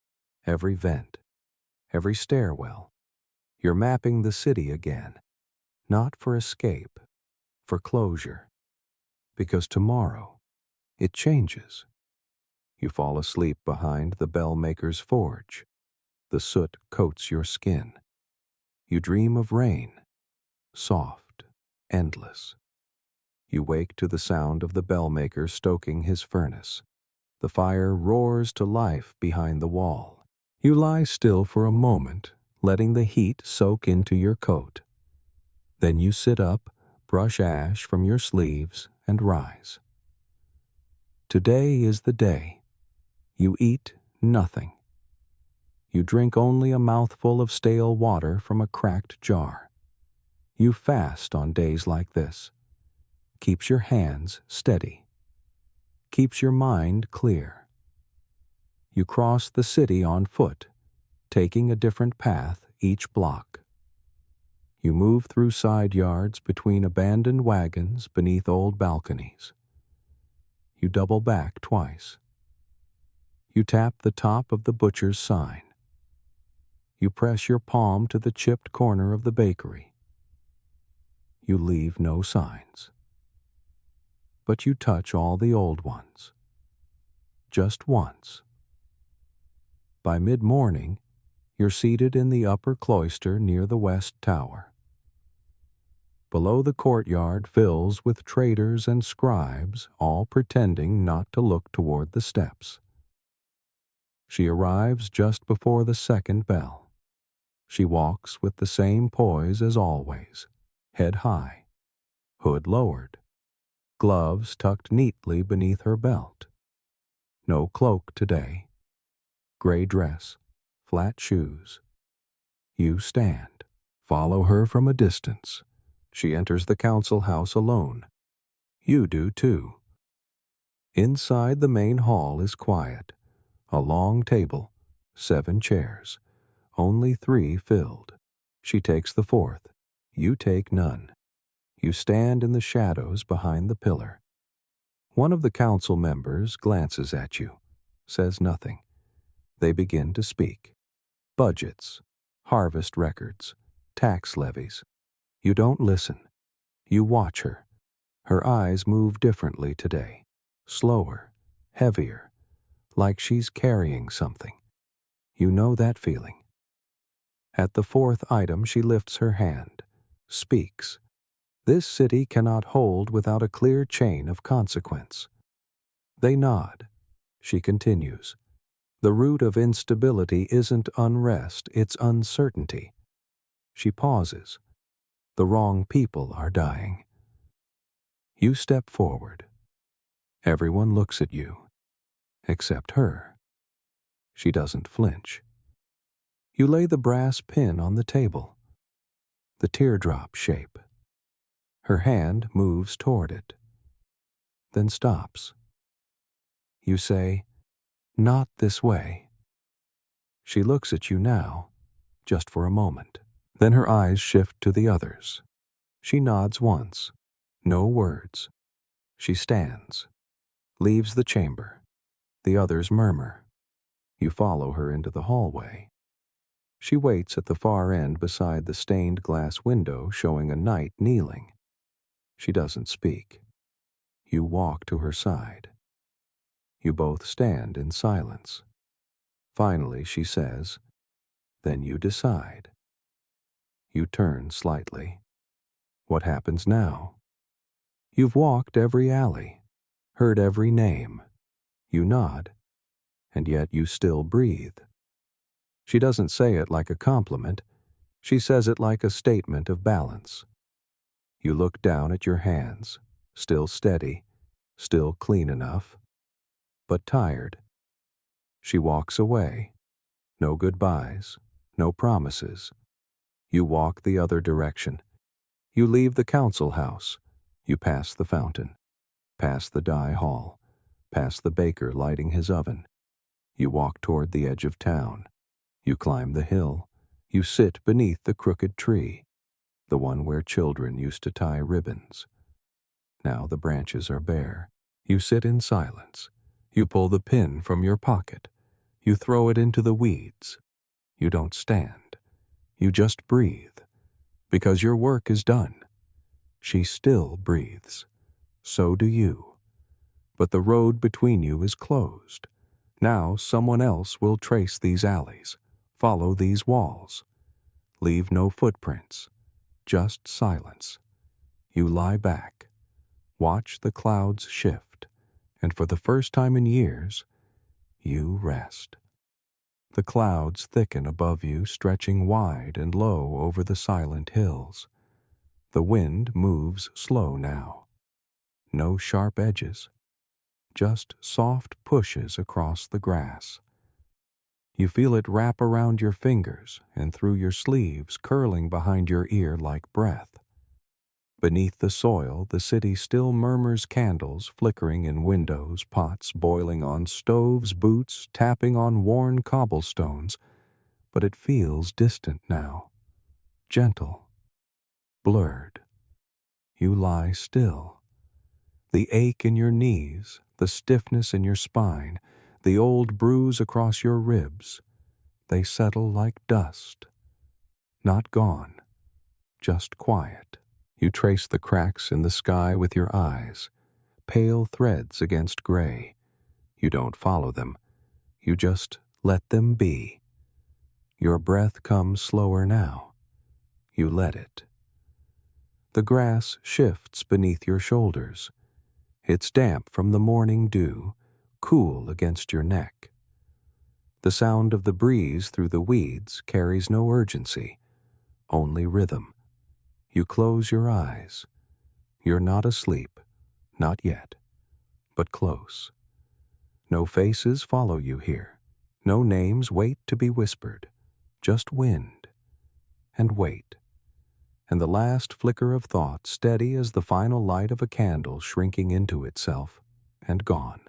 every vent, every stairwell. You're mapping the city again, not for escape, for closure, because tomorrow it changes. You fall asleep behind the bell-maker's forge. The soot coats your skin. You dream of rain, soft, endless. You wake to the sound of the bell-maker stoking his furnace. The fire roars to life behind the wall. You lie still for a moment, letting the heat soak into your coat. Then you sit up, brush ash from your sleeves, and rise. Today is the day. You eat nothing. You drink only a mouthful of stale water from a cracked jar. You fast on days like this. Keeps your hands steady. Keeps your mind clear. You cross the city on foot, taking a different path each block. You move through side yards between abandoned wagons beneath old balconies. You double back twice. You tap the top of the butcher's sign. You press your palm to the chipped corner of the bakery. You leave no signs. But you touch all the old ones. Just once. By mid-morning, you're seated in the upper cloister near the west tower. Below the courtyard fills with traders and scribes, all pretending not to look toward the steps. She arrives just before the 2nd bell. She walks with the same poise as always, head high, hood lowered, gloves tucked neatly beneath her belt. No cloak today. Gray dress, flat shoes. You stand. Follow her from a distance. She enters the council house alone. You do too. Inside the main hall is quiet. A long table, 7 chairs, only 3 filled. She takes the 4th. You take none. You stand in the shadows behind the pillar. One of the council members glances at you, says nothing. They begin to speak. Budgets, harvest records, tax levies. You don't listen. You watch her. Her eyes move differently today, slower, heavier, like she's carrying something. You know that feeling. At the 4th item, she lifts her hand, speaks. This city cannot hold without a clear chain of consequence. They nod. She continues. The root of instability isn't unrest, it's uncertainty. She pauses. The wrong people are dying. You step forward. Everyone looks at you, except her. She doesn't flinch. You lay the brass pin on the table, the teardrop shape. Her hand moves toward it, then stops. You say, "Not this way." She looks at you now, just for a moment. Then her eyes shift to the others. She nods once. No words. She stands, leaves the chamber. The others murmur. You follow her into the hallway. She waits at the far end beside the stained glass window showing a knight kneeling. She doesn't speak. You walk to her side. You both stand in silence. Finally, she says, "Then you decide." You turn slightly. What happens now? You've walked every alley, heard every name. You nod, and yet you still breathe. She doesn't say it like a compliment. She says it like a statement of balance. You look down at your hands, still steady, still clean enough, but tired. She walks away. No goodbyes, no promises. You walk the other direction. You leave the council house. You pass the fountain, past the dye hall, past the baker lighting his oven. You walk toward the edge of town. You climb the hill. You sit beneath the crooked tree, the one where children used to tie ribbons. Now the branches are bare. You sit in silence. You pull the pin from your pocket. You throw it into the weeds. You don't stand. You just breathe, because your work is done. She still breathes. So do you. But the road between you is closed. Now someone else will trace these alleys, follow these walls. Leave no footprints, just silence. You lie back, watch the clouds shift, and for the first time in years, you rest. The clouds thicken above you, stretching wide and low over the silent hills. The wind moves slow now. No sharp edges, just soft pushes across the grass. You feel it wrap around your fingers and through your sleeves, curling behind your ear like breath. Beneath the soil, the city still murmurs, candles flickering in windows, pots boiling on stoves, boots tapping on worn cobblestones, but it feels distant now, gentle, blurred. You lie still. The ache in your knees, the stiffness in your spine, the old bruise across your ribs, they settle like dust. Not gone, just quiet. You trace the cracks in the sky with your eyes, pale threads against gray. You don't follow them. You just let them be. Your breath comes slower now. You let it. The grass shifts beneath your shoulders. It's damp from the morning dew, cool against your neck. The sound of the breeze through the weeds carries no urgency, only rhythm. You close your eyes. You're not asleep, not yet, but close. No faces follow you here. No names wait to be whispered. Just wind and wait. And the last flicker of thought steady as the final light of a candle shrinking into itself and gone.